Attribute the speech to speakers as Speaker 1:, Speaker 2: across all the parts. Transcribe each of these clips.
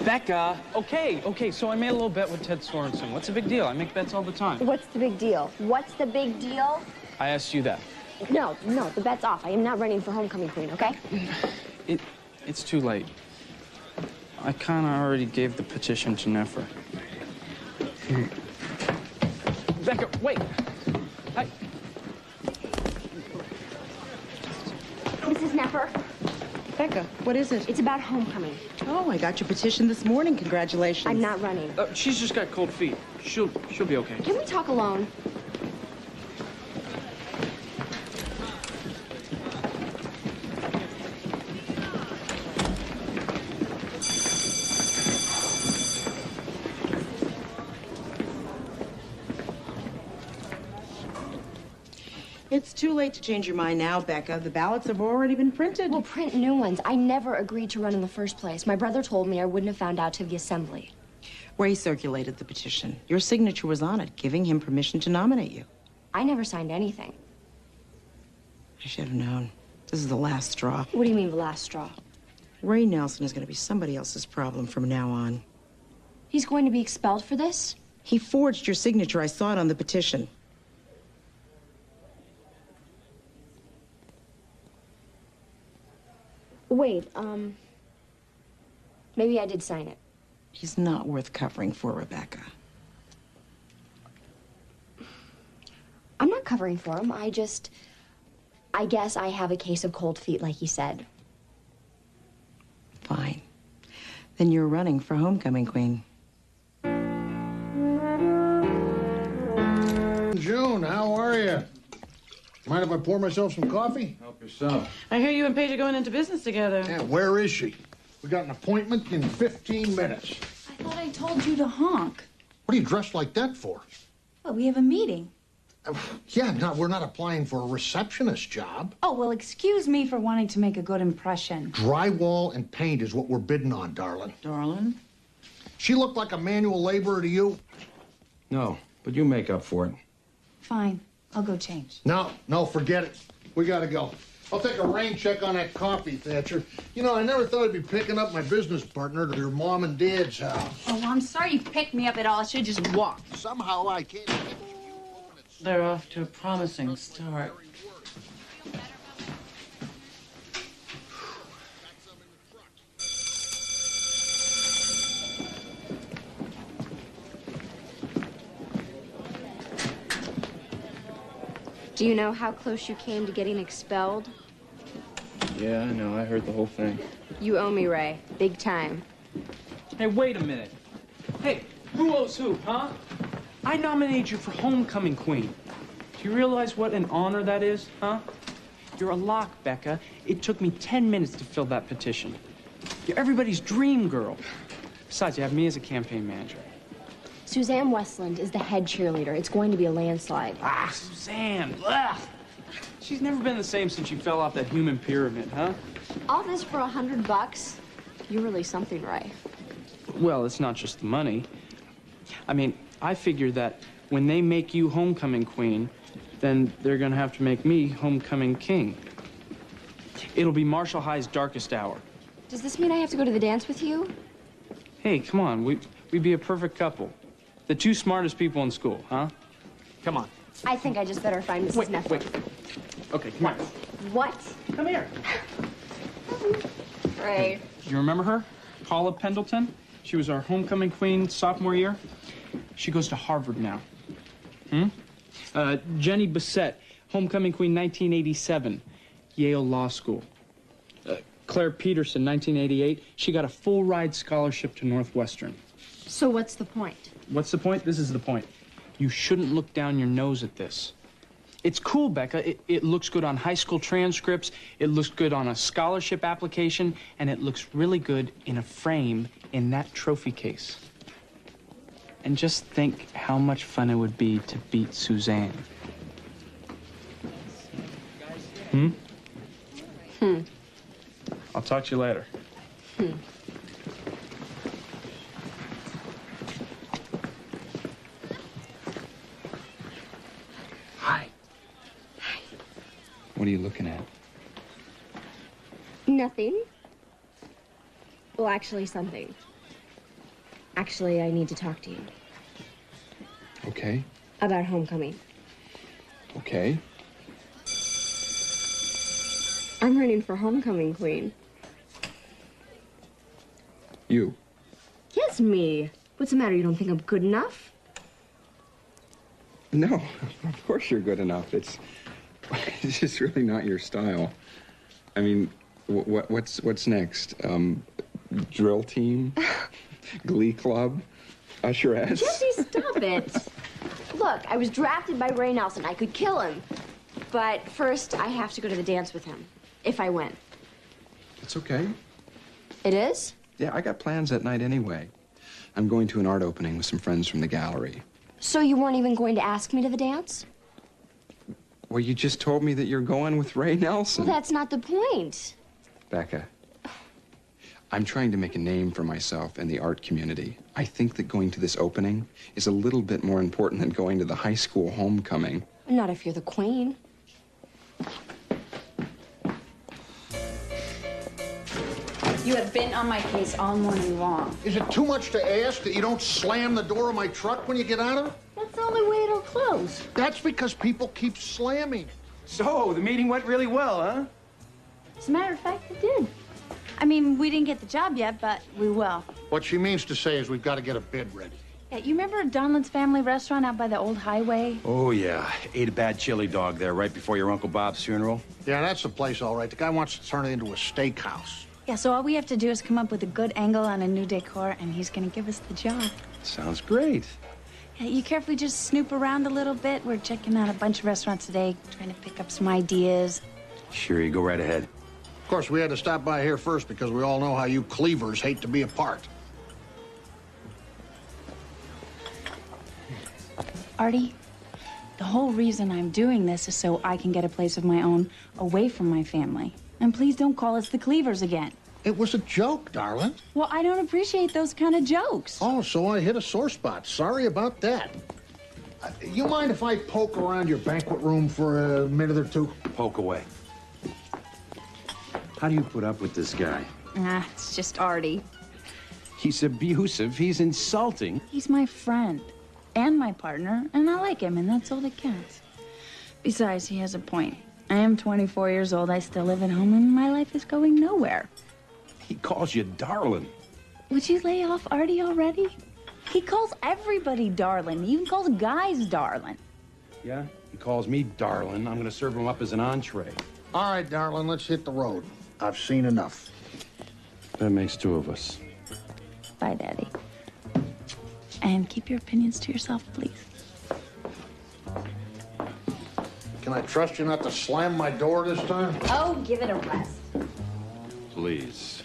Speaker 1: Becca, okay, so I made a little bet with Ted Sorensen. What's the big deal? I make bets all the time.
Speaker 2: What's the big deal? What's the big deal?
Speaker 1: I asked you that.
Speaker 2: No, the bet's off. I am not running for homecoming queen, okay?
Speaker 1: It's too late. I kind of already gave the petition to Nefer. Becca, wait. Hi.
Speaker 2: Mrs. Nefer.
Speaker 3: Becca, what is it?
Speaker 2: It's about homecoming.
Speaker 3: Oh, I got your petition this morning. Congratulations.
Speaker 2: I'm not running.
Speaker 1: She's just got cold feet. She'll be okay.
Speaker 2: Can we talk alone?
Speaker 3: It's too late to change your mind now, Becca. The ballots have already been printed.
Speaker 2: We'll print new ones. I never agreed to run in the first place. My brother told me I wouldn't have found out till the assembly.
Speaker 3: Ray circulated the petition. Your signature was on it, giving him permission to nominate you.
Speaker 2: I never signed anything.
Speaker 3: I should have known. This is the last straw.
Speaker 2: What do you mean the last straw?
Speaker 3: Ray Nelson is going to be somebody else's problem from now on.
Speaker 2: He's going to be expelled for this?
Speaker 3: He forged your signature. I saw it on the petition.
Speaker 2: Wait, maybe I did sign it.
Speaker 3: He's not worth covering for, Rebecca.
Speaker 2: I'm not covering for him. I guess I have a case of cold feet, like he said.
Speaker 3: Fine. Then you're running for homecoming queen.
Speaker 4: June, how are you? Mind if I pour myself some coffee?
Speaker 1: Help yourself.
Speaker 3: I hear you and Paige are going into business together.
Speaker 4: Yeah, where is she? We got an appointment in 15 minutes.
Speaker 5: I thought I told you to honk.
Speaker 4: What are you dressed like that for?
Speaker 5: Well, we have a meeting.
Speaker 4: Yeah, no, we're not applying for a receptionist job.
Speaker 5: Oh, well, excuse me for wanting to make a good impression.
Speaker 4: Drywall and paint is what we're bidding on, darling.
Speaker 3: Darling?
Speaker 4: She looked like a manual laborer to you?
Speaker 1: No, but you make up for it.
Speaker 5: Fine. I'll go change.
Speaker 4: No, forget it. We gotta go. I'll take a rain check on that coffee, Thatcher. You know, I never thought I'd be picking up my business partner to your mom and dad's house.
Speaker 5: Oh, well, I'm sorry you picked me up at all. I should just walk.
Speaker 4: Somehow I can't.
Speaker 3: They're off to a promising start.
Speaker 2: Do you know how close you came to getting expelled?
Speaker 1: Yeah, I know. I heard the whole thing.
Speaker 2: You owe me, Ray. Big time.
Speaker 1: Hey, wait a minute. Hey, who owes who, huh? I nominated you for homecoming queen. Do you realize what an honor that is, huh? You're a lock, Becca. It took me 10 minutes to fill that petition. You're everybody's dream girl. Besides, you have me as a campaign manager.
Speaker 2: Suzanne Westland is the head cheerleader. It's going to be a landslide.
Speaker 1: Ah, Suzanne. Ugh. She's never been the same since she fell off that human pyramid, huh?
Speaker 2: All this for $100? You're really something, Ray.
Speaker 1: Well, it's not just the money. I mean, I figure that when they make you homecoming queen, then they're gonna have to make me homecoming king. It'll be Marshall High's darkest hour.
Speaker 2: Does this mean I have to go to the dance with you?
Speaker 1: Hey, come on, we'd be a perfect couple. The two smartest people in school, huh? Come on.
Speaker 2: I think I just better find Mrs. Neff.
Speaker 1: Wait. Okay, come on.
Speaker 2: What?
Speaker 1: Come here.
Speaker 2: Ray.
Speaker 1: You remember her? Paula Pendleton? She was our homecoming queen sophomore year. She goes to Harvard now. Jenny Bissett, homecoming queen 1987, Yale Law School. Claire Peterson, 1988, she got a full ride scholarship to Northwestern.
Speaker 2: So what's the point?
Speaker 1: What's the point? This is the point. You shouldn't look down your nose at this. It's cool, Becca. It looks good on high school transcripts, it looks good on a scholarship application, and it looks really good in a frame in that trophy case. And just think how much fun it would be to beat Suzanne. I'll talk to you later. Hi.
Speaker 2: Hi.
Speaker 1: What are you looking at?
Speaker 2: Nothing. Well, actually, something. Actually, I need to talk to you.
Speaker 6: Okay.
Speaker 2: About homecoming.
Speaker 6: Okay.
Speaker 2: I'm running for homecoming queen.
Speaker 6: You.
Speaker 2: Yes, me. What's the matter? You don't think I'm good enough?
Speaker 6: No, of course you're good enough. It's just really not your style. I mean, what's next? Drill team? Glee club? Usherette?
Speaker 2: Jesse, stop it. Look, I was drafted by Ray Nelson. I could kill him. But first, I have to go to the dance with him. If I win.
Speaker 6: It's okay.
Speaker 2: It is?
Speaker 6: Yeah, I got plans that night anyway. I'm going to an art opening with some friends from the gallery.
Speaker 2: So you weren't even going to ask me to the dance?
Speaker 6: Well, you just told me that you're going with Ray Nelson.
Speaker 2: Well, that's not the point.
Speaker 6: Becca, I'm trying to make a name for myself in the art community. I think that going to this opening is a little bit more important than going to the high school homecoming.
Speaker 2: Not if you're the queen.
Speaker 5: You have been on my case all morning long.
Speaker 4: Is it too much to ask that you don't slam the door of my truck when you get out of it?
Speaker 2: That's the only way it'll close.
Speaker 4: That's because people keep slamming.
Speaker 7: So, the meeting went really well, huh?
Speaker 5: As a matter of fact, it did. I mean, we didn't get the job yet, but we will.
Speaker 4: What she means to say is we've got to get a bid ready.
Speaker 5: Yeah, you remember Donald's family restaurant out by the old highway?
Speaker 7: Oh, yeah. Ate a bad chili dog there right before your Uncle Bob's funeral.
Speaker 4: Yeah, that's the place, all right. The guy wants to turn it into a steakhouse.
Speaker 5: Yeah, so all we have to do is come up with a good angle on a new decor, and he's gonna give us the job.
Speaker 7: Sounds great.
Speaker 5: Yeah, you care if we just snoop around a little bit? We're checking out a bunch of restaurants today, trying to pick up some ideas.
Speaker 7: Sure, you go right ahead.
Speaker 4: Of course, we had to stop by here first because we all know how you cleavers hate to be apart.
Speaker 5: Artie, the whole reason I'm doing this is so I can get a place of my own away from my family. And please don't call us the Cleavers again.
Speaker 4: It was a joke, darling.
Speaker 5: Well, I don't appreciate those kind of jokes.
Speaker 4: Oh, so I hit a sore spot. Sorry about that. You mind if I poke around your banquet room for a minute or two?
Speaker 7: Poke away. How do you put up with this guy?
Speaker 5: It's just Artie.
Speaker 7: He's abusive. He's insulting.
Speaker 5: He's my friend and my partner, and I like him, and that's all that counts. Besides, he has a point. I am 24 years old. I still live at home, and my life is going nowhere.
Speaker 7: He calls you darling.
Speaker 5: Would you lay off Artie already? He calls everybody darling. He even calls guys darling.
Speaker 7: Yeah? He calls me darling. I'm gonna serve him up as an entree.
Speaker 4: All right, darling, let's hit the road. I've seen enough.
Speaker 7: That makes two of us.
Speaker 5: Bye, Daddy. And keep your opinions to yourself, please.
Speaker 4: Can I trust you not to slam my door this time?
Speaker 2: Oh, give it a rest.
Speaker 7: Please.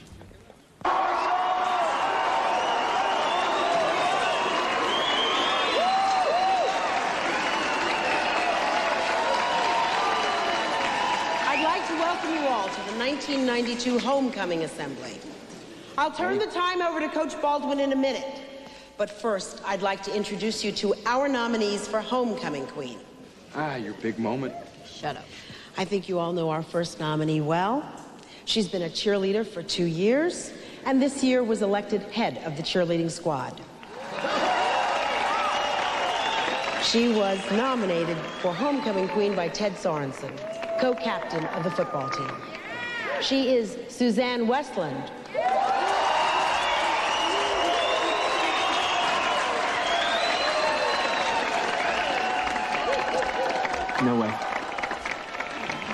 Speaker 3: I'd like to welcome you all to the 1992 Homecoming Assembly. I'll turn the time over to Coach Baldwin in a minute. But first, I'd like to introduce you to our nominees for Homecoming Queen.
Speaker 6: Ah, your big moment.
Speaker 3: Shut up. I think you all know our first nominee well. She's been a cheerleader for 2 years, and this year was elected head of the cheerleading squad. She was nominated for Homecoming Queen by Ted Sorensen, co-captain of the football team. She is Suzanne Westland.
Speaker 1: No way.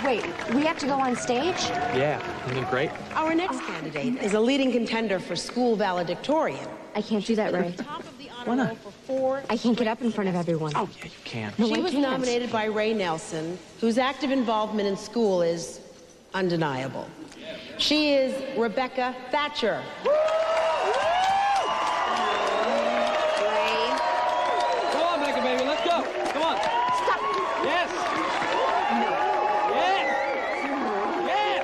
Speaker 2: Wait, we have to go on stage?
Speaker 1: Yeah, isn't it great?
Speaker 3: Our next candidate is a leading contender for school valedictorian.
Speaker 2: I can't do that, Ray.
Speaker 3: Top of the honor roll for 4.
Speaker 2: I can't get up in front of everyone.
Speaker 1: Oh, yeah, you can.
Speaker 2: No,
Speaker 3: She
Speaker 2: I
Speaker 3: was
Speaker 2: can't.
Speaker 3: nominated by Ray Nelson, whose active involvement in school is undeniable. She is Rebecca Thatcher.
Speaker 2: Ray.
Speaker 7: Come on, Becca, baby. Let's go. Come on.
Speaker 2: Stop.
Speaker 7: Yes. Yes. Yes.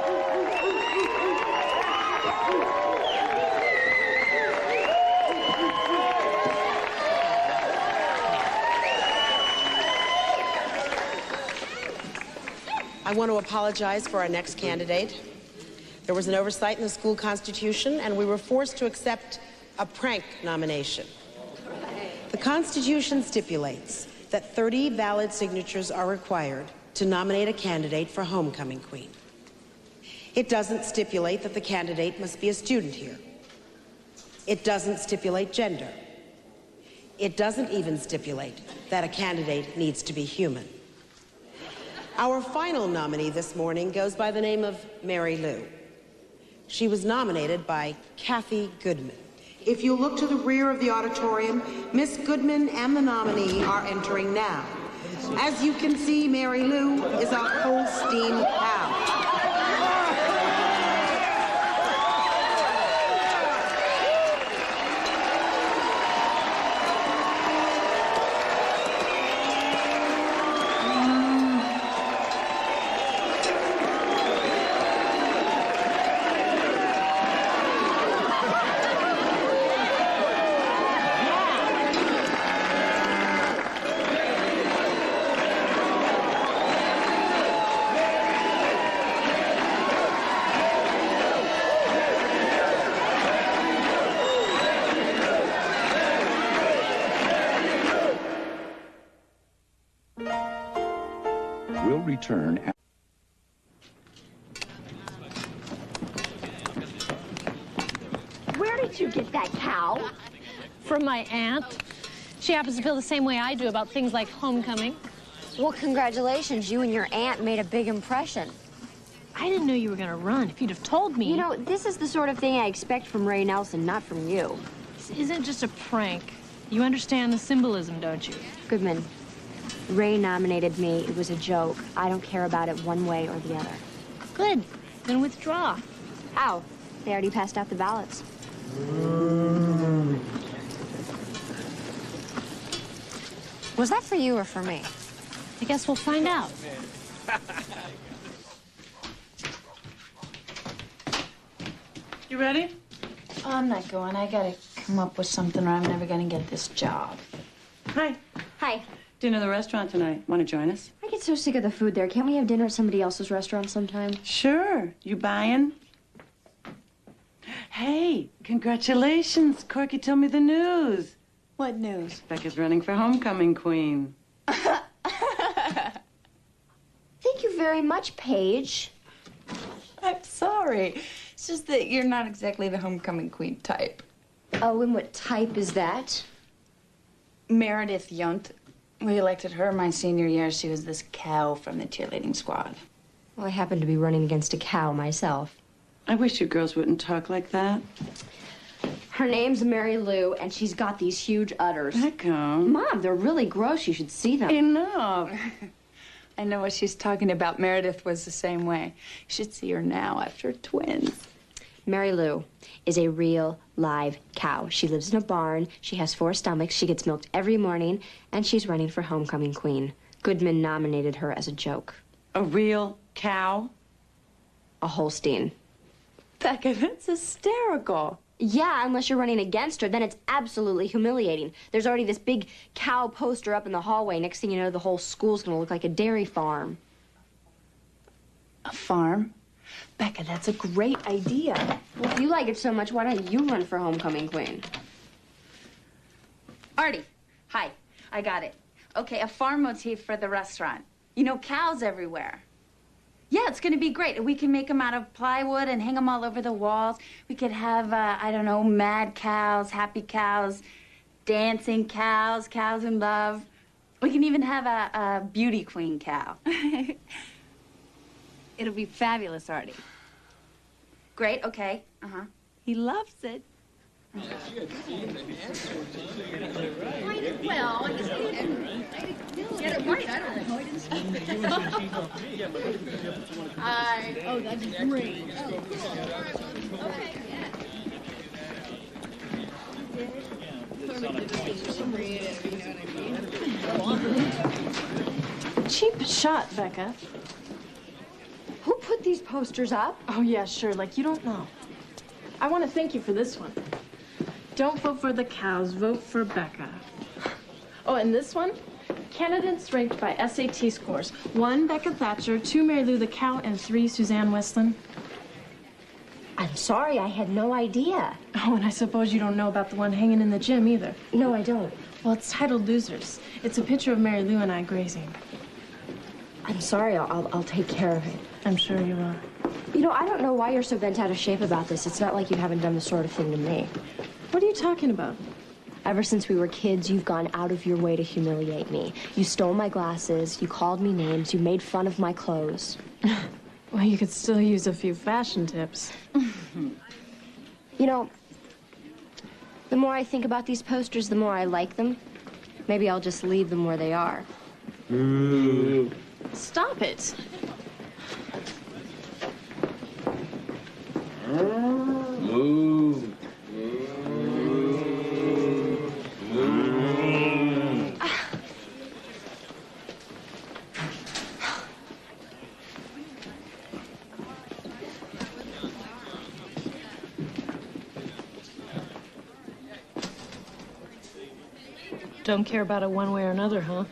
Speaker 3: I want to apologize for our next candidate. There was an oversight in the school constitution, and we were forced to accept a prank nomination. The Constitution stipulates that 30 valid signatures are required to nominate a candidate for homecoming queen. It doesn't stipulate that the candidate must be a student here. It doesn't stipulate gender. It doesn't even stipulate that a candidate needs to be human. Our final nominee this morning goes by the name of Mary Lou. She was nominated by Kathy Goodman. If you look to the rear of the auditorium, Miss Goodman and the nominee are entering now. As you can see, Mary Lou is a Holstein cow.
Speaker 8: We'll return.
Speaker 2: Where did you get that cow?
Speaker 9: From my aunt. She happens to feel the same way I do about things like homecoming.
Speaker 2: Well, congratulations. You and your aunt made a big impression.
Speaker 9: I didn't know you were gonna run. If you'd have told me.
Speaker 2: You know, this is the sort of thing I expect from Ray Nelson, not from you.
Speaker 9: This isn't just a prank. You understand the symbolism, don't you?
Speaker 2: Goodman, Ray nominated me. It was a joke. I don't care about it one way or the other.
Speaker 9: Good. Then withdraw.
Speaker 2: How? They already passed out the ballots. Was that for you or for me?
Speaker 9: I guess we'll find out.
Speaker 5: You ready? Oh, I'm not going. I gotta come up with something or I'm never gonna get this job.
Speaker 10: Hi.
Speaker 2: Hi.
Speaker 10: Dinner at the restaurant tonight. Want to join us?
Speaker 2: I get so sick of the food there. Can't we have dinner at somebody else's restaurant sometime?
Speaker 10: Sure. You buying? Hey, congratulations. Corky told me the news.
Speaker 5: What news?
Speaker 10: Becca's running for homecoming queen.
Speaker 2: Thank you very much, Paige.
Speaker 5: I'm sorry. It's just that you're not exactly the homecoming queen type.
Speaker 2: Oh, and what type is that?
Speaker 5: Meredith Yunt. We elected her my senior year. She was this cow from the cheerleading squad.
Speaker 2: Well, I happen to be running against a cow myself.
Speaker 10: I wish you girls wouldn't talk like that.
Speaker 2: Her name's Mary Lou, and she's got these huge udders.
Speaker 10: Becca.
Speaker 2: Mom, they're really gross. You should see them.
Speaker 10: Enough.
Speaker 5: I know what she's talking about. Meredith was the same way. You should see her now after twins.
Speaker 2: Mary Lou is a real, live cow. She lives in a barn. She has 4 stomachs. She gets milked every morning, and she's running for homecoming queen. Goodman nominated her as a joke.
Speaker 10: A real cow?
Speaker 2: A Holstein.
Speaker 5: Becca, that's hysterical.
Speaker 2: Yeah, unless you're running against her, then it's absolutely humiliating. There's already this big cow poster up in the hallway. Next thing you know, the whole school's gonna look like a dairy farm.
Speaker 5: A farm? Becca, that's a great idea.
Speaker 2: Well, if you like it so much, why don't you run for homecoming queen?
Speaker 5: Artie, hi. I got it. Okay, a farm motif for the restaurant. You know, cows everywhere. Yeah, it's gonna be great. We can make them out of plywood and hang them all over the walls. We could have, I don't know, mad cows, happy cows, dancing cows, cows in love. We can even have a beauty queen cow. It'll be fabulous, Artie. Great, okay. Uh-huh. He loves it.
Speaker 9: Well, I guess I didn't get it right. I don't know. Oh, that's great. Oh, okay.
Speaker 5: Cheap shot, Becca.
Speaker 2: Who put these posters up?
Speaker 11: Oh, yeah, sure. Like you don't know. I want to thank you for this one. Don't vote for the cows, vote for Becca. Oh, and this one? Candidates ranked by SAT scores. 1, Becca Thatcher, 2, Mary Lou the cow, and 3, Suzanne Westlin.
Speaker 2: I'm sorry, I had no idea.
Speaker 11: Oh, and I suppose you don't know about the one hanging in the gym either.
Speaker 2: No, I don't.
Speaker 11: Well, it's titled Losers. It's a picture of Mary Lou and I grazing.
Speaker 2: I'm sorry, I'll take care of it.
Speaker 11: I'm sure you will.
Speaker 2: You know, I don't know why you're so bent out of shape about this. It's not like you haven't done the sort of thing to me.
Speaker 11: What are you talking about?
Speaker 2: Ever since we were kids, you've gone out of your way to humiliate me. You stole my glasses, you called me names, you made fun of my clothes.
Speaker 11: Well, you could still use a few fashion tips.
Speaker 2: You know, the more I think about these posters, the more I like them. Maybe I'll just leave them where they are.
Speaker 11: Stop it.
Speaker 6: Move.
Speaker 11: Don't care about it one way or another, huh?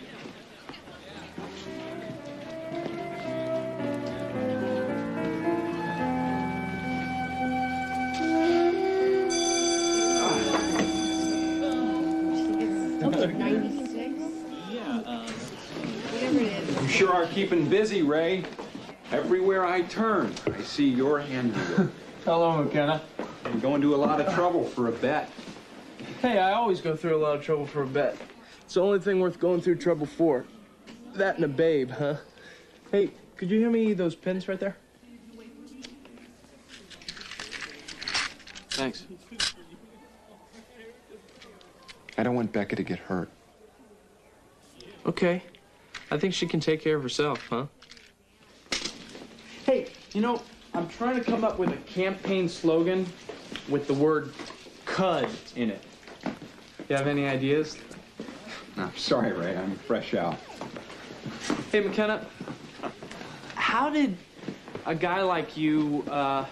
Speaker 6: You sure are keeping busy, Ray. Everywhere I turn, I see your handiwork.
Speaker 1: Hello, McKenna.
Speaker 6: You're going to a lot of trouble for a bet.
Speaker 1: Hey, I always go through a lot of trouble for a bet. It's the only thing worth going through trouble for. That and a babe, huh? Hey, could you hand me those pins right there? Thanks.
Speaker 6: I don't want Becca to get hurt.
Speaker 1: Okay. I think she can take care of herself, huh? Hey, you know, I'm trying to come up with a campaign slogan with the word CUD in it. You have any ideas?
Speaker 6: No, sorry, Ray. I'm fresh out.
Speaker 1: Hey, McKenna, how did a guy like you, how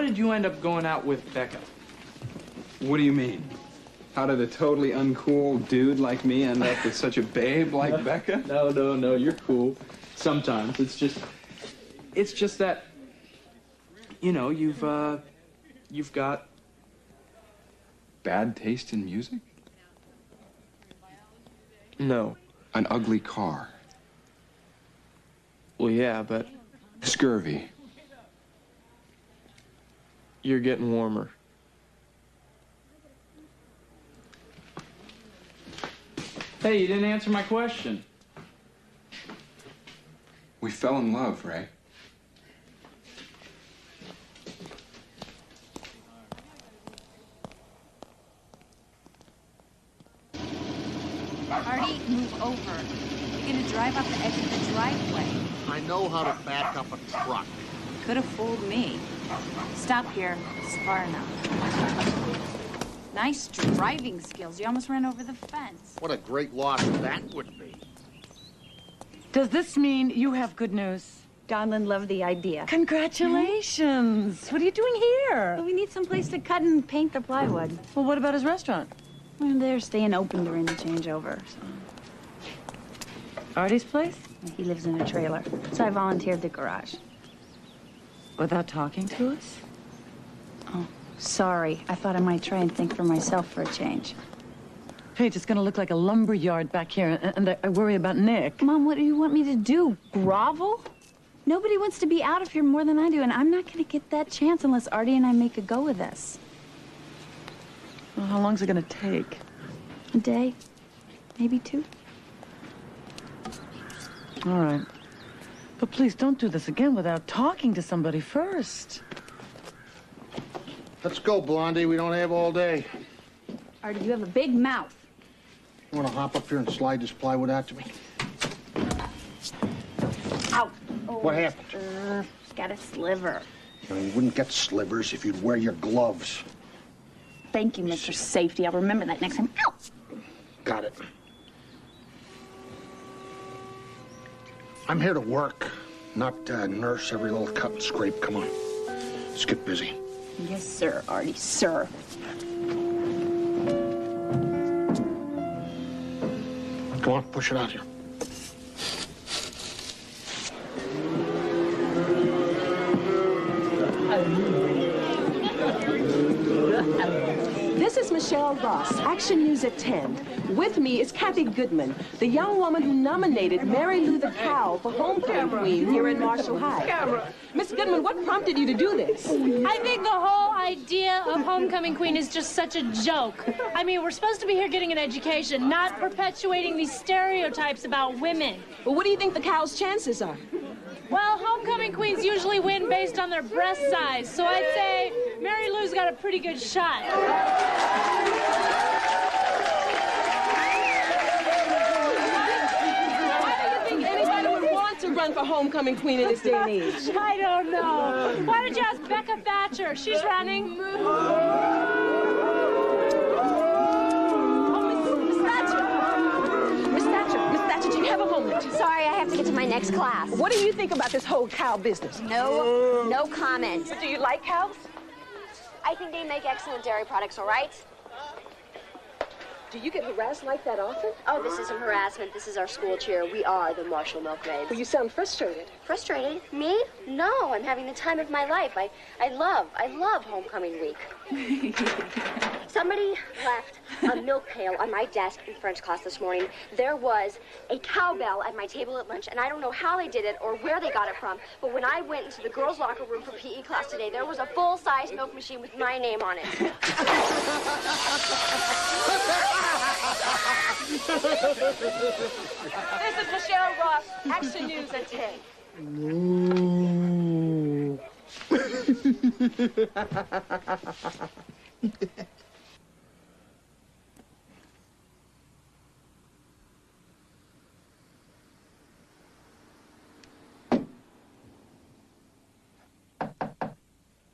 Speaker 1: did you end up going out with Becca?
Speaker 6: What do you mean? How did a totally uncool dude like me end up with such a babe like Becca?
Speaker 1: No, you're cool. Sometimes. It's just that, you know, you've got
Speaker 6: bad taste in music?
Speaker 1: No.
Speaker 6: An ugly car.
Speaker 1: Well, yeah, but
Speaker 6: Scurvy.
Speaker 1: you're getting warmer. Hey, you didn't answer my question.
Speaker 6: We fell in love, Ray.
Speaker 5: Artie, move over. You're gonna drive up the edge of the driveway.
Speaker 4: I know how to back up a truck.
Speaker 5: Could have fooled me. Stop here. It's far enough. Nice driving skills. You almost ran over the fence.
Speaker 4: What a great loss that would be.
Speaker 10: Does this mean you have good news?
Speaker 5: Donlin loved the idea.
Speaker 10: Congratulations. What are you doing here?
Speaker 5: Well, we need some place to cut and paint the plywood.
Speaker 10: Well, what about his restaurant?
Speaker 5: Well, they're staying open during the changeover, so.
Speaker 10: Artie's place?
Speaker 5: He lives in a trailer, so I volunteered the garage.
Speaker 10: Without talking to us?
Speaker 5: Oh, sorry. I thought I might try and think for myself for a change.
Speaker 10: Paige, it's gonna look like a lumber yard back here, and I worry about Nick.
Speaker 5: Mom, what do you want me to do? Grovel? Nobody wants to be out of here more than I do, and I'm not gonna get that chance unless Artie and I make a go of this.
Speaker 10: Well, how long's it gonna take?
Speaker 5: A day, maybe 2.
Speaker 10: All right. But please don't do this again without talking to somebody first.
Speaker 4: Let's go, Blondie. We don't have all day.
Speaker 5: Artie, you have a big mouth.
Speaker 4: You want to hop up here and slide this plywood out to me?
Speaker 5: Ow. Oh,
Speaker 4: What happened?
Speaker 5: Just got a sliver.
Speaker 4: You know, you wouldn't get slivers if you'd wear your gloves.
Speaker 5: Thank you, Mr. Safety. I'll remember that next time. Ow!
Speaker 4: Got it. I'm here to work, not nurse every little cut and scrape. Come on. Let's get busy.
Speaker 5: Yes, sir, Artie, sir.
Speaker 4: Come on, push it out here.
Speaker 1: I
Speaker 8: This is Michelle Ross, Action News at 10. With me is Kathy Goodman, the young woman who nominated Mary Lou the Cow for Homecoming Queen here in Marshall High. Miss Goodman, what prompted you to do this?
Speaker 9: I think the whole idea of Homecoming Queen is just such a joke. I mean, we're supposed to be here getting an education, not perpetuating these stereotypes about women.
Speaker 8: Well, what do you think the cow's chances are?
Speaker 9: Well, homecoming queens usually win based on their breast size, so I'd say Mary Lou's got a pretty good shot.
Speaker 8: Why do you think anybody would want to run for homecoming queen in this day and age?
Speaker 9: I don't know. Why don't you ask Becca Thatcher? She's running.
Speaker 2: Sorry, I have to get to my next class.
Speaker 8: What do you think about this whole cow business?
Speaker 2: No comment.
Speaker 8: Do you like cows?
Speaker 2: I think they make excellent dairy products, all right?
Speaker 8: Do you get harassed like that often?
Speaker 2: Oh, this isn't harassment. This is our school cheer. We are the Marshall Milkmaids.
Speaker 8: Well, you sound frustrated.
Speaker 2: Frustrated? Me? No, I'm having the time of my life. I love homecoming week. Somebody left a milk pail on my desk in French class this morning. There was a cowbell at my table at lunch, and I don't know how they did it or where they got it from, but when I went into the girls' locker room for PE class today, there was a full-size milk machine with my name on it.
Speaker 8: This is Michelle Ross, Action News at 10.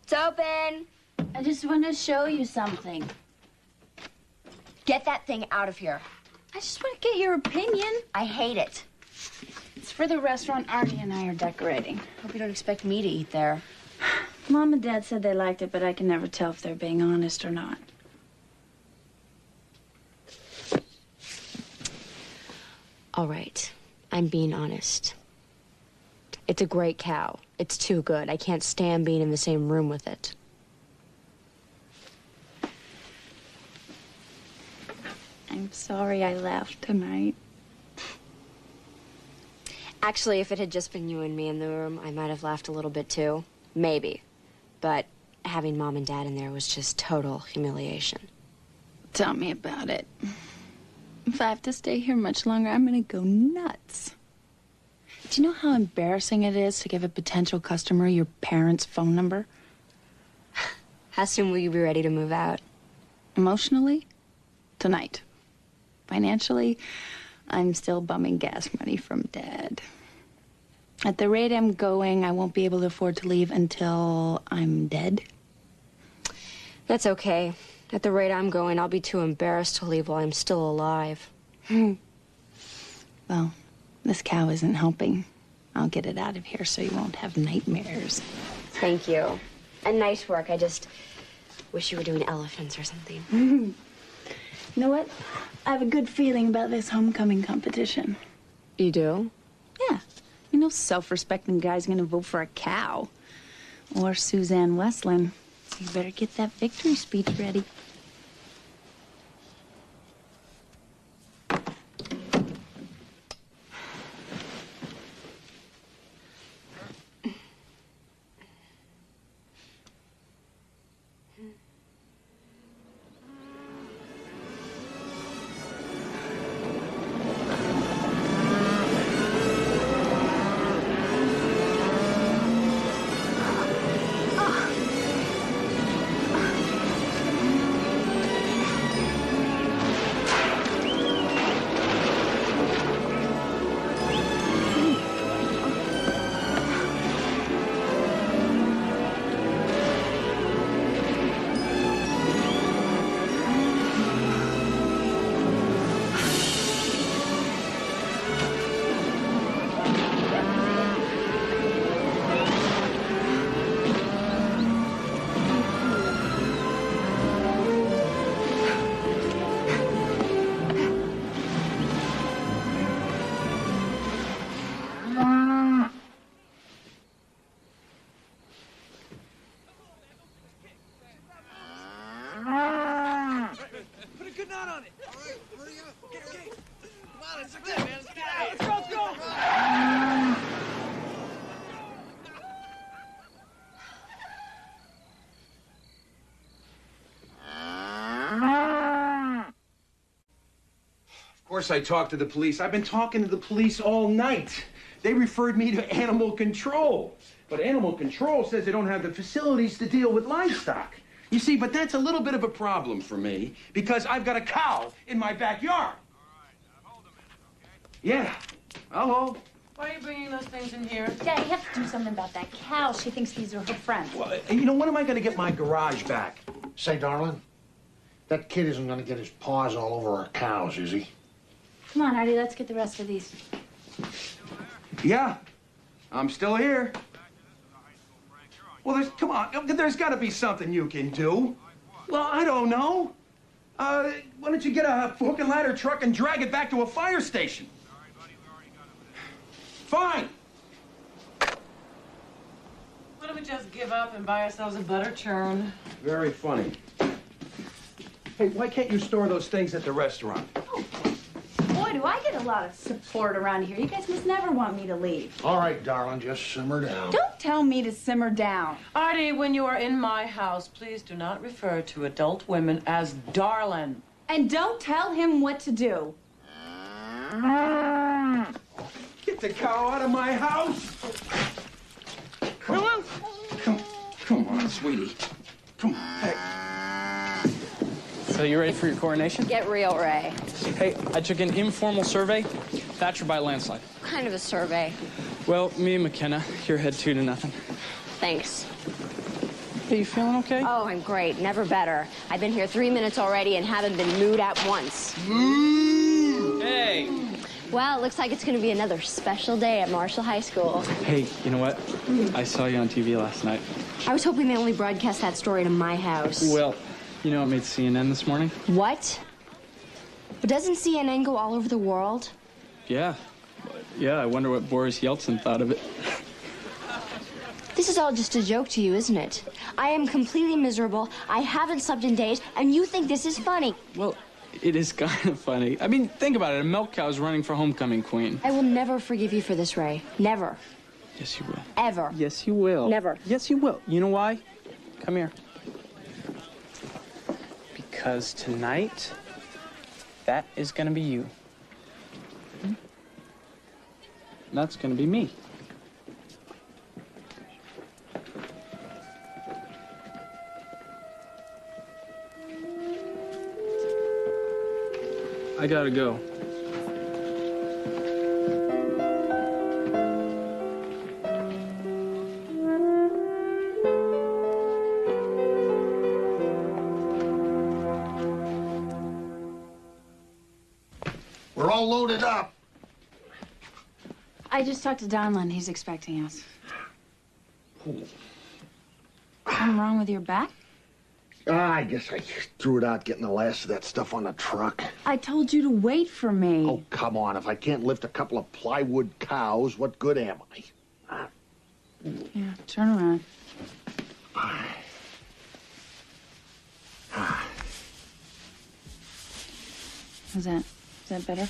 Speaker 2: It's open.
Speaker 5: I just want to show you something.
Speaker 2: Get that thing out of here.
Speaker 5: I just want to get your opinion.
Speaker 2: I hate it.
Speaker 5: It's for the restaurant Artie and I are decorating.
Speaker 2: Hope you don't expect me to eat there.
Speaker 5: Mom and Dad said they liked it, but I can never tell if they're being honest or not.
Speaker 2: All right, I'm being honest. It's a great cow. It's too good. I can't stand being in the same room with it.
Speaker 5: I'm sorry I left tonight.
Speaker 2: Actually, if it had just been you and me in the room, I might have laughed a little bit too. Maybe. But having Mom and Dad in there was just total humiliation.
Speaker 5: Tell me about it. If I have to stay here much longer, I'm gonna go nuts. Do you know how embarrassing it is to give a potential customer your parents' phone number?
Speaker 2: How soon will you be ready to move out?
Speaker 5: Emotionally? Tonight. Financially, I'm still bumming gas money from Dad. At the rate I'm going, I won't be able to afford to leave until I'm dead.
Speaker 2: That's okay. At the rate I'm going, I'll be too embarrassed to leave while I'm still alive.
Speaker 5: Well, this cow isn't helping. I'll get it out of here so you won't have nightmares.
Speaker 2: Thank you. And nice work. I just wish you were doing elephants or something.
Speaker 5: You know what? I have a good feeling about this homecoming competition.
Speaker 2: You do?
Speaker 5: Yeah. You know, self-respecting guy's gonna vote for a cow. Or Suzanne Westland. You better get that victory speech ready.
Speaker 7: course I talked to the police. I've been talking to the police all night. They referred me to animal control. But animal control says they don't have the facilities to deal with livestock. You see, but that's a little bit of a problem for me because I've got a cow in my backyard. Yeah, I'll hold.
Speaker 3: Why are you bringing those things in here?
Speaker 5: Dad, you have to do something about that cow. She thinks these are her friends.
Speaker 7: Well, you know, when am I going to get my garage back?
Speaker 4: Say, darling, that kid isn't gonna get his paws all over our cows, is he?
Speaker 5: Come on, Artie, let's get the rest of these.
Speaker 7: Yeah, I'm still here. Well, come on, there's got to be something you can do. Well, I don't know. Why don't you get a hook and ladder truck and drag it back to a fire station? Fine.
Speaker 3: Why don't we just give up and buy ourselves a butter churn?
Speaker 7: Very funny. Hey, why can't you store those things at the restaurant?
Speaker 5: Boy, do I get a lot of support around here. You guys must never want me to leave.
Speaker 4: All right, darling, just simmer down.
Speaker 5: Don't tell me to simmer down.
Speaker 3: Artie, when you are in my house, please do not refer to adult women as darling.
Speaker 5: And don't tell him what to do.
Speaker 7: Get the cow out of my house. Come on. Come on, sweetie. Come on. Hey.
Speaker 1: So you ready for your coronation?
Speaker 2: Get real, Ray.
Speaker 1: Hey, I took an informal survey. Thatcher by landslide.
Speaker 2: What kind of a survey?
Speaker 1: Well, me and McKenna, your head 2-0.
Speaker 2: Thanks.
Speaker 1: Hey, you feeling okay?
Speaker 2: Oh, I'm great. Never better. I've been here 3 minutes already and haven't been mooed at once.
Speaker 1: Hey!
Speaker 2: Well, it looks like it's going to be another special day at Marshall High School.
Speaker 1: Hey, you know what? I saw you on TV last night.
Speaker 2: I was hoping they only broadcast that story to my house.
Speaker 1: Well, you know what made CNN this morning?
Speaker 2: What? But doesn't CNN go all over the world?
Speaker 1: Yeah. Yeah, I wonder what Boris Yeltsin thought of it.
Speaker 2: This is all just a joke to you, isn't it? I am completely miserable. I haven't slept in days, and you think this is funny.
Speaker 1: Well, it is kind of funny. I mean, think about it. A milk cow is running for homecoming queen.
Speaker 2: I will never forgive you for this, Ray. Never.
Speaker 1: Yes, you will.
Speaker 2: Ever.
Speaker 1: Yes, you will.
Speaker 2: Never.
Speaker 1: Yes, you will. You know why? Come here. Because tonight, that is going to be you. And that's going to be me. I gotta go.
Speaker 4: We're all loaded up.
Speaker 5: I just talked to Donlin. He's expecting us. Something wrong with your back?
Speaker 4: I guess I threw it out getting the last of that stuff on the truck.
Speaker 5: I told you to wait for me.
Speaker 4: Oh, come on. If I can't lift a couple of plywood cows, what good am I?
Speaker 5: Yeah, turn around. Is that better?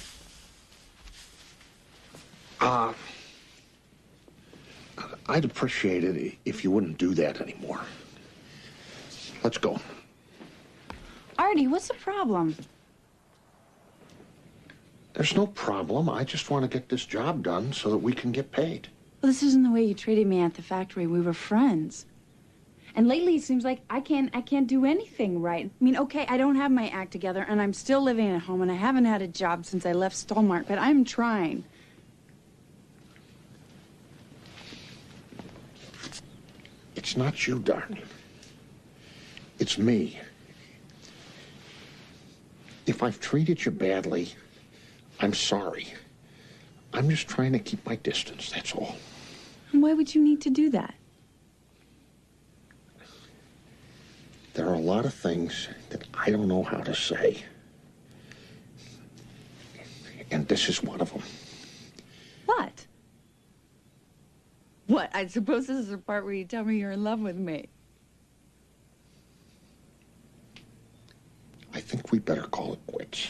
Speaker 4: I'd appreciate it if you wouldn't do that anymore. Let's go.
Speaker 5: Artie, what's the problem?
Speaker 4: There's no problem. I just want to get this job done so that we can get paid.
Speaker 5: Well, this isn't the way you treated me at the factory. We were friends. And lately it seems like I can't do anything right. I mean, okay, I don't have my act together and I'm still living at home and I haven't had a job since I left Stallmark, but I'm trying.
Speaker 4: It's not you, darling. It's me. If I've treated you badly, I'm sorry. I'm just trying to keep my distance, that's all.
Speaker 5: And why would you need to do that?
Speaker 4: There are a lot of things that I don't know how to say. And this is one of them.
Speaker 5: What? What? I suppose this is the part where you tell me you're in love with me.
Speaker 4: I think we better call it quits.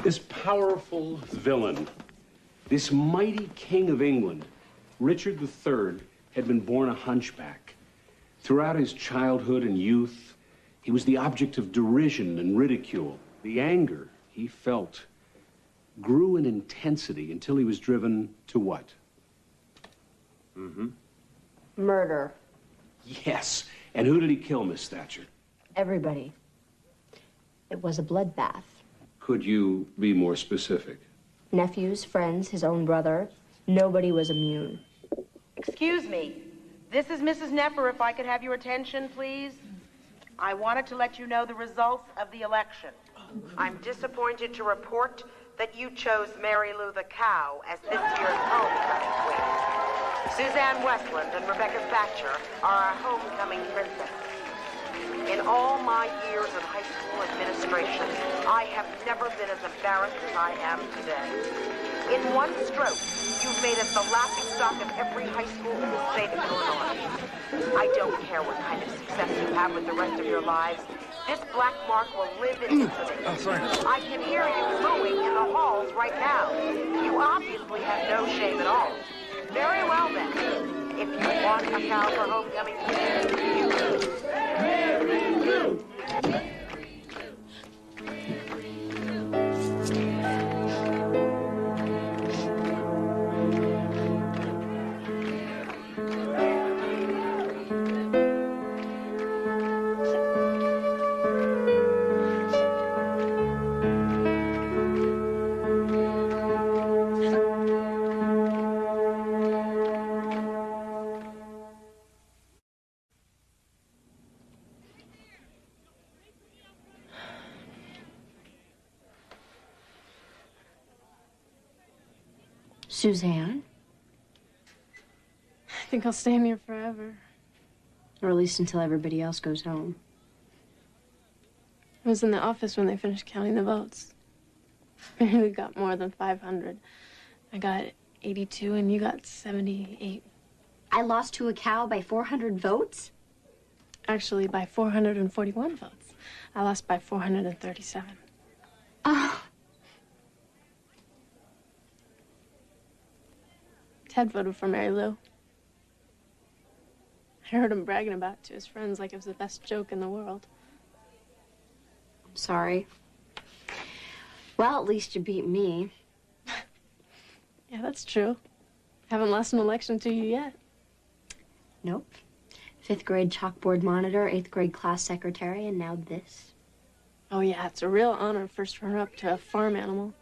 Speaker 12: This powerful villain, this mighty king of England, Richard III, had been born a hunchback. Throughout his childhood and youth, he was the object of derision and ridicule. The anger he felt grew in intensity until he was driven to what?
Speaker 2: Murder.
Speaker 12: Yes. And who did he kill, Miss Thatcher?
Speaker 2: Everybody. It was a bloodbath.
Speaker 12: Could you be more specific?
Speaker 2: Nephews, friends, his own brother. Nobody was immune.
Speaker 3: Excuse me. This is Mrs. Neffer. If I could have your attention, please. I wanted to let you know the results of the election. I'm disappointed to report that you chose Mary Lou the cow as this year's homecoming queen. Suzanne Westland and Rebecca Thatcher are our homecoming princesses. In all my years of high school administration, I have never been as embarrassed as I am today. In one stroke, you've made us the laughingstock of every high school in the state of Illinois. I don't care what kind of success you have with the rest of your lives. This black mark will live in infamy.
Speaker 4: Oh, sorry.
Speaker 3: I can hear you mooing in the halls right now. You obviously have no shame at all. Very well, then. If you want a cow for homecoming, you do. Mary Lou!
Speaker 2: Suzanne?
Speaker 11: I think I'll stay in here forever.
Speaker 2: Or at least until everybody else goes home.
Speaker 11: I was in the office when they finished counting the votes. We got more than 500. I got 82 and you got 78.
Speaker 2: I lost to a cow by 400 votes?
Speaker 11: Actually, by 441 votes. I lost by 437.
Speaker 2: Oh.
Speaker 11: Ted voted for Mary Lou. I heard him bragging about it to his friends like it was the best joke in the world.
Speaker 2: I'm sorry. Well, at least you beat me.
Speaker 11: Yeah, that's true. Haven't lost an election to you yet.
Speaker 2: Nope. 5th grade chalkboard monitor, 8th grade class secretary, and now this.
Speaker 11: Oh, yeah, it's a real honor, first runner-up to a farm animal.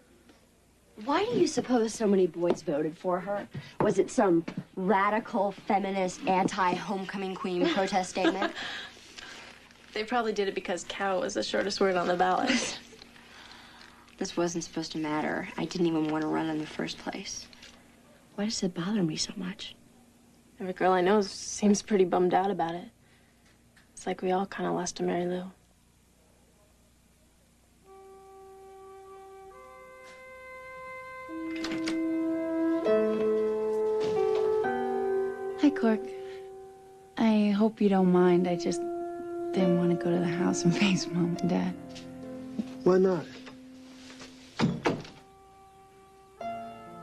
Speaker 2: Why do you suppose so many boys voted for her? Was it some radical, feminist, anti-homecoming queen protest statement?
Speaker 11: They probably did it because cow was the shortest word on the ballot.
Speaker 2: This wasn't supposed to matter. I didn't even want to run in the first place. Why does it bother me so much?
Speaker 11: Every girl I know seems pretty bummed out about it. It's like we all kind of lost to Mary Lou.
Speaker 5: Hi, Cork. I hope you don't mind. I just didn't want to go to the house and face Mom and Dad.
Speaker 13: Why not?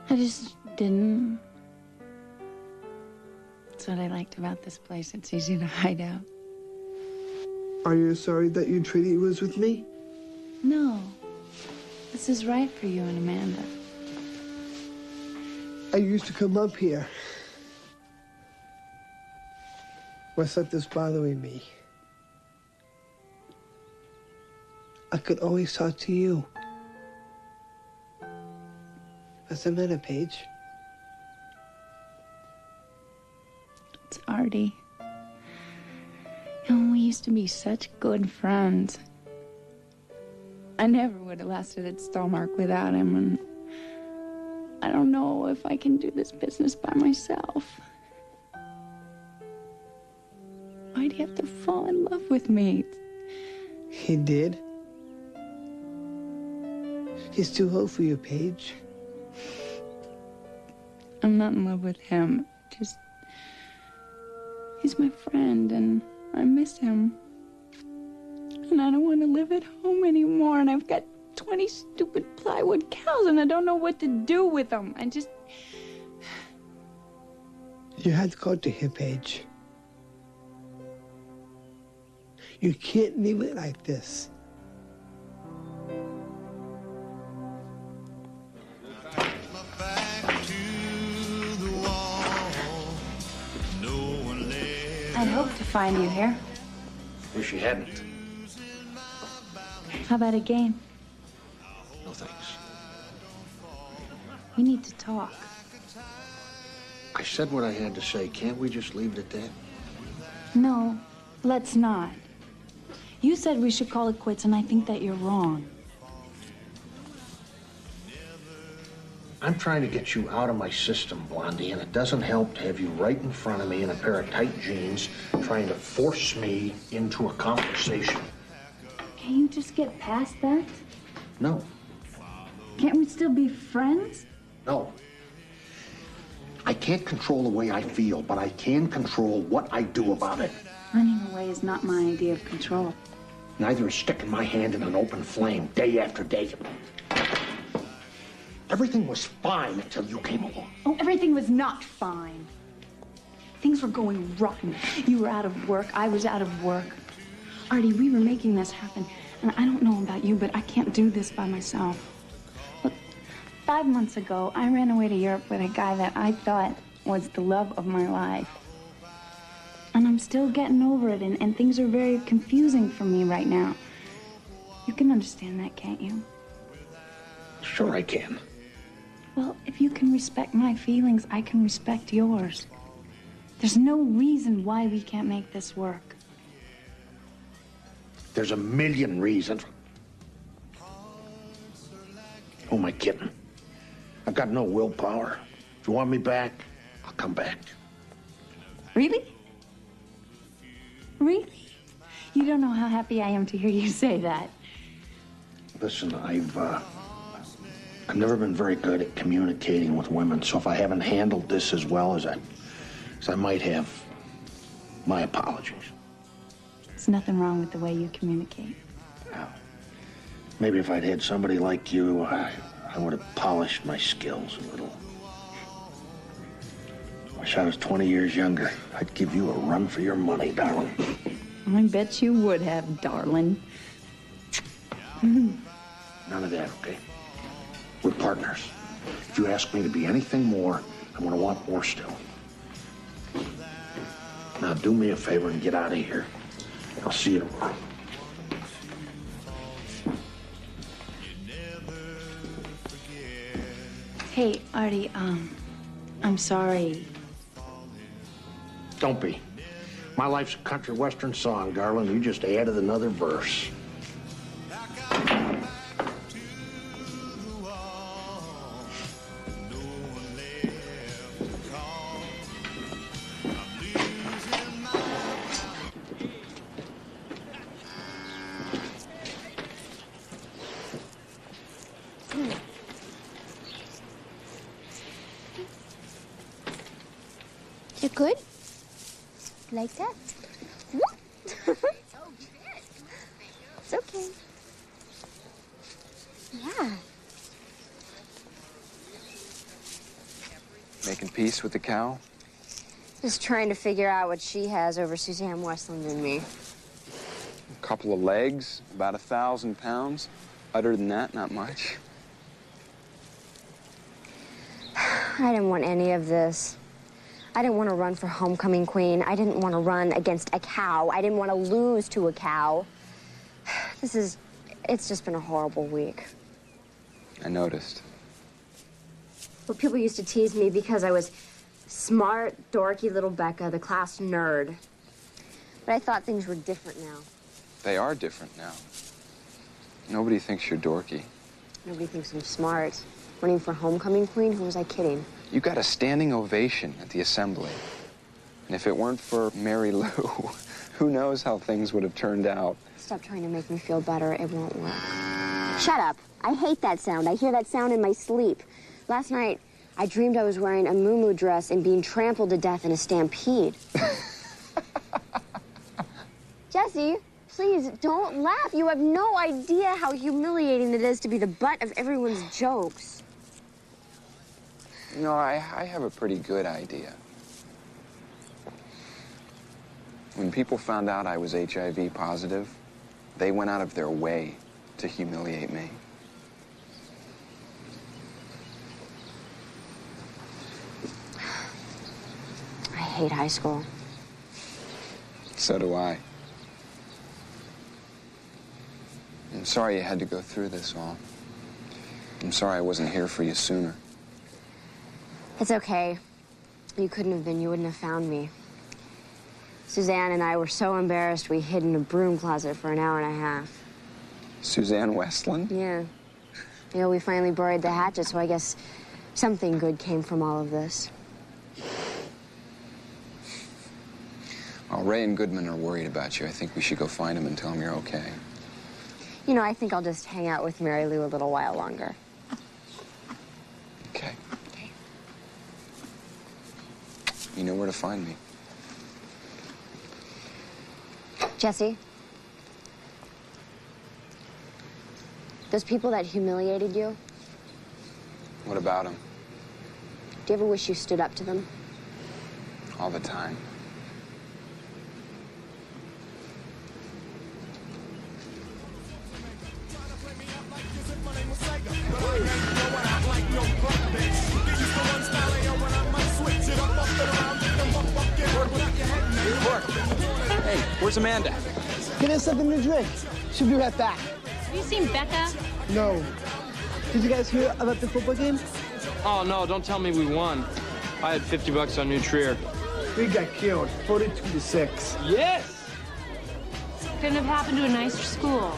Speaker 5: I just didn't. That's what I liked about this place. It's easy to hide out.
Speaker 13: Are you sorry that you treated us with me?
Speaker 5: No. This is right for you and Amanda.
Speaker 13: I used to come up here. What's up this bothering me? I could always talk to you. What's the matter, Paige?
Speaker 5: It's Artie. You know, we used to be such good friends. I never would have lasted at Stallmark without him, and I don't know if I can do this business by myself. Why'd he have to fall in love with me?
Speaker 13: He did? He's too old for you, Paige.
Speaker 5: I'm not in love with him. Just, he's my friend, and I miss him. And I don't want to live at home anymore, and I've got 20 stupid plywood cows, and I don't know what to do with them.
Speaker 13: You had to go to here, Paige. You can't leave it like this.
Speaker 5: I'd hoped to find you here.
Speaker 7: Wish you hadn't.
Speaker 5: How about a game?
Speaker 7: No thanks.
Speaker 5: We need to talk.
Speaker 7: I said what I had to say. Can't we just leave it at that?
Speaker 5: No, let's not. You said we should call it quits, and I think that you're wrong.
Speaker 7: I'm trying to get you out of my system, Blondie, and it doesn't help to have you right in front of me in a pair of tight jeans trying to force me into a conversation.
Speaker 5: Can you just get past that?
Speaker 7: No.
Speaker 5: Can't we still be friends?
Speaker 7: No. I can't control the way I feel, but I can control what I do about it.
Speaker 5: Running away is not my idea of control.
Speaker 7: Neither is sticking my hand in an open flame day after day. Everything was fine until you came along.
Speaker 5: Oh, everything was not fine. Things were going rotten. You were out of work. I was out of work. Artie, we were making this happen. And I don't know about you, but I can't do this by myself. Look, 5 months ago, I ran away to Europe with a guy that I thought was the love of my life. And I'm still getting over it, and things are very confusing for me right now. You can understand that, can't you?
Speaker 7: Sure I can.
Speaker 5: Well, if you can respect my feelings, I can respect yours. There's no reason why we can't make this work.
Speaker 7: There's a million reasons. Who am I kidding? I've got no willpower. If you want me back, I'll come back.
Speaker 5: Really? Really? You don't know how happy I am to hear you say that.
Speaker 7: Listen, I've never been very good at communicating with women, so if I haven't handled this as well as I might have, my apologies.
Speaker 5: There's nothing wrong with the way you communicate.
Speaker 7: Well, maybe if I'd had somebody like you, I would have polished my skills a little. Wish I was 20 years younger. I'd give you a run for your money, darling.
Speaker 5: I bet you would have, darling.
Speaker 7: None of that, okay? We're partners. If you ask me to be anything more, I'm gonna want more still. Now do me a favor and get out of here. I'll see you tomorrow.
Speaker 5: Hey, Artie, I'm sorry.
Speaker 7: Don't be. My life's a country western song, darling. You just added another verse.
Speaker 2: You good? Like that? It's okay. Yeah.
Speaker 6: Making peace with the cow?
Speaker 2: Just trying to figure out what she has over Suzanne Westland and me.
Speaker 6: A couple of legs, about 1,000 pounds. Other than that, not much.
Speaker 2: I didn't want any of this. I didn't want to run for homecoming queen. I didn't want to run against a cow. I didn't want to lose to a cow. It's just been a horrible week.
Speaker 6: I noticed.
Speaker 2: Well, people used to tease me because I was smart, dorky little Becca, the class nerd. But I thought things were different now.
Speaker 6: They are different now. Nobody thinks you're dorky.
Speaker 2: Nobody thinks I'm smart. Running for homecoming queen? Who was I kidding?
Speaker 6: You got a standing ovation at the assembly. And if it weren't for Mary Lou, who knows how things would have turned out.
Speaker 2: Stop trying to make me feel better. It won't work. Shut up. I hate that sound. I hear that sound in my sleep. Last night, I dreamed I was wearing a muumuu dress and being trampled to death in a stampede. Jesse, please, don't laugh. You have no idea how humiliating it is to be the butt of everyone's jokes.
Speaker 6: No, I have a pretty good idea. When people found out I was HIV positive, they went out of their way to humiliate me.
Speaker 2: I hate high school.
Speaker 6: So do I. I'm sorry you had to go through this all. I'm sorry I wasn't here for you sooner.
Speaker 2: It's okay. You couldn't have been. You wouldn't have found me. Suzanne and I were so embarrassed we hid in a broom closet for an hour and a half.
Speaker 6: Suzanne Westland?
Speaker 2: Yeah. You know, we finally buried the hatchet, so I guess something good came from all of this.
Speaker 6: Well, Ray and Goodman are worried about you. I think we should go find them and tell them you're okay.
Speaker 2: You know, I think I'll just hang out with Mary Lou a little while longer.
Speaker 6: Okay. You know where to find me.
Speaker 2: Jesse, those people that humiliated you,
Speaker 6: What about them?
Speaker 2: do you ever wish you stood up to them?
Speaker 6: All the time.
Speaker 14: Hey, where's Amanda?
Speaker 15: Get us something to drink. She'll be right back.
Speaker 9: Have you seen Becca?
Speaker 15: No. Did you guys hear about the football game?
Speaker 1: Oh, no, don't tell me we won. I had 50 bucks on New Trier.
Speaker 15: We got killed, 42-6.
Speaker 1: Yes!
Speaker 9: Couldn't have happened to a nicer school.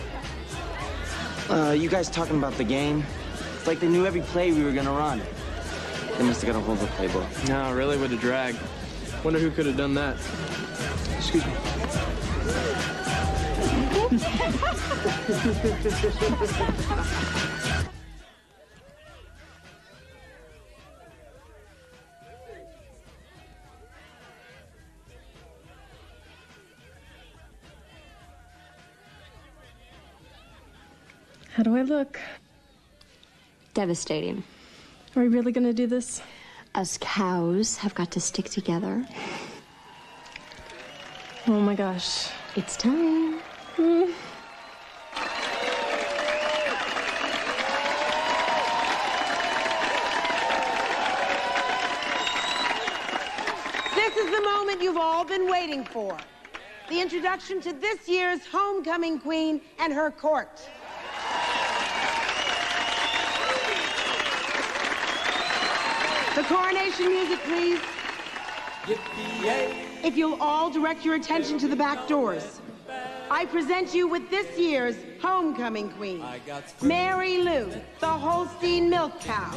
Speaker 14: You guys talking about the game? It's like they knew every play we were gonna run. They must have got a hold of the playbook.
Speaker 1: No, really with a drag. Wonder who could have done that. Excuse me.
Speaker 11: How do I look?
Speaker 2: Devastating.
Speaker 11: Are we really gonna do this?
Speaker 2: Us cows have got to stick together.
Speaker 11: Oh my gosh.
Speaker 2: It's time.
Speaker 3: This is the moment you've all been waiting for. The introduction to this year's homecoming queen and her court. The coronation music, please. If you'll all direct your attention to the back doors, I present you with this year's homecoming queen, Mary Lou, the Holstein milk cow.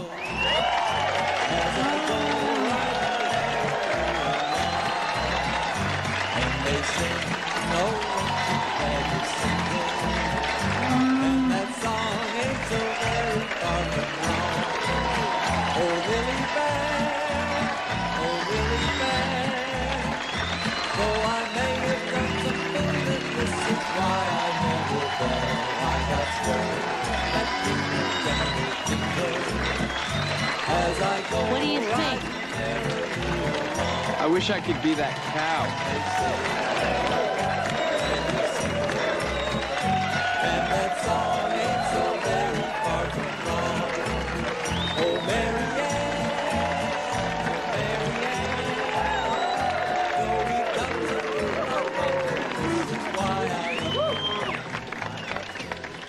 Speaker 9: What do you think?
Speaker 1: I wish I could be that cow.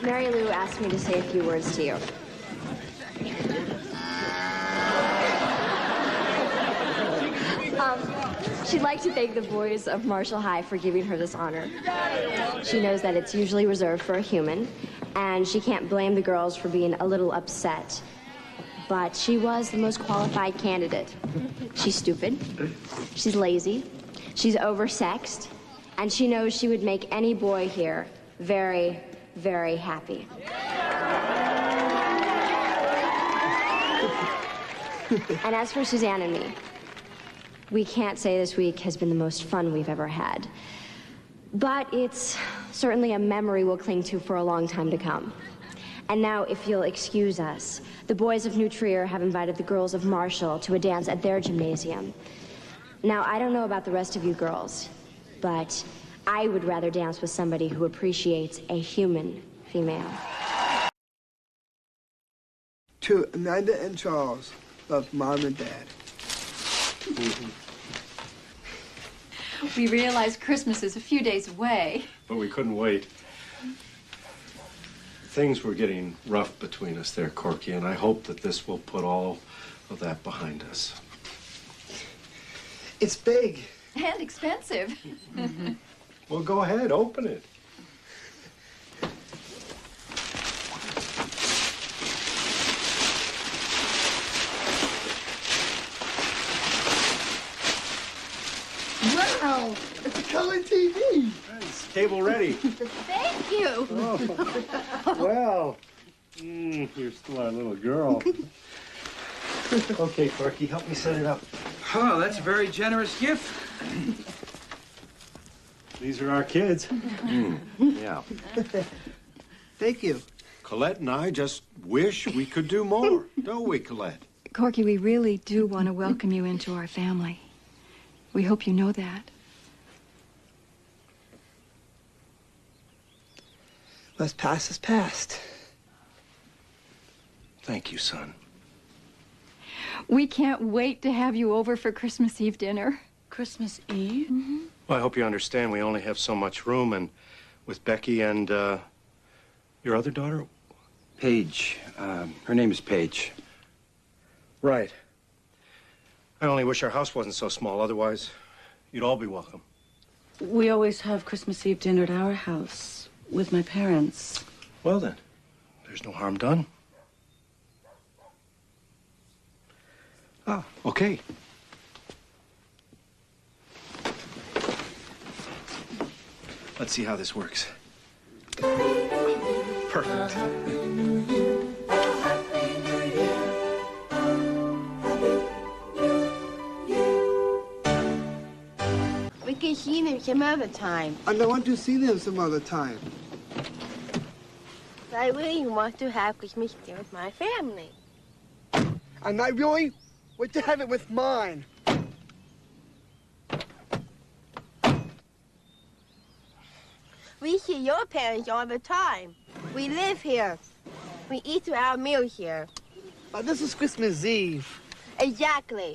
Speaker 2: Mary Lou asked me to say a few words to you. She'd like to thank the boys of Marshall High for giving her this honor. She knows that it's usually reserved for a human, and she can't blame the girls for being a little upset. But she was the most qualified candidate. She's stupid, she's lazy, she's oversexed, and she knows she would make any boy here very, very happy. And as for Suzanne and me, we can't say this week has been the most fun we've ever had. But it's certainly a memory we'll cling to for a long time to come. And now, if you'll excuse us, the boys of New Trier have invited the girls of Marshall to a dance at their gymnasium. Now, I don't know about the rest of you girls, but I would rather dance with somebody who appreciates a human female.
Speaker 13: To Amanda and Charles, love Mom and Dad.
Speaker 16: We realize Christmas is a few days away.
Speaker 12: But we couldn't wait. Things were getting rough between us there, Corky, and I hope that this will put all of that behind us.
Speaker 13: It's big.
Speaker 16: And expensive.
Speaker 12: Well, go ahead, open it.
Speaker 13: Wow! It's a color TV!
Speaker 12: It's table ready.
Speaker 16: Thank you.
Speaker 12: Oh. Well, you're still our little girl. Okay, Corky, help me set it up.
Speaker 7: Oh, that's a very generous gift.
Speaker 12: These are our kids. Yeah.
Speaker 13: Thank you.
Speaker 17: Colette and I just wish we could do more, don't we, Colette?
Speaker 16: Corky, we really do want to welcome you into our family. We hope you know that.
Speaker 13: What's past is past.
Speaker 12: Thank you, son.
Speaker 16: We can't wait to have you over for Christmas Eve dinner.
Speaker 10: Christmas Eve?
Speaker 16: Mm-hmm.
Speaker 12: Well, I hope you understand we only have so much room, and with Becky and your other daughter?
Speaker 6: Paige. Her name is Paige.
Speaker 12: Right. I only wish our house wasn't so small. Otherwise, you'd all be welcome.
Speaker 10: We always have Christmas Eve dinner at our house with my parents.
Speaker 12: Well, then, there's no harm done. Ah, okay. Let's see how this works. Perfect.
Speaker 3: We can see them some other time.
Speaker 13: And I want to see them some other time.
Speaker 3: I really want to have Christmas dinner with my family.
Speaker 13: And I really want to have it with mine.
Speaker 3: We see your parents all the time. We live here. We eat our meal here.
Speaker 13: But this is Christmas Eve.
Speaker 3: Exactly.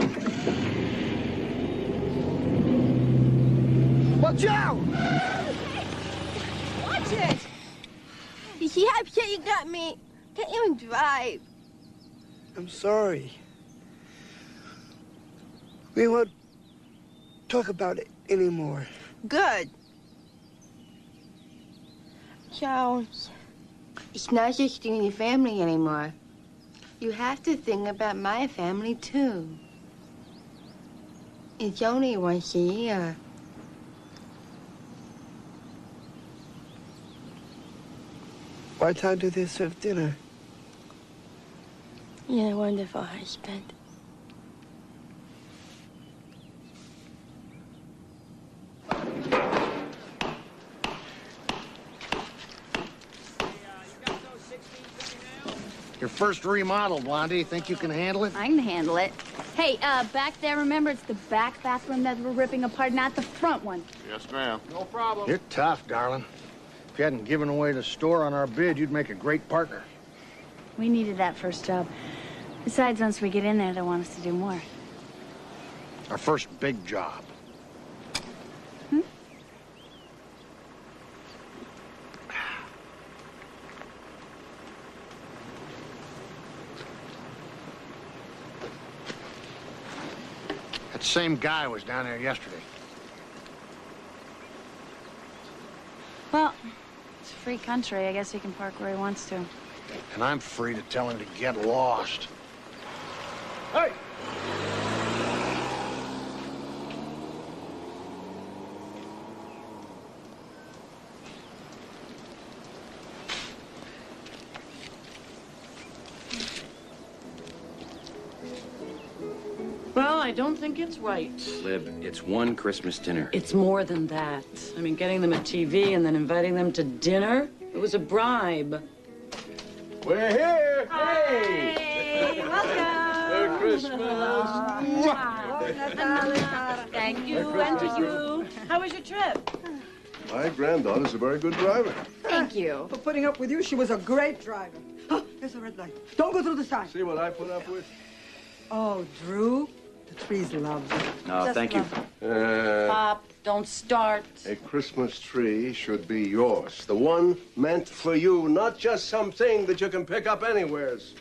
Speaker 13: Watch out!
Speaker 3: Watch it! You see how upset you got me? Can't even drive.
Speaker 13: I'm sorry. We won't talk about it anymore.
Speaker 3: Good. Charles, it's not just in your family anymore. You have to think about my family, too. It's only once a year.
Speaker 13: What time do they serve dinner?
Speaker 3: You're a wonderful husband.
Speaker 4: Your first remodel, Blondie. Think you can handle it?
Speaker 5: I can handle it. Hey, back there, remember, it's the back bathroom that we're ripping apart, not the front one.
Speaker 4: Yes, ma'am. No problem. You're tough, darling. If you hadn't given away the store on our bid, you'd make a great partner.
Speaker 5: We needed that first job. Besides, once we get in there, they'll want us to do more.
Speaker 4: Our first big job. That same guy was down there yesterday.
Speaker 5: Well, it's a free country. I guess he can park where he wants to.
Speaker 4: And I'm free to tell him to get lost. Hey!
Speaker 3: Well,
Speaker 10: I don't think it's right.
Speaker 6: Lib, it's one Christmas dinner.
Speaker 10: It's more than that. I mean, getting them a TV and then inviting them to dinner, it was a bribe.
Speaker 18: We're here!
Speaker 5: Hey! Welcome!
Speaker 18: Merry Christmas!
Speaker 5: Thank you, and to you. How was your trip?
Speaker 18: My granddaughter's a very good driver.
Speaker 5: Thank you.
Speaker 15: For putting up with you, she was a great driver. Oh, there's a red light. Don't go through the sign.
Speaker 18: See what I put up with?
Speaker 15: Oh, Drew, the tree's lovely.
Speaker 6: No,
Speaker 15: Just
Speaker 6: thank you.
Speaker 15: lovely.
Speaker 10: Pop, don't start.
Speaker 18: A Christmas tree should be yours. The one meant for you, not just something that you can pick up anywheres.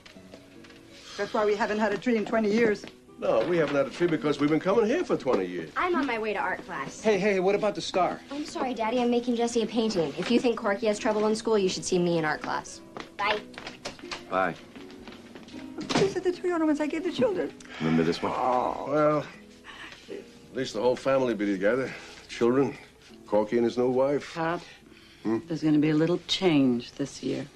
Speaker 15: That's why we haven't had a tree in 20 years.
Speaker 18: No, we haven't had a tree because we've been coming here for 20 years.
Speaker 2: I'm on my way to art class.
Speaker 6: Hey, what about the star?
Speaker 2: I'm sorry, Daddy. I'm making Jesse a painting. If you think Corky has trouble in school, you should see me in art class. Bye.
Speaker 6: Bye.
Speaker 15: These are the three ornaments I gave the children.
Speaker 6: Remember this one?
Speaker 18: Oh. Well, at least the whole family be together. Children, Corky and his new wife.
Speaker 10: Pop, there's going to be a little change this year.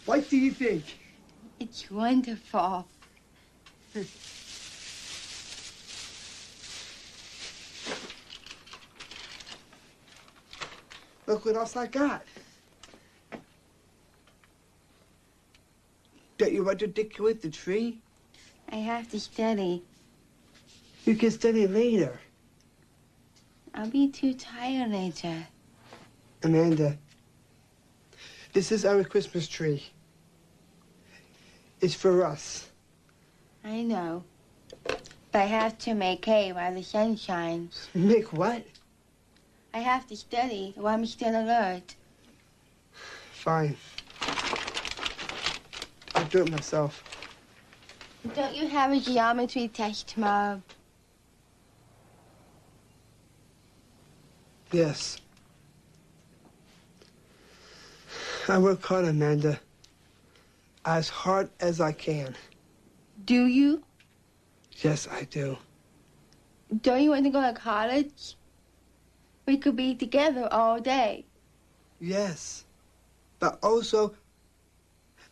Speaker 15: What do you think?
Speaker 5: It's wonderful.
Speaker 13: Look what else I got. Don't you want to decorate the tree?
Speaker 5: I have to study.
Speaker 13: You can study later.
Speaker 5: I'll be too tired later.
Speaker 13: Amanda, this is our Christmas tree. It's for us.
Speaker 5: I know. But I have to make hay while the sun shines.
Speaker 13: Make what?
Speaker 5: I have to study while I'm still alert.
Speaker 13: Fine. I'll do it myself.
Speaker 5: Don't you have a geometry test tomorrow?
Speaker 13: Yes. I work hard, Amanda. As hard as I can.
Speaker 5: Do you?
Speaker 13: Yes, I do.
Speaker 5: Don't you want to go to college? We could be together all day.
Speaker 13: Yes. But also,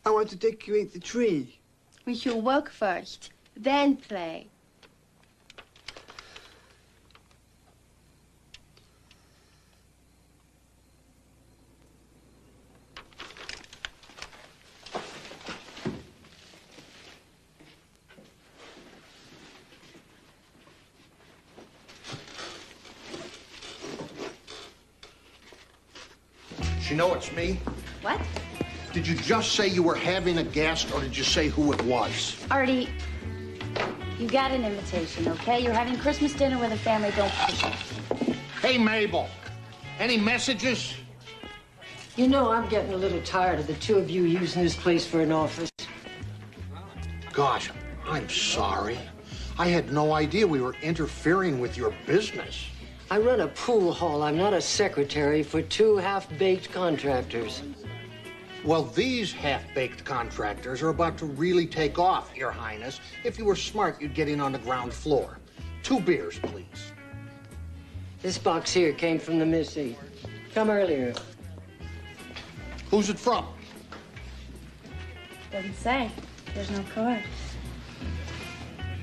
Speaker 13: I want to decorate the tree.
Speaker 5: We should work first, then play.
Speaker 4: You know it's me?
Speaker 5: What?
Speaker 4: Did you just say you were having a guest, or did you say who it was?
Speaker 5: Artie, you got an invitation, okay? You're having Christmas dinner with a family. Don't push it.
Speaker 4: Hey, Mabel. Any messages?
Speaker 19: You know, I'm getting a little tired of the two of you using this place for an office.
Speaker 4: Gosh, I'm sorry. I had no idea we were interfering with your business.
Speaker 19: I run a pool hall. I'm not a secretary for two half-baked contractors.
Speaker 4: Well, these half-baked contractors are about to really take off, Your Highness. If you were smart, you'd get in on the ground floor. 2 beers, please.
Speaker 19: This box here came from the Missy. Come earlier.
Speaker 4: Who's it from?
Speaker 5: Doesn't say. There's no card.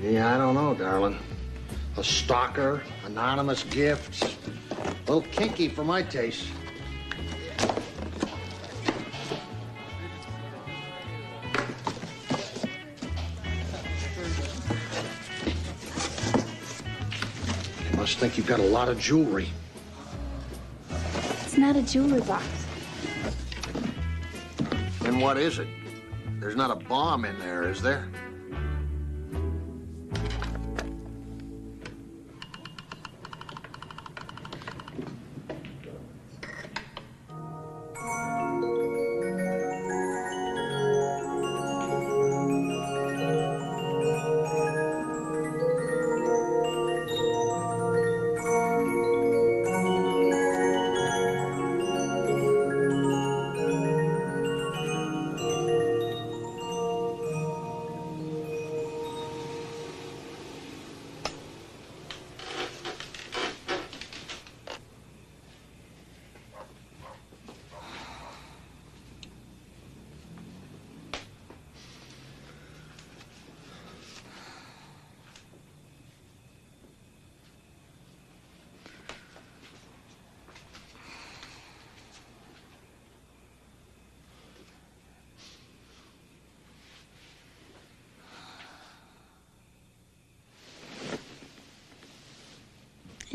Speaker 4: Yeah, I don't know, darling. A stalker, anonymous gifts. A little kinky for my taste. You must think you've got a lot of jewelry.
Speaker 5: It's not a jewelry box.
Speaker 4: Then what is it? There's not a bomb in there, is there?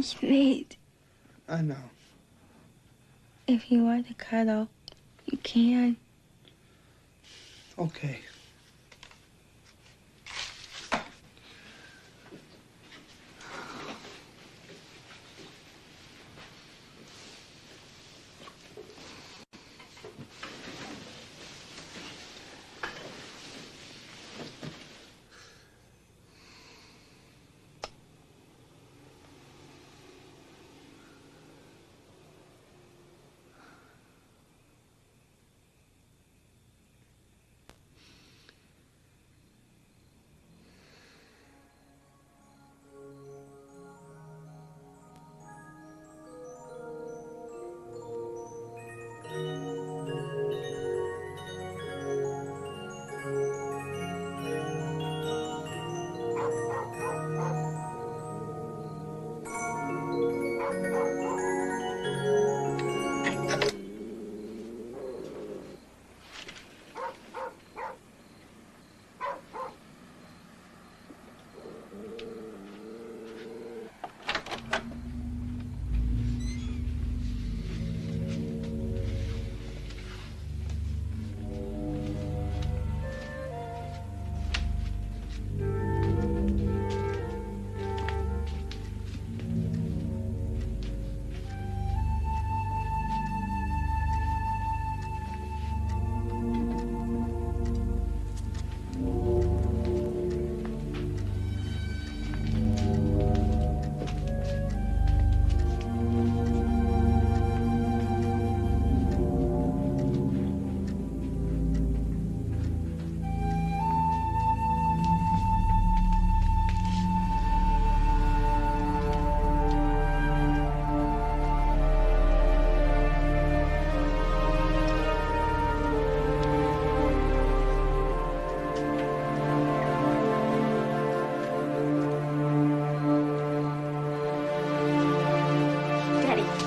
Speaker 20: Sweet.
Speaker 13: I know.
Speaker 20: If you want to cuddle, you can.
Speaker 13: Okay.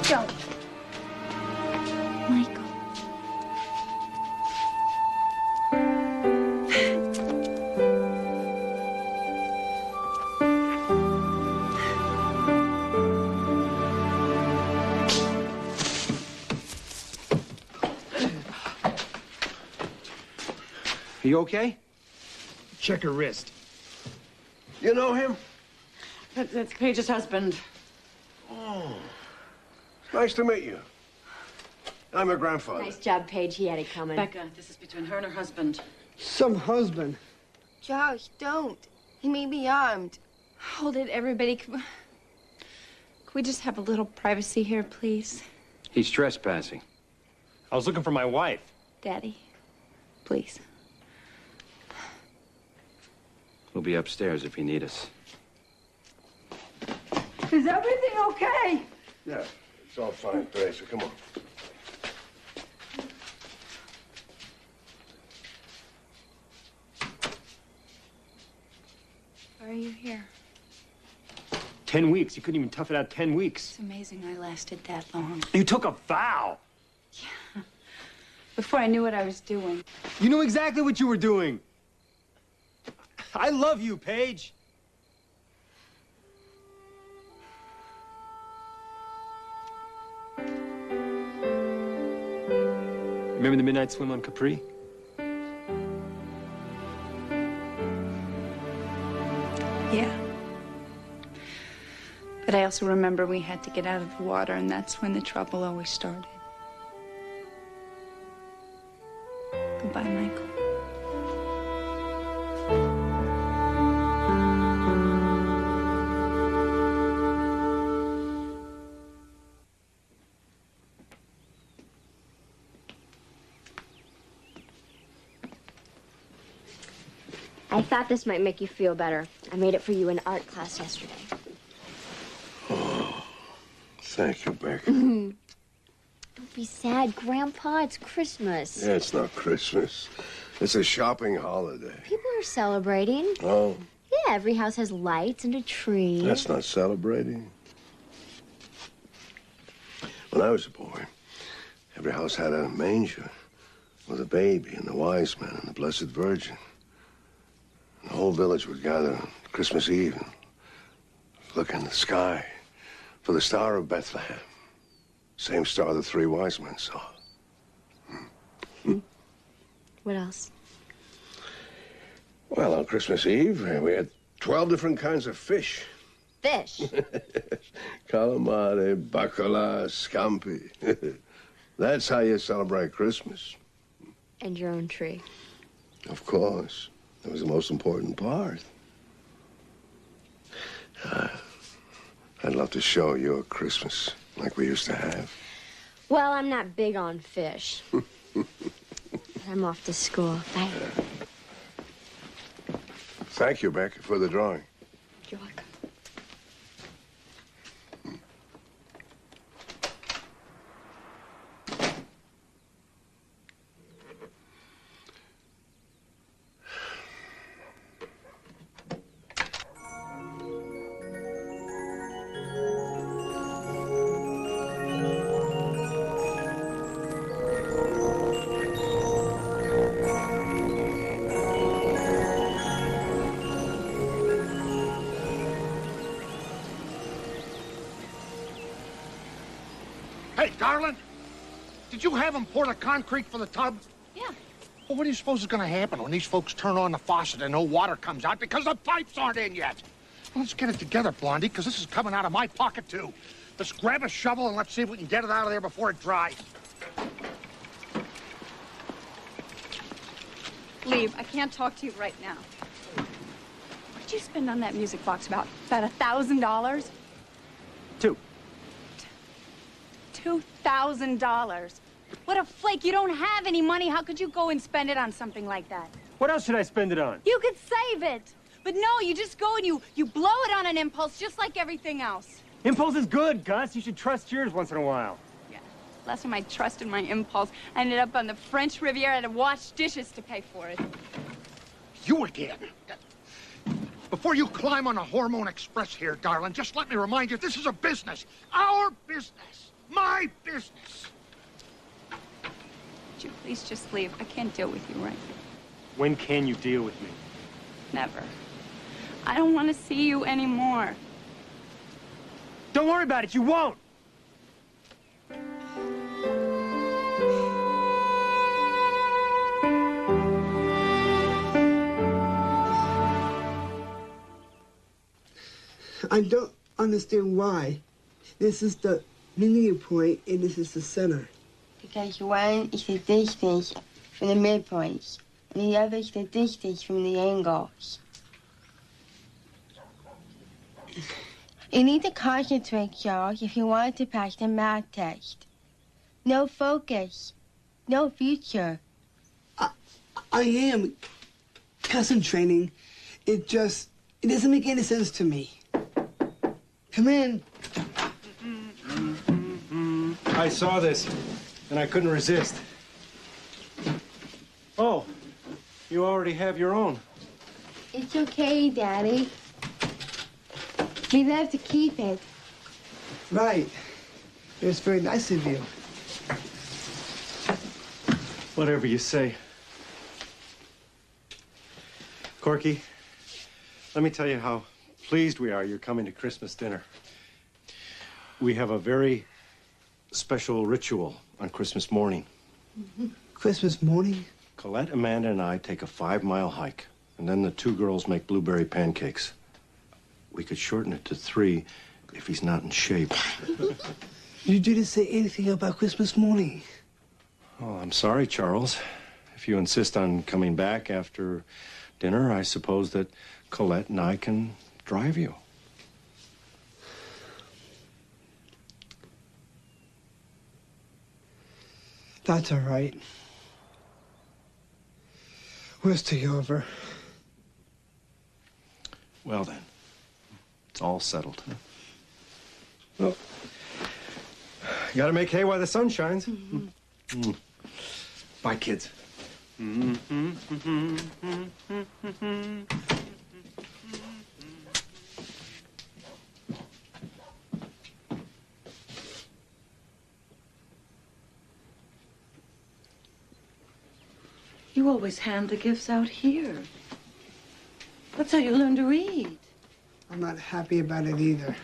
Speaker 2: Don't. Michael.
Speaker 7: Are you okay? Check her wrist.
Speaker 18: You know him?
Speaker 3: That's Paige's husband.
Speaker 18: Oh. Nice to meet you. I'm her grandfather.
Speaker 2: Nice job, Paige. He had it coming.
Speaker 3: Becca, this is between her and her husband.
Speaker 13: Some husband.
Speaker 20: Josh, don't. He may be armed.
Speaker 5: Hold it, everybody. Can we just have a little privacy here, please?
Speaker 21: He's trespassing. I was looking for my wife.
Speaker 5: Daddy, please.
Speaker 21: We'll be upstairs if you need us.
Speaker 15: Is everything okay?
Speaker 18: Yeah, it's all fine, Teresa. Come on.
Speaker 5: Why are you here?
Speaker 21: 10 weeks. You couldn't even tough it out 10 weeks.
Speaker 5: It's amazing I lasted that long.
Speaker 21: You took a vow.
Speaker 5: Yeah. Before I knew what I was doing.
Speaker 21: You knew exactly what you were doing. I love you, Paige. Remember the midnight swim on Capri?
Speaker 5: Yeah. But I also remember we had to get out of the water, and that's when the trouble always started. Goodbye, Michael.
Speaker 2: I thought this might make you feel better. I made it for you in art class yesterday.
Speaker 18: Oh, thank you, Becca.
Speaker 2: Don't be sad, Grandpa. It's Christmas.
Speaker 18: Yeah, it's not Christmas. It's a shopping holiday.
Speaker 2: People are celebrating.
Speaker 18: Oh,
Speaker 2: Yeah, every house has lights and a tree.
Speaker 18: that's not celebrating. When I was a boy, every house had a manger with a baby and the wise men and the Blessed Virgin. The whole village would gather on Christmas Eve and look in the sky For the Star of Bethlehem. Same star the three wise men saw.
Speaker 2: What else?
Speaker 18: Well, on Christmas Eve, we had 12 different kinds of fish.
Speaker 2: Fish?
Speaker 18: Calamari, bacala, scampi. That's how you celebrate Christmas.
Speaker 2: And your own tree.
Speaker 18: Of course. That was the most important part. I'd love to show you a Christmas like we used to have.
Speaker 2: Well, I'm not big on fish. I'm off to school. Bye.
Speaker 18: Thank you, Becca, for the drawing.
Speaker 2: You're welcome.
Speaker 4: Hey, darling, did you have them pour the concrete for the tub?
Speaker 5: Yeah.
Speaker 4: Well, what do you suppose is going to happen when these folks turn on the faucet and no water comes out because the pipes aren't in yet? Well, let's get it together, Blondie, because this is coming out of my pocket, too. Let's grab a shovel and let's see if we can get it out of there before it dries.
Speaker 5: Leave. I can't talk to you right now. What did you spend on that music box about? About $1,000? $2,000. What a flake. You don't have any money. How could you go and spend it on something like that?
Speaker 21: What else should I spend it on?
Speaker 5: You could save it. But no, you just go and you blow it on an impulse just like everything else.
Speaker 21: Impulse is good, Gus. You should trust yours once in a while.
Speaker 5: Yeah. Last time I trusted my impulse, I ended up on the French Riviera to wash dishes to pay for it.
Speaker 4: You again. Before you climb on a hormone express here, darling, just let me remind you, this is a business. Our business. My business.
Speaker 5: Would you please just leave? I can't deal with you right now.
Speaker 21: When can you deal with me?
Speaker 5: Never. I don't want to see you anymore.
Speaker 21: Don't worry about it. You won't.
Speaker 13: I don't understand why. This is the meeting point, and this is the center.
Speaker 20: Because one is the distance from the midpoints, and the other is the distance from the angles. You need to concentrate, Charles, if you want to pass the math test. No focus, no future.
Speaker 13: I am concentrating. It doesn't make any sense to me. Come in.
Speaker 21: I saw this, and I couldn't resist. Oh, you already have your own.
Speaker 20: It's okay, Daddy. We love to keep it.
Speaker 13: Right. It was very nice of you.
Speaker 21: Whatever you say. Corky, let me tell you how pleased we are you're coming to Christmas dinner. We have a very special ritual on Christmas morning.
Speaker 13: Christmas morning?
Speaker 21: Colette, Amanda, and I take a 5-mile hike, and then the two girls make blueberry pancakes. We could shorten it to 3 if he's not in shape.
Speaker 13: You didn't say anything about Christmas morning.
Speaker 21: Oh, I'm sorry, Charles. If you insist on coming back after dinner, I suppose that Colette and I can drive you.
Speaker 13: That's all right. We'll stay over.
Speaker 21: Well, then. It's all settled. Huh? Well, you gotta make hay while the sun shines. Mm. Bye, kids.
Speaker 10: You always hand the gifts out here. That's how you learn to read.
Speaker 13: I'm not happy about it either.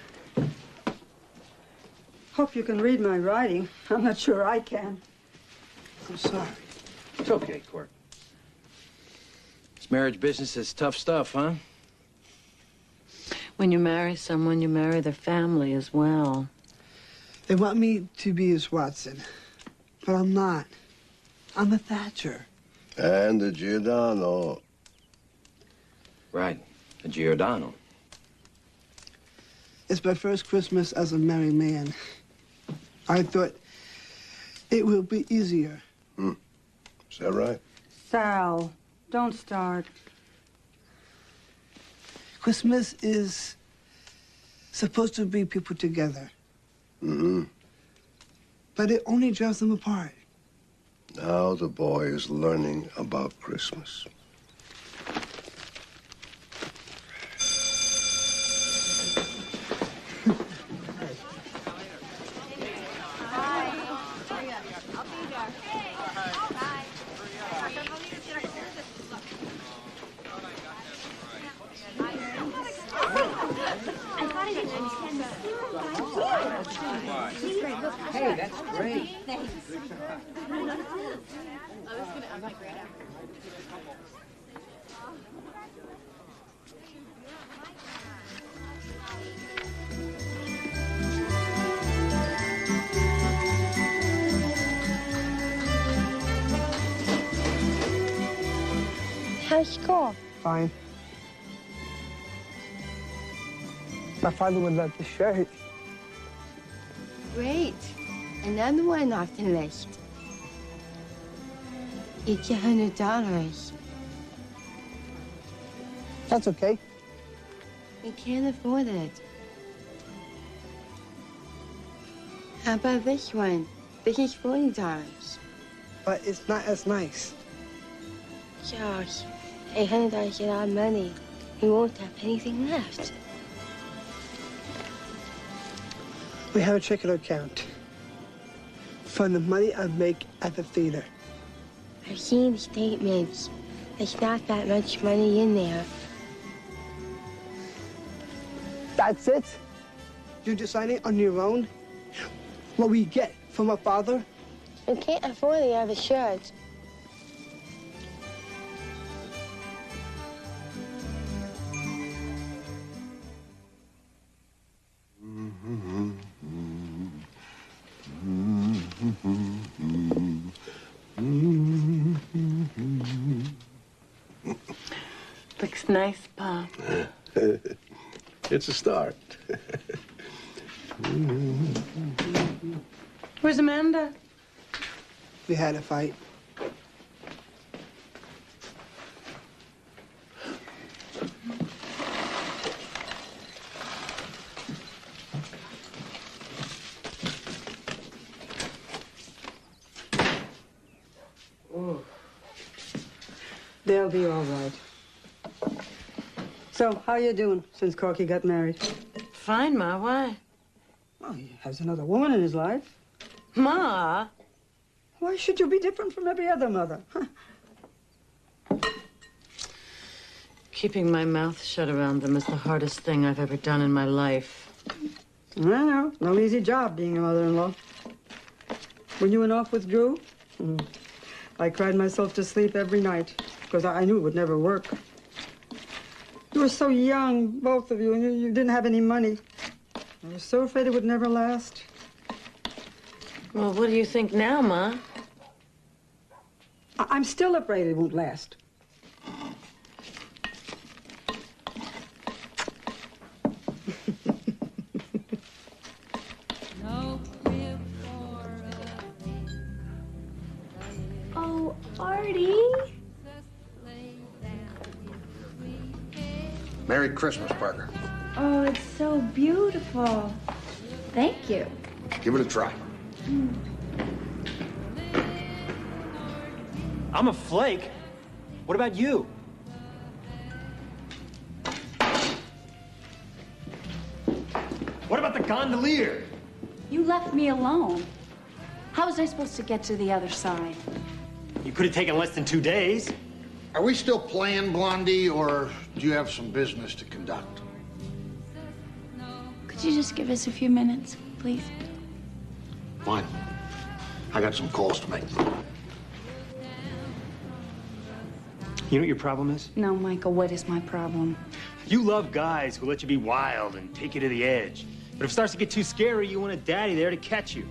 Speaker 15: Hope you can read my writing. I'm not sure I can. I'm sorry.
Speaker 7: It's okay, Court.
Speaker 8: This marriage business is tough stuff, huh?
Speaker 10: When you marry someone, you marry their family as well.
Speaker 13: They want me to be his Watson, but I'm not. I'm a Thatcher.
Speaker 18: And a Giordano.
Speaker 8: Right, a Giordano.
Speaker 13: It's my first Christmas as a married man. I thought it will be easier.
Speaker 18: Is that right?
Speaker 15: Sal, don't start.
Speaker 13: Christmas is supposed to bring people together. But it only drives them apart.
Speaker 18: Now the boy is learning about Christmas.
Speaker 19: Hey, that's great.
Speaker 20: How's school?
Speaker 13: Fine. My father would love the shirt.
Speaker 20: Great. Another one off the list. It's $100.
Speaker 13: That's okay.
Speaker 20: We can't afford it. How about this one? This is $40.
Speaker 13: But it's not as nice.
Speaker 20: Josh, $800 is a lot of money. We won't have anything left.
Speaker 13: We have a checking account for the money I make at the theater.
Speaker 20: I've seen the statements. There's not that much money in there.
Speaker 13: That's it? You're deciding on your own what we get from our father?
Speaker 20: We can't afford the other shirts.
Speaker 10: Looks nice, Pop.
Speaker 18: It's a start.
Speaker 10: Where's Amanda?
Speaker 13: We had a fight.
Speaker 15: They'll be all right. So, how you doing since Corky got married?
Speaker 10: Fine, Ma. Why?
Speaker 15: Well, he has another woman in his life.
Speaker 10: Ma?
Speaker 15: Why should you be different from every other mother? Huh?
Speaker 10: Keeping my mouth shut around them is the hardest thing I've ever done in my life.
Speaker 15: I know. No easy job being a mother-in-law. When you went off with Drew, I cried myself to sleep every night because I knew it would never work. You were so young, both of you, and you didn't have any money. I was so afraid it would never last.
Speaker 10: Well, what do you think now, Ma?
Speaker 15: I'm still afraid it won't last.
Speaker 2: Oh, Artie.
Speaker 4: Merry Christmas, Parker.
Speaker 5: Oh, it's so beautiful. Thank you.
Speaker 4: Give it a try.
Speaker 22: I'm a flake. What about you? What about the gondolier?
Speaker 5: You left me alone. How was I supposed to get to the other side?
Speaker 22: You could have taken less than 2 days.
Speaker 4: Are we still playing, Blondie, or do you have some business to conduct?
Speaker 5: Could you just give us a few minutes, please?
Speaker 4: Fine. I got some calls to make.
Speaker 22: You know what your problem is?
Speaker 5: No, Michael, what is my problem?
Speaker 22: You love guys who let you be wild and take you to the edge. But if it starts to get too scary, you want a daddy there to catch you.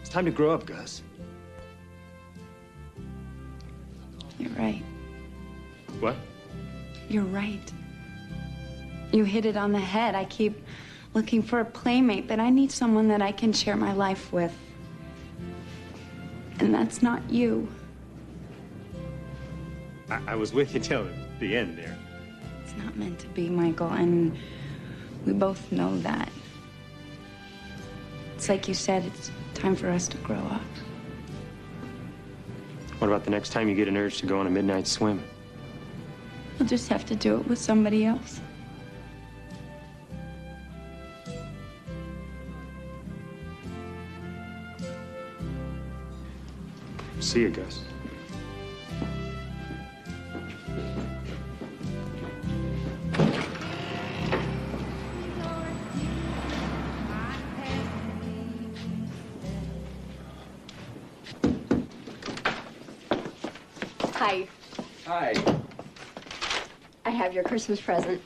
Speaker 22: It's time to grow up, Gus.
Speaker 5: You're right.
Speaker 22: What?
Speaker 5: You're right. You hit it on the head. I keep looking for a playmate, but I need someone that I can share my life with. And that's not you.
Speaker 22: I was with you till the end there.
Speaker 5: It's not meant to be, Michael, and we both know that. It's like you said, it's time for us to grow up.
Speaker 22: What about the next time you get an urge to go on a midnight swim?
Speaker 5: We'll just have to do it with somebody else.
Speaker 22: See you, Gus.
Speaker 2: Hi.
Speaker 6: Hi.
Speaker 2: I have your Christmas present.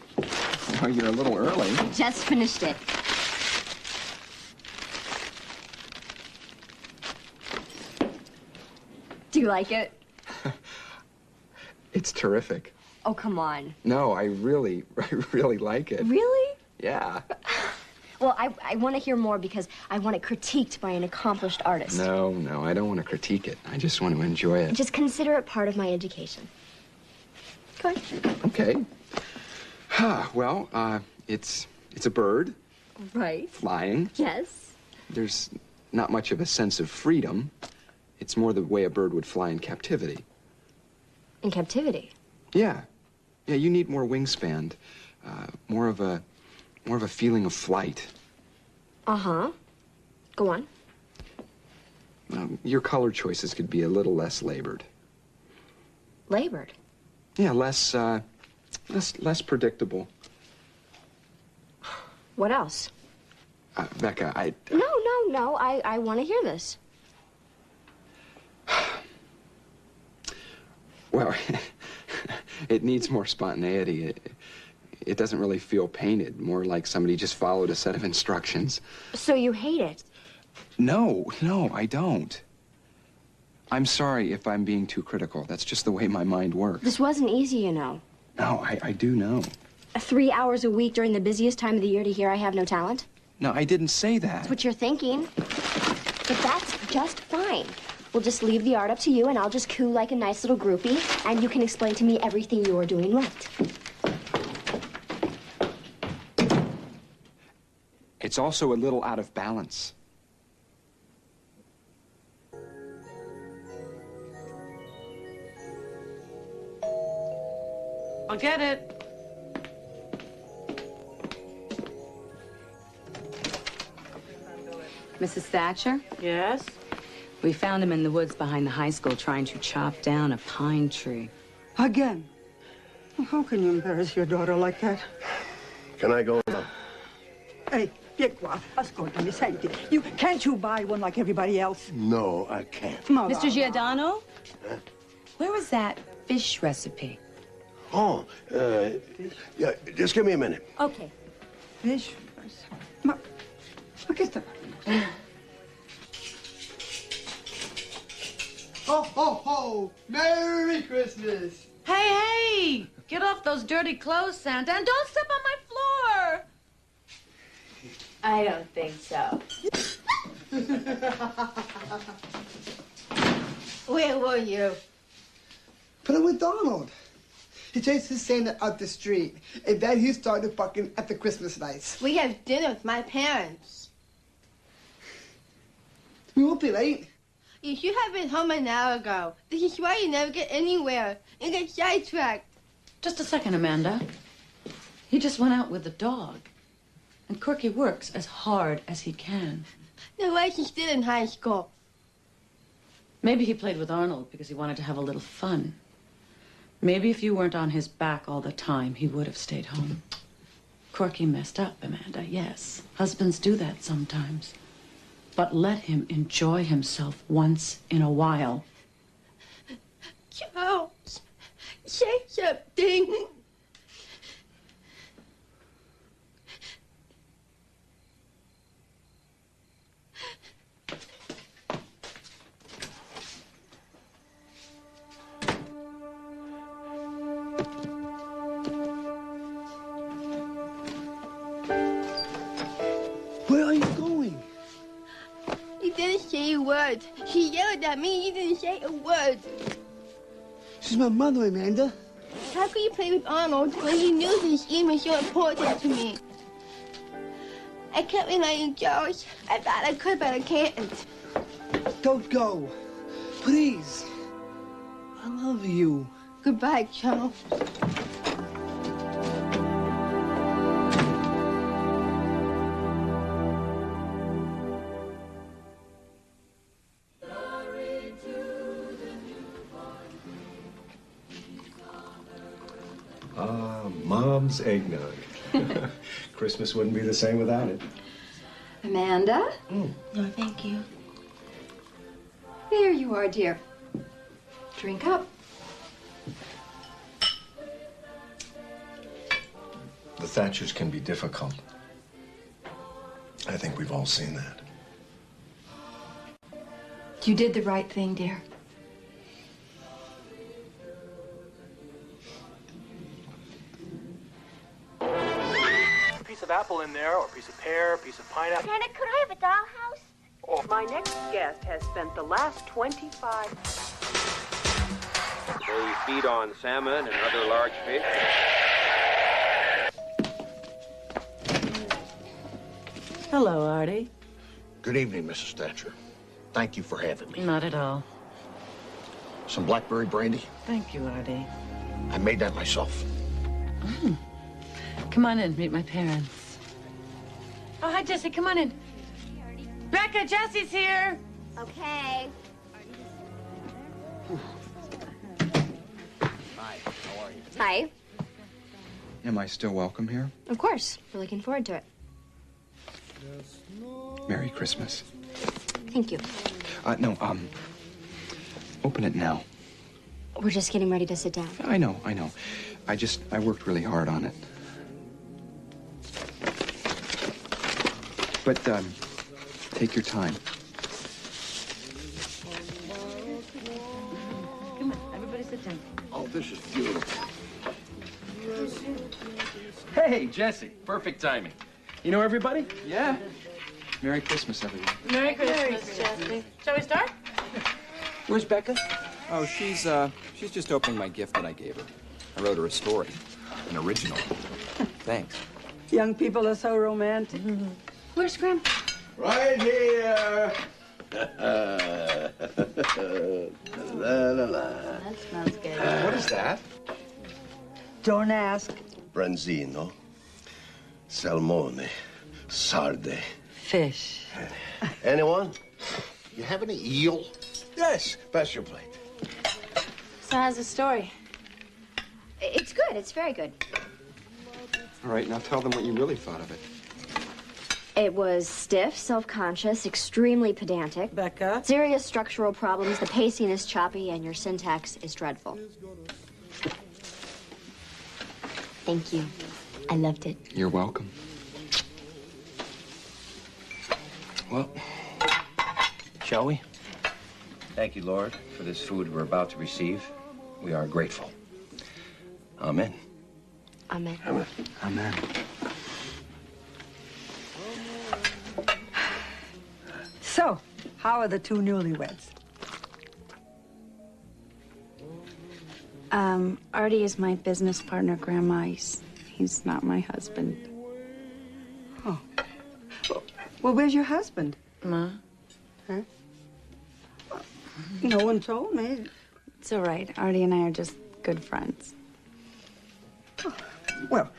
Speaker 6: Oh, you're a little early.
Speaker 2: Just finished it. Do you like it?
Speaker 6: It's terrific.
Speaker 2: Oh, come on.
Speaker 6: No, I really like it.
Speaker 2: Really?
Speaker 6: Yeah.
Speaker 2: Well, I want to hear more because I want it critiqued by an accomplished artist.
Speaker 6: No, I don't want to critique it. I just want to enjoy it.
Speaker 2: Just consider it part of my education. Go ahead.
Speaker 6: Okay. Well, it's a bird.
Speaker 2: Right.
Speaker 6: Flying.
Speaker 2: Yes.
Speaker 6: There's not much of a sense of freedom. It's more the way a bird would fly in captivity.
Speaker 2: In captivity?
Speaker 6: Yeah. Yeah, you need more wingspan. More of a feeling of flight.
Speaker 2: Uh-huh. Go on.
Speaker 6: Your color choices could be a little less labored.
Speaker 2: Labored?
Speaker 6: Yeah, less predictable.
Speaker 2: What else?
Speaker 6: Becca,
Speaker 2: No. I want to hear this.
Speaker 6: Well, it needs more spontaneity. It doesn't really feel painted, more like somebody just followed a set of instructions.
Speaker 2: So you hate it?
Speaker 6: No, I don't. I'm sorry if I'm being too critical. That's just the way my mind works.
Speaker 2: This wasn't easy, you know.
Speaker 6: No, I do know.
Speaker 2: 3 hours a week during the busiest time of the year to hear I have no talent?
Speaker 6: No, I didn't say that.
Speaker 2: That's what you're thinking. But that's just fine. We'll just leave the art up to you, and I'll just coo like a nice little groupie, and you can explain to me everything you're doing right.
Speaker 6: It's also a little out of balance.
Speaker 10: I'll get it.
Speaker 11: Mrs. Thatcher?
Speaker 10: Yes?
Speaker 11: We found him in the woods behind the high school trying to chop down a pine tree.
Speaker 15: Again? How can you embarrass your daughter like that?
Speaker 18: Can I go now?
Speaker 15: Hey, get qua. Ascoltami, senti. Can't you buy one like everybody else?
Speaker 18: No, I can't.
Speaker 11: Mr. Giordano? Where was that fish recipe?
Speaker 18: Oh, yeah, just give me a minute.
Speaker 2: Okay.
Speaker 15: Fish? Ma che sta?
Speaker 14: Ho, ho, ho! Merry Christmas!
Speaker 10: Hey! Get off those dirty clothes, Santa, and don't step on my floor!
Speaker 2: I don't think so.
Speaker 14: Where were you? But I'm with Donald. He chased his Santa out the street, and then he started fucking at the Christmas lights.
Speaker 20: We have dinner with my parents.
Speaker 14: We won't be late.
Speaker 20: You should have been home an hour ago. This is why you never get anywhere. You get sidetracked.
Speaker 10: Just a second, Amanda. He just went out with the dog. And Corky works as hard as he can.
Speaker 20: Then why is he still in high school?
Speaker 10: Maybe he played with Arnold because he wanted to have a little fun. Maybe if you weren't on his back all the time, he would have stayed home. Corky messed up, Amanda, yes. Husbands do that sometimes. But let him enjoy himself once in a while.
Speaker 20: Charles, say something.
Speaker 13: Where are you going?
Speaker 20: He didn't say a word. He yelled at me. He didn't say a word.
Speaker 13: She's my mother, Amanda.
Speaker 20: How could you play with Arnold when you knew this game was so important to me? I kept relying on Charles. I thought I could, but I can't.
Speaker 13: Don't go. Please. I love you.
Speaker 20: Goodbye, Charles.
Speaker 21: Mom's eggnog. Christmas wouldn't be the same without it.
Speaker 1: Amanda?
Speaker 20: No, thank you.
Speaker 1: There you are, dear. Drink up.
Speaker 21: The Thatchers can be difficult. I think we've all seen that.
Speaker 1: You did the right thing, dear.
Speaker 9: A piece of apple in there, or a piece of pear, a piece of pineapple.
Speaker 2: Nana, could I have a dollhouse?
Speaker 9: Oh.
Speaker 23: My next guest has spent the last 25...
Speaker 24: They feed on salmon and other large fish.
Speaker 10: Hello, Artie.
Speaker 4: Good evening, Mrs. Thatcher. Thank you for having me.
Speaker 10: Not at all.
Speaker 4: Some blackberry brandy?
Speaker 10: Thank you, Artie.
Speaker 4: I made that myself.
Speaker 10: Come on in, meet my parents. Oh, hi, Jesse. Come on in. Becca, Jesse's here.
Speaker 2: Okay.
Speaker 24: Hi, how are you?
Speaker 2: Hi.
Speaker 6: Am I still welcome here?
Speaker 2: Of course. We're looking forward to it.
Speaker 6: Merry Christmas.
Speaker 2: Thank you.
Speaker 6: No, open it now.
Speaker 2: We're just getting ready to sit down.
Speaker 6: I know. I worked really hard on it. But, take your time.
Speaker 10: Come on, everybody sit down.
Speaker 4: Oh, this is beautiful.
Speaker 8: Hey, Jesse. Perfect timing. You know everybody?
Speaker 6: Yeah. Merry Christmas, everyone.
Speaker 10: Merry Christmas, Jesse. Shall we start?
Speaker 6: Where's Becca? Oh, she's just opening my gift that I gave her. I wrote her a story. An original. Thanks.
Speaker 15: Young people are so romantic.
Speaker 2: Where's Grandpa?
Speaker 18: Right here. La, la, la.
Speaker 10: That smells good.
Speaker 6: What is that?
Speaker 15: Don't ask.
Speaker 18: Branzino, salmone, sarde.
Speaker 10: Fish.
Speaker 18: Anyone?
Speaker 4: You have any eel?
Speaker 18: Yes, pass your plate.
Speaker 2: So how's the story? It's good. It's very good.
Speaker 6: All right, now tell them what you really thought of it.
Speaker 2: It was stiff, self-conscious, extremely pedantic.
Speaker 3: Becca?
Speaker 2: Serious structural problems, the pacing is choppy, and your syntax is dreadful. Thank you. I loved it.
Speaker 6: You're welcome.
Speaker 8: Well, shall we? Thank you, Lord, for this food we're about to receive. We are grateful. Amen.
Speaker 2: Amen.
Speaker 18: Amen.
Speaker 6: Amen.
Speaker 15: So, how are the two newlyweds?
Speaker 5: Artie is my business partner, Grandma. He's not my husband.
Speaker 15: Oh. Well, where's your husband?
Speaker 5: Ma?
Speaker 15: Huh? No one told me.
Speaker 5: It's all right. Artie and I are just good friends.
Speaker 15: Well,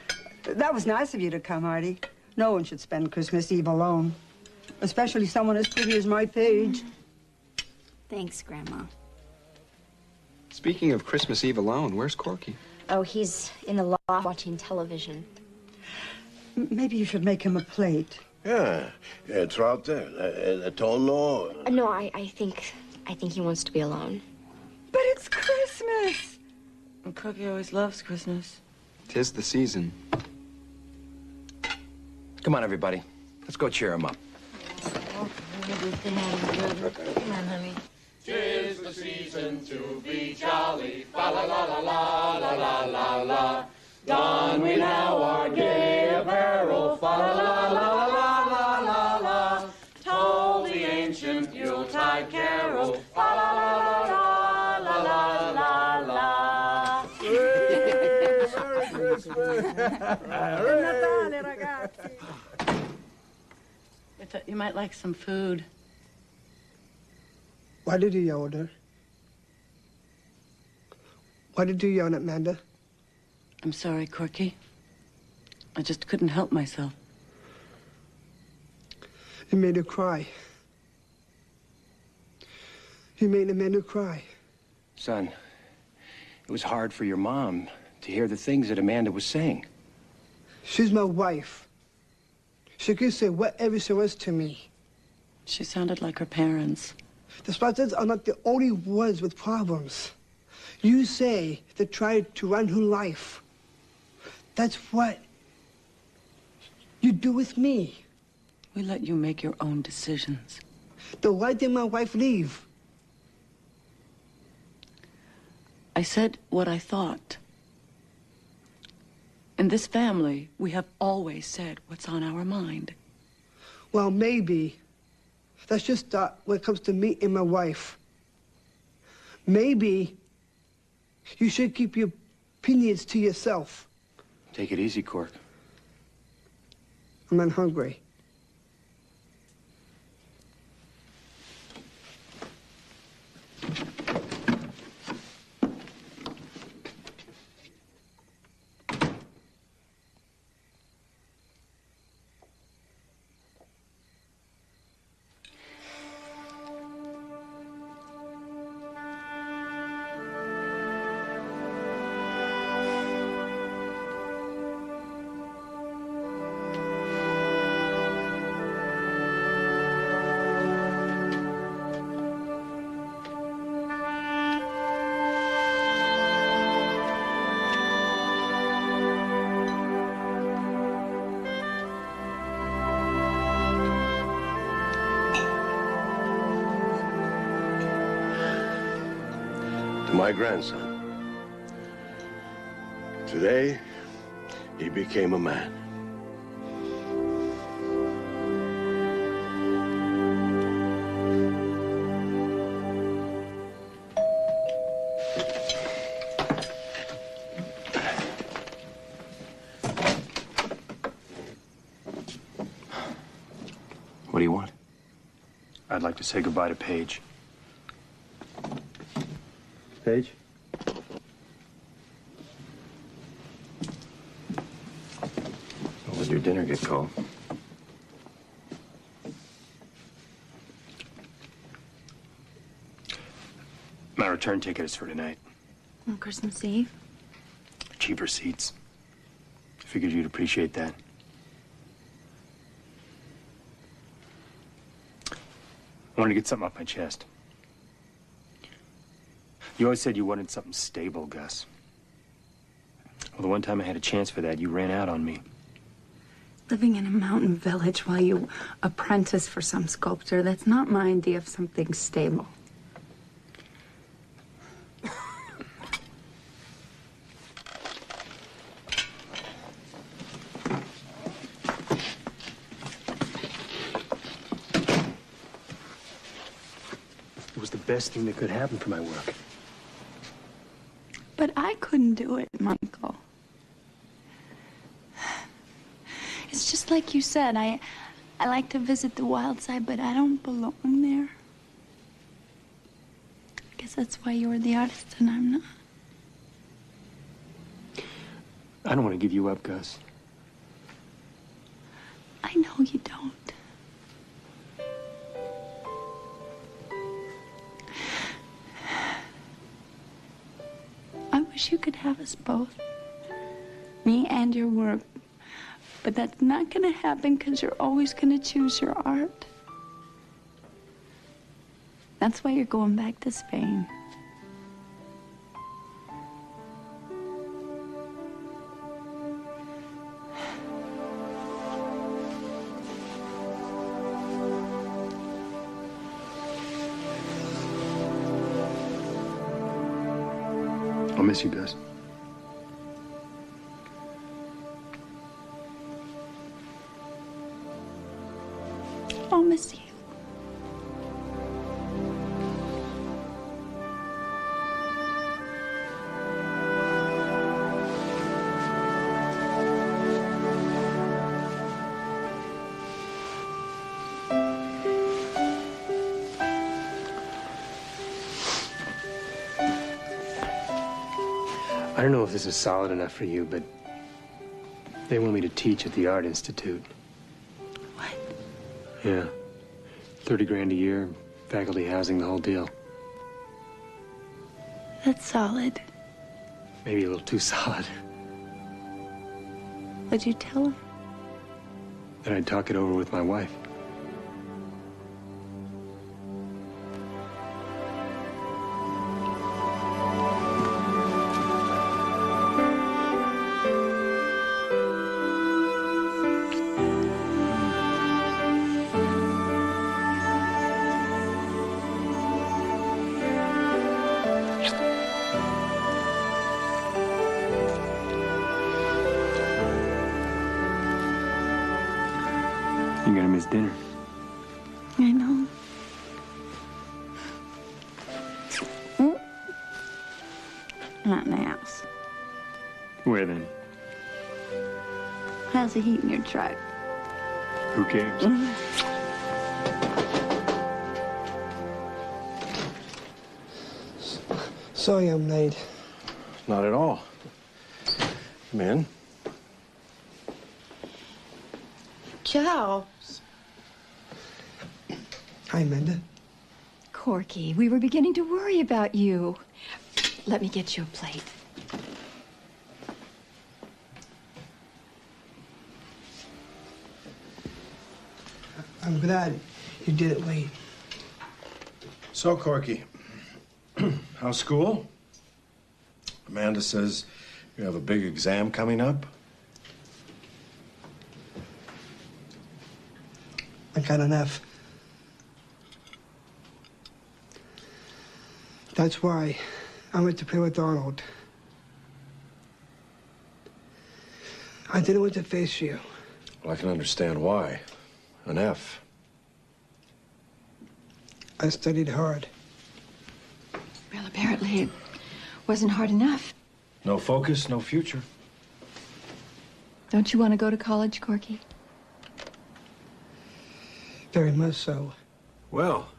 Speaker 15: that was nice of you to come, Artie. No one should spend Christmas Eve alone. Especially someone as pretty as my Paige.
Speaker 5: Thanks, Grandma.
Speaker 6: Speaking of Christmas Eve alone, where's Corky?
Speaker 2: Oh, he's in the loft watching television.
Speaker 15: Maybe you should make him a plate.
Speaker 18: Yeah, trout there. A tono.
Speaker 2: No, I think he wants to be alone.
Speaker 10: But it's Christmas! And Cookie always loves Christmas.
Speaker 6: 'Tis the season.
Speaker 8: Come on, everybody. Let's go cheer him up.
Speaker 10: Come on, honey.
Speaker 7: 'Tis the season to be jolly, fa la la la la la la la la. Don we now our gay apparel, fa la la la la la la la. Toll the ancient Yuletide carol, fa la la la la la la la.
Speaker 18: Merry Christmas!
Speaker 10: Natale, ragazzi. I thought you might like some food.
Speaker 13: Why did you yell at her? Why did you yell at Amanda?
Speaker 10: I'm sorry, Corky. I just couldn't help myself.
Speaker 13: You made her cry. You made Amanda cry.
Speaker 8: Son, it was hard for your mom to hear the things that Amanda was saying.
Speaker 13: She's my wife. She could say whatever she wants to me.
Speaker 10: She sounded like her parents.
Speaker 13: The Spartans are not the only ones with problems. You say they tried to run her life. That's what you do with me.
Speaker 10: We let you make your own decisions.
Speaker 13: Then why did my wife leave?
Speaker 10: I said what I thought. In this family, we have always said what's on our mind.
Speaker 13: Well, maybe. That's just when it comes to me and my wife. Maybe you should keep your opinions to yourself.
Speaker 8: Take it easy, Cork.
Speaker 13: I'm not hungry.
Speaker 18: To my grandson. Today, he became a man.
Speaker 8: What do you want?
Speaker 22: I'd like to say goodbye to Paige. Paige?
Speaker 8: When did your dinner get cold?
Speaker 22: My return ticket is for tonight.
Speaker 5: On Christmas Eve?
Speaker 22: Cheaper seats. Figured you'd appreciate that. I wanted to get something off my chest. You always said you wanted something stable, Gus. Well, the one time I had a chance for that, you ran out on me.
Speaker 5: Living in a mountain village while you apprentice for some sculptor, that's not my idea of something stable.
Speaker 22: It was the best thing that could happen for my work.
Speaker 5: But I couldn't do it, Michael. It's just like you said, I like to visit the wild side, but I don't belong there. I guess that's why you're the artist and I'm not.
Speaker 22: I don't want to give you up, Gus.
Speaker 5: I know you don't. I wish you could have us both. Me and your work. But that's not going to happen because you're always going to choose your art. That's why you're going back to Spain.
Speaker 21: I'll miss you guys.
Speaker 5: I'll miss you.
Speaker 21: I don't know if this is solid enough for you, but they want me to teach at the Art Institute.
Speaker 5: What?
Speaker 21: Yeah. 30 grand a year, faculty housing, the whole deal.
Speaker 5: That's solid.
Speaker 21: Maybe a little too solid.
Speaker 5: What'd you tell him?
Speaker 21: Then I'd talk it over with my wife. You're gonna miss dinner.
Speaker 5: I know. Not in the house.
Speaker 21: Where then?
Speaker 5: How's the heat in your truck?
Speaker 21: Who cares?
Speaker 13: Sorry I'm late.
Speaker 21: Not at all. Come in.
Speaker 20: Ciao.
Speaker 13: Hi, Amanda.
Speaker 1: Corky, we were beginning to worry about you. Let me get you a plate.
Speaker 13: I'm glad you didn't wait.
Speaker 18: So, Corky, how's school? Amanda says you have a big exam coming up.
Speaker 13: I got an F. That's why I went to play with Arnold. I didn't want to face you.
Speaker 18: Well, I can understand why. An F.
Speaker 13: I studied hard.
Speaker 1: Well, apparently it wasn't hard enough.
Speaker 18: No focus, no future.
Speaker 1: Don't you want to go to college, Corky?
Speaker 13: Very much so.
Speaker 18: Well,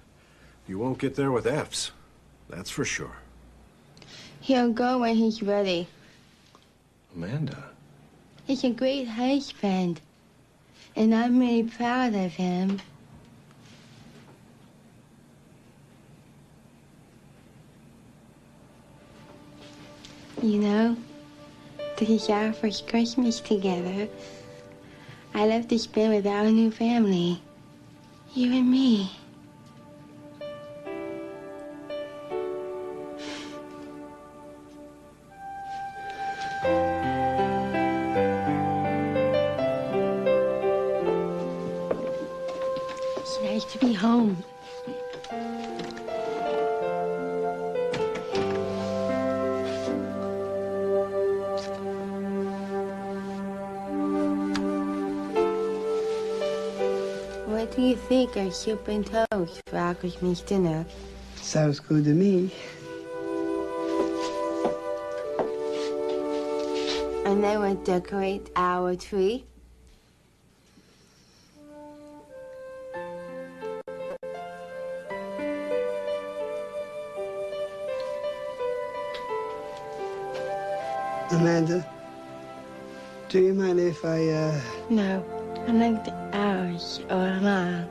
Speaker 18: you won't get there with Fs. That's for sure.
Speaker 20: He'll go when he's ready.
Speaker 18: Amanda.
Speaker 20: He's a great husband. And I'm really proud of him. You know, this is our first Christmas together. I love to spend with our new family. You and me. It's nice to be home. What do you think of soup and toast for our Christmas dinner?
Speaker 13: Sounds good to me.
Speaker 20: And then we'll decorate our tree.
Speaker 13: Amanda, do you mind if I,
Speaker 20: No, I like the hours or long.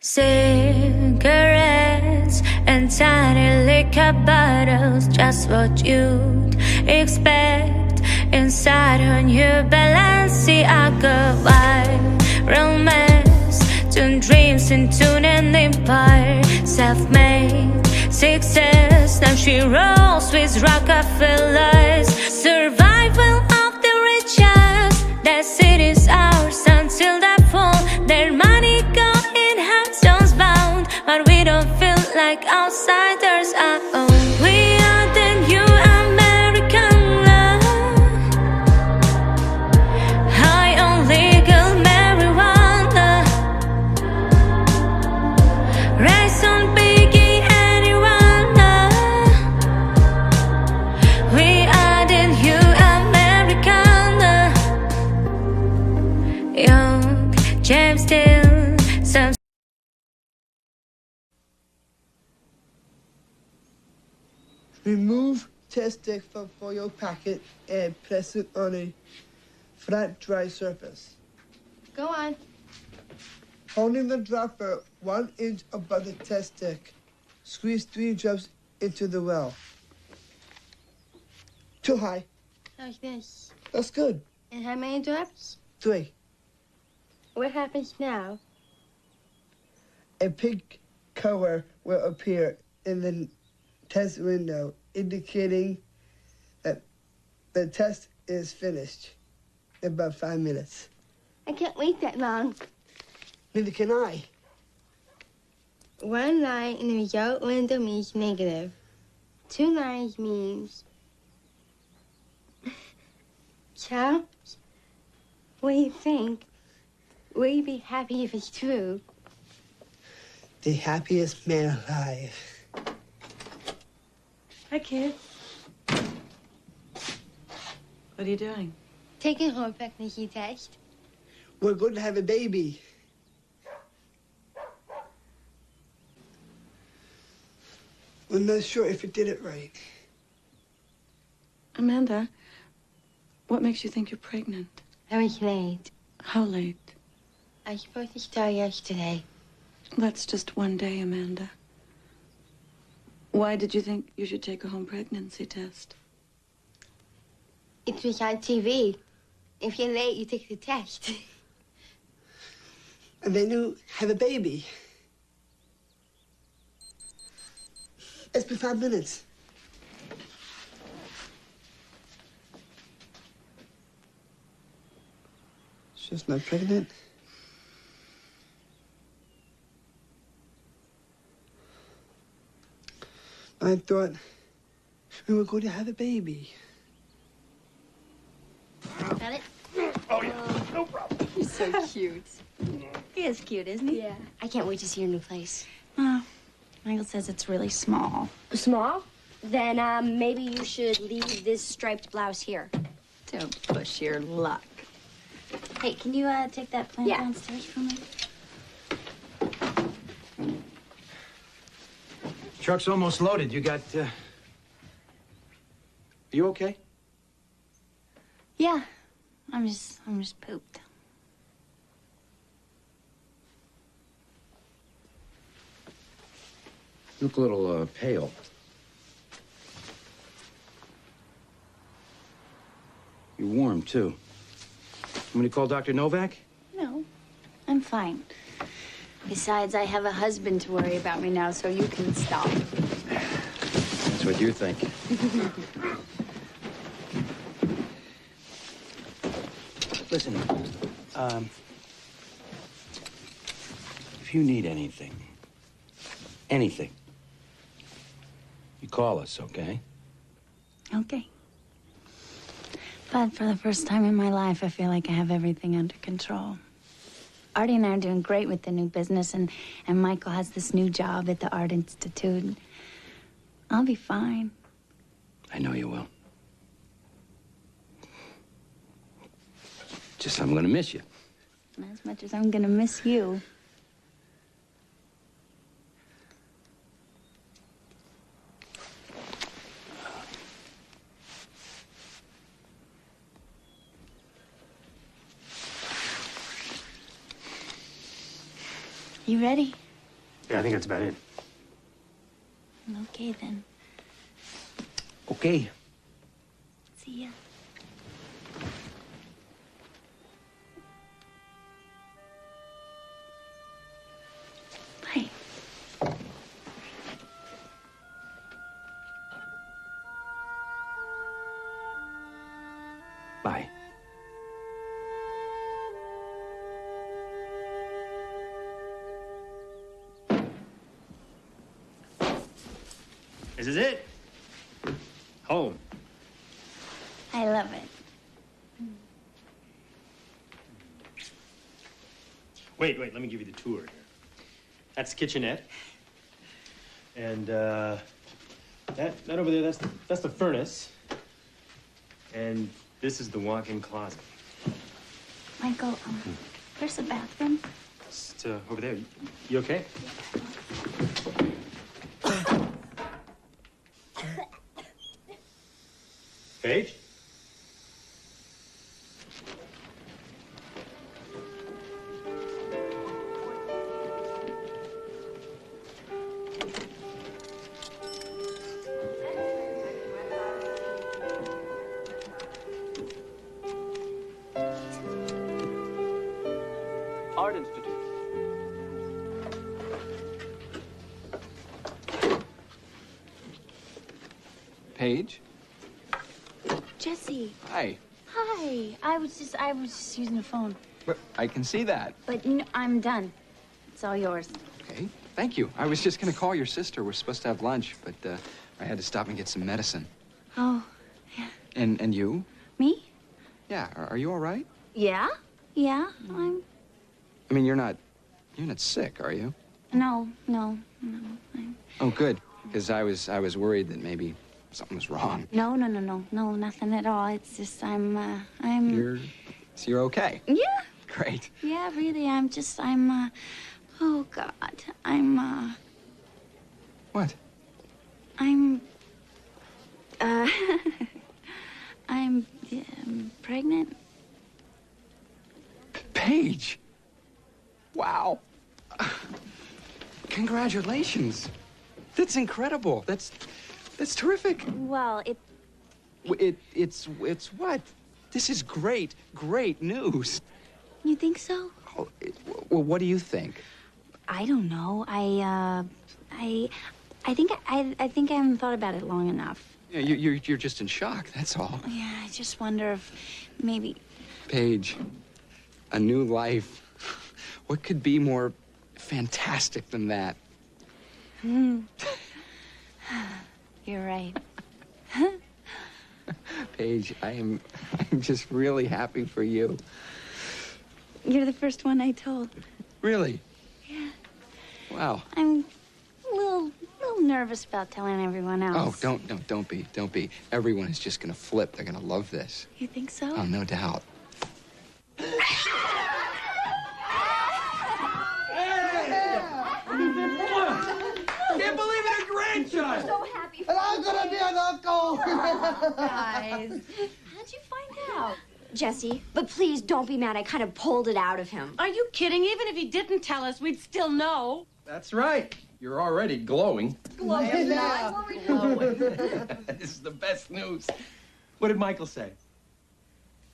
Speaker 12: Cigarettes and tiny liquor bottles, just what you'd expect inside her new Balenciaga. Wild romance turned dreams into an empire. Self-made success, now she rolls with Rockefellers. Survival of the richest, that city's ours until they fall. Their money go in households bound, but we don't feel like outsiders at all. We are the new American love, high on legal marijuana, raised on Biggie and Iwana. We are the new American, young James Deal, some.
Speaker 14: Remove test stick from foil packet and press it on a flat, dry surface.
Speaker 20: Go on.
Speaker 14: Holding the dropper 1 inch above the test stick, squeeze 3 drops into the well. Too high.
Speaker 20: Like this.
Speaker 14: That's good.
Speaker 20: And how many drops?
Speaker 14: 3.
Speaker 20: What happens now?
Speaker 14: A pink color will appear in the test window, indicating that the test is finished in about 5 minutes.
Speaker 20: I can't wait that long.
Speaker 14: Neither can I.
Speaker 20: 1 line in the result window means negative. 2 lines means... Charles, what do you think? Will you be happy if it's true?
Speaker 14: The happiest man alive.
Speaker 10: Hi, kid. What are you doing?
Speaker 20: Taking home pregnancy test.
Speaker 14: We're going to have a baby. We're not sure if we did it right.
Speaker 10: Amanda, what makes you think you're pregnant?
Speaker 20: I was late.
Speaker 10: How late?
Speaker 20: I was supposed to start yesterday.
Speaker 10: That's just one day, Amanda. Why did you think you should take a home pregnancy test?
Speaker 20: It was on TV. If you're late, you take the test.
Speaker 14: And then you have a baby. It's been 5 minutes. She's not pregnant. I thought we were going to have a baby.
Speaker 2: Got it?
Speaker 4: Oh, yeah. No problem.
Speaker 2: He's so cute.
Speaker 5: He is cute, isn't he?
Speaker 2: Yeah. I can't wait to see your new place.
Speaker 5: Oh, Michael says it's really small.
Speaker 2: Small? Then maybe you should leave this striped blouse here.
Speaker 5: Don't push your luck. Hey, can you take that plant downstairs for me?
Speaker 8: Truck's almost loaded. You got, You okay?
Speaker 5: Yeah, I'm just pooped.
Speaker 8: You look a little, pale. You're warm, too. Want me to call Dr. Novak?
Speaker 5: No, I'm fine. Besides, I have a husband to worry about me now, so you can stop.
Speaker 8: That's what you think. Listen, if you need anything, you call us, okay?
Speaker 5: Okay. But for the first time in my life, I feel like I have everything under control. Artie and I are doing great with the new business, and Michael has this new job at the Art Institute. I'll be fine.
Speaker 8: I know you will. Just I'm gonna miss you.
Speaker 5: Not as much as I'm gonna miss you. You ready?
Speaker 22: Yeah, I think that's about it.
Speaker 5: Okay, then.
Speaker 8: Okay.
Speaker 5: See ya. Bye.
Speaker 8: Bye.
Speaker 22: This is it. Home.
Speaker 5: I love it.
Speaker 22: Wait, let me give you the tour here. That's the kitchenette. And that over there, that's the furnace. And this is the walk-in closet.
Speaker 5: Michael, where's the bathroom?
Speaker 22: It's over there. You okay? Paige?
Speaker 8: Art Institute. Paige?
Speaker 5: Jesse.
Speaker 8: Hi.
Speaker 5: Hi. I was just using the phone.
Speaker 8: But I can see that.
Speaker 5: But you know, I'm done. It's all yours.
Speaker 8: Okay, thank you. I was just gonna call your sister. We're supposed to have lunch, but I had to stop and get some medicine.
Speaker 5: Oh, yeah.
Speaker 8: And you?
Speaker 5: Me?
Speaker 8: Yeah, are you all right?
Speaker 5: Yeah. Yeah.
Speaker 8: I mean, you're not sick, are you?
Speaker 5: No.
Speaker 8: Oh, good. Because I was worried that maybe something was wrong.
Speaker 5: No, nothing at all. It's just I'm.
Speaker 8: You're okay?
Speaker 5: Yeah.
Speaker 8: Great.
Speaker 5: Yeah, really. Oh God.
Speaker 8: What?
Speaker 5: I'm pregnant.
Speaker 8: Paige! Wow. Congratulations. That's incredible. That's terrific.
Speaker 5: Well,
Speaker 8: It's what? This is great news.
Speaker 5: You think so?
Speaker 8: Oh, well, what do you think?
Speaker 5: I don't know. I think I haven't thought about it long enough.
Speaker 8: Yeah, you're just in shock, that's all.
Speaker 5: Yeah, I just wonder if maybe...
Speaker 8: Paige, a new life. What could be more fantastic than that?
Speaker 5: You're right.
Speaker 8: Paige, I'm just really happy for you.
Speaker 5: You're the first one I told.
Speaker 8: Really?
Speaker 5: Yeah.
Speaker 8: Wow.
Speaker 5: I'm a little nervous about telling everyone else.
Speaker 8: Oh, don't be. Everyone is just gonna flip. They're gonna love this.
Speaker 5: You think so?
Speaker 8: Oh, no doubt.
Speaker 7: Can't believe it, a grandchild!
Speaker 2: So happy for
Speaker 14: And I'm gonna be an uncle!
Speaker 2: Guys, how'd you find out? Jesse, but please don't be mad. I kind of pulled it out of him.
Speaker 10: Are you kidding? Even if he didn't tell us, we'd still know.
Speaker 8: That's right. You're already glowing.
Speaker 2: Glowing.
Speaker 8: This is the best news. What did Michael say?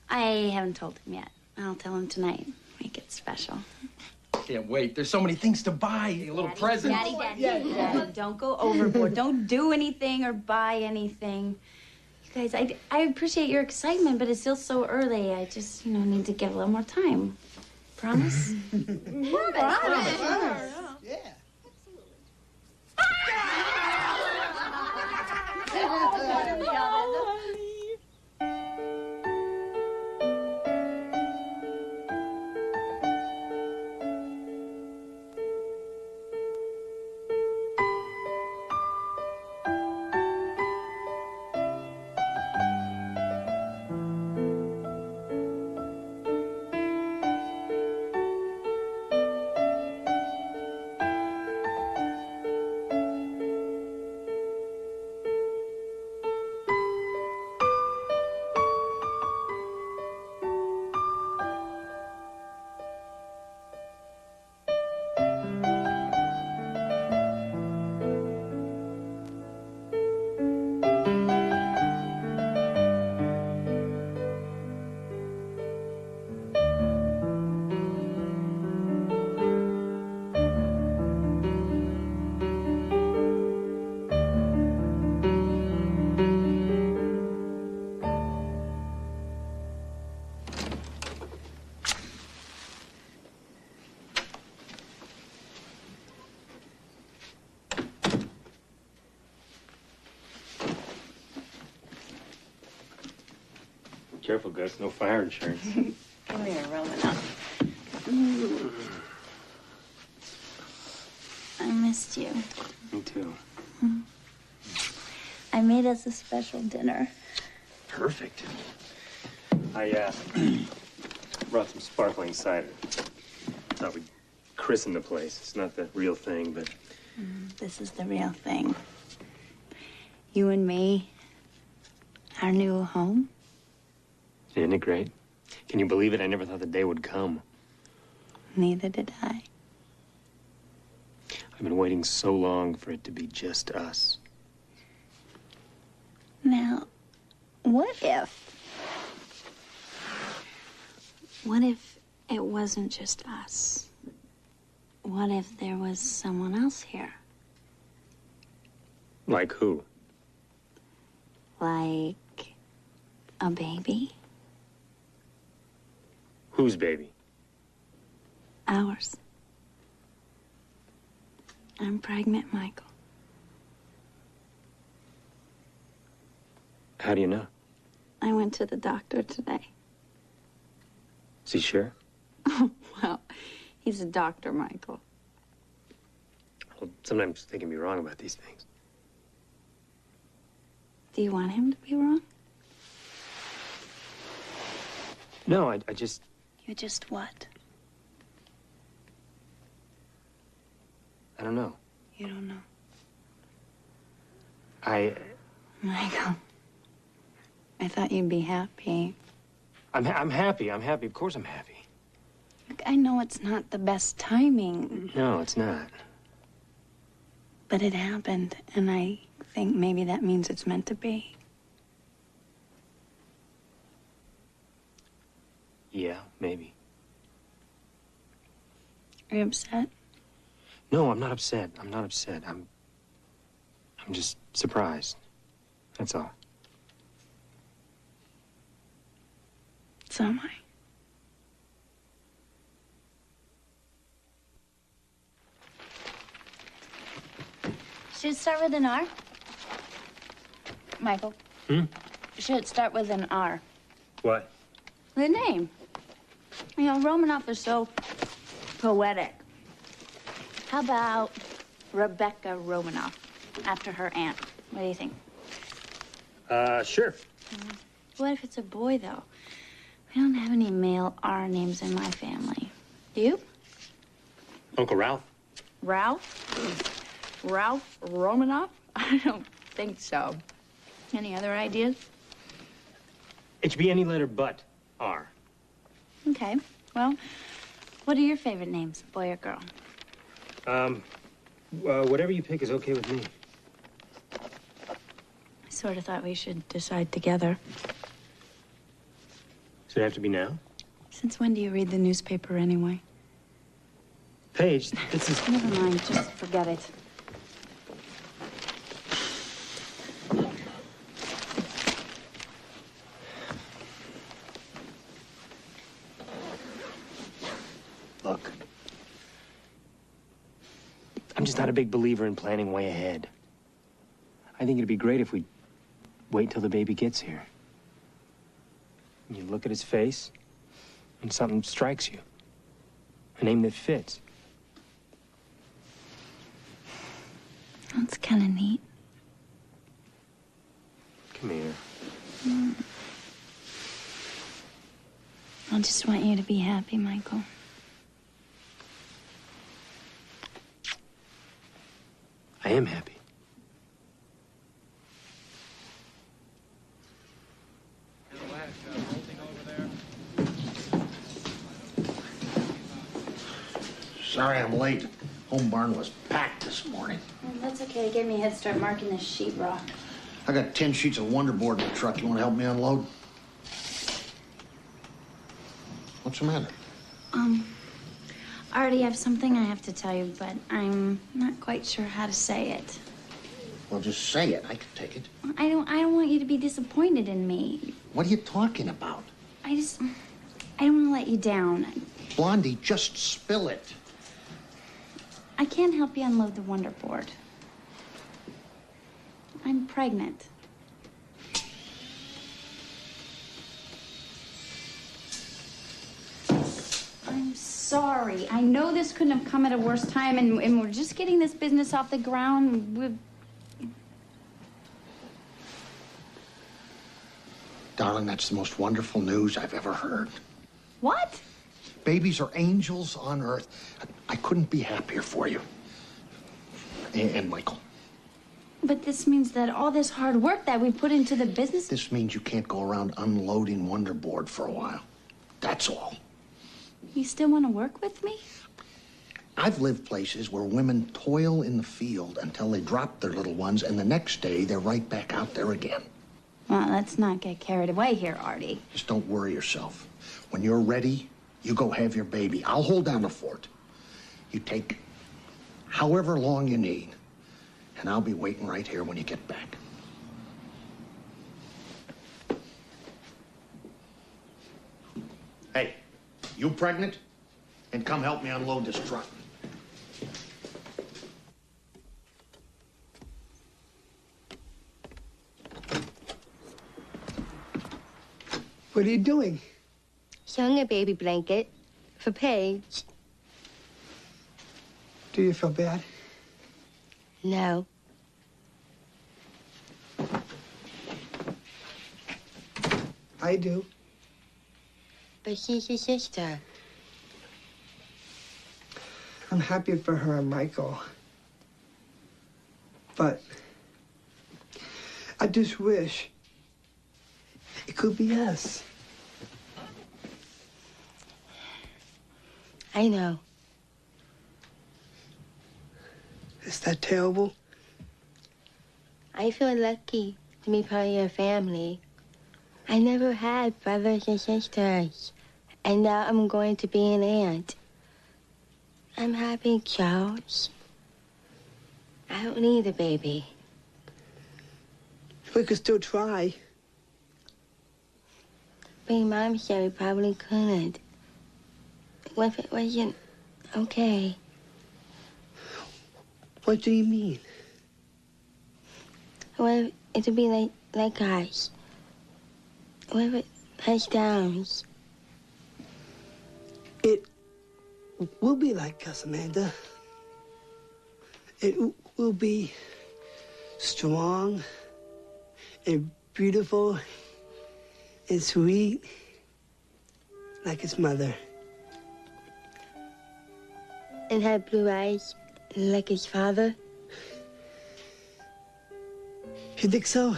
Speaker 5: I haven't told him yet. I'll tell him tonight. Make it special.
Speaker 8: Can't wait. There's so many things to buy. A little present.
Speaker 5: Daddy. Don't go overboard. Don't do anything or buy anything. You guys, I appreciate your excitement, but it's still so early. I just, need to give a little more time. Promise?
Speaker 2: Promise.
Speaker 14: Yeah.
Speaker 22: Careful, Gus. No fire insurance.
Speaker 5: Come here, Romana. I missed you.
Speaker 22: Me too.
Speaker 5: I made us a special dinner.
Speaker 22: Perfect. I brought some sparkling cider. Thought we'd christen the place. It's not the real thing, but...
Speaker 5: This is the real thing. You and me, our new home.
Speaker 22: Isn't it great? Can you believe it? I never thought the day would come.
Speaker 5: Neither did I.
Speaker 22: I've been waiting so long for it to be just us.
Speaker 5: Now, what if it wasn't just us? What if there was someone else here?
Speaker 22: Like who?
Speaker 5: Like a baby?
Speaker 22: Whose baby?
Speaker 5: Ours. I'm pregnant, Michael.
Speaker 22: How do you know?
Speaker 5: I went to the doctor today.
Speaker 22: Is he sure?
Speaker 5: Well, he's a doctor, Michael.
Speaker 22: Well, sometimes they can be wrong about these things.
Speaker 5: Do you want him to be wrong?
Speaker 22: No, I just...
Speaker 5: You just what?
Speaker 22: I don't know.
Speaker 5: You don't know.
Speaker 22: Michael,
Speaker 5: I thought you'd be happy.
Speaker 22: I'm happy. I'm happy. Of course I'm happy.
Speaker 5: Look, I know it's not the best timing.
Speaker 22: No, it's not.
Speaker 5: But it happened, and I think maybe that means it's meant to be.
Speaker 22: Yeah, maybe.
Speaker 5: Are you upset?
Speaker 22: No, I'm not upset. I'm not upset. I'm just surprised. That's all.
Speaker 5: So am I. Should it start with an R? Michael? Should it start with an R?
Speaker 22: What?
Speaker 5: The name. You know, Romanoff is so poetic. How about Rebecca Romanoff, after her aunt? What do you think?
Speaker 22: Sure.
Speaker 5: What if it's a boy, though? We don't have any male R names in my family. Do you?
Speaker 22: Uncle Ralph?
Speaker 5: Ralph? Ralph Romanoff? I don't think so. Any other ideas?
Speaker 22: It should be any letter but R.
Speaker 5: Okay. Well, what are your favorite names, boy or girl?
Speaker 22: Whatever you pick is okay with me.
Speaker 5: I sort of thought we should decide together.
Speaker 22: Does it have to be now?
Speaker 5: Since when do you read the newspaper anyway?
Speaker 22: Paige, this is...
Speaker 5: Never mind, just forget it.
Speaker 22: Look. I'm just not a big believer in planning way ahead. I think it'd be great if we wait till the baby gets here. And you look at his face, and something strikes you. A name that fits.
Speaker 5: That's kind of neat.
Speaker 22: Come here.
Speaker 5: I just want you to be happy, Michael.
Speaker 22: I am happy.
Speaker 4: Sorry I'm late. Home barn was packed this morning.
Speaker 5: That's okay. It gave me a head start marking this sheetrock.
Speaker 4: I got 10 sheets of Wonderboard in the truck. You want to help me unload? What's the matter?
Speaker 5: Artie, I have something I have to tell you, but I'm not quite sure how to say it.
Speaker 4: Well, just say it. I can take it.
Speaker 5: I don't want you to be disappointed in me.
Speaker 4: What are you talking about?
Speaker 5: I don't want to let you down.
Speaker 4: Blondie, just spill it.
Speaker 5: I can't help you unload the Wonderboard. I'm pregnant. sorry. I know this couldn't have come at a worse time, and we're just getting this business off the ground.
Speaker 4: Darling, that's the most wonderful news I've ever heard.
Speaker 5: What?
Speaker 4: Babies are angels on earth. I couldn't be happier for you. And Michael.
Speaker 5: But this means that all this hard work that we put into the business...
Speaker 4: This means you can't go around unloading Wonderboard for a while. That's all.
Speaker 5: You still want to work with me?
Speaker 4: I've lived places where women toil in the field until they drop their little ones, and the next day they're right back out there again.
Speaker 5: Well, let's not get carried away here, Artie.
Speaker 4: Just don't worry yourself. When you're ready, you go have your baby. I'll hold down the fort. You take however long you need, and I'll be waiting right here when you get back. Hey, you pregnant? And come help me unload this truck.
Speaker 14: What are you doing?
Speaker 20: Sewing a baby blanket for Paige.
Speaker 14: Do you feel bad?
Speaker 20: No.
Speaker 14: I do.
Speaker 20: But she's your sister.
Speaker 14: I'm happy for her and Michael. But I just wish it could be us.
Speaker 20: I know.
Speaker 14: Is that terrible?
Speaker 20: I feel lucky to be part of your family. I never had brothers and sisters, and now I'm going to be an aunt. I'm happy, Charles. I don't need a baby.
Speaker 14: We could still try.
Speaker 20: But your mom said we probably couldn't. What if it wasn't okay?
Speaker 14: What do you mean?
Speaker 20: What if it would be like us? What if it has downs?
Speaker 14: It will be like us, Amanda. It will be strong and beautiful and sweet like its mother.
Speaker 20: And have blue eyes like his father?
Speaker 14: You think so?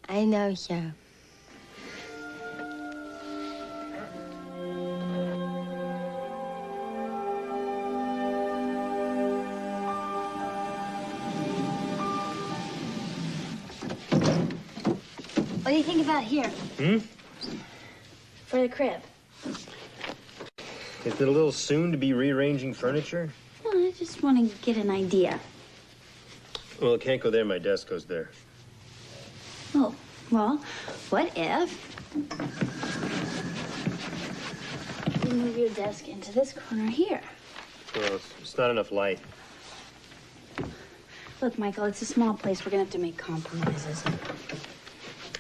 Speaker 20: I know so.
Speaker 5: What do you think about here? For the crib?
Speaker 22: Is it a little soon to be rearranging furniture?
Speaker 5: Well, I just want to get an idea.
Speaker 22: Well, it can't go there. My desk goes there.
Speaker 5: Oh, well, what if you move your desk into this corner here?
Speaker 22: Well, it's not enough light.
Speaker 5: Look, Michael, it's a small place. We're going to have to make compromises.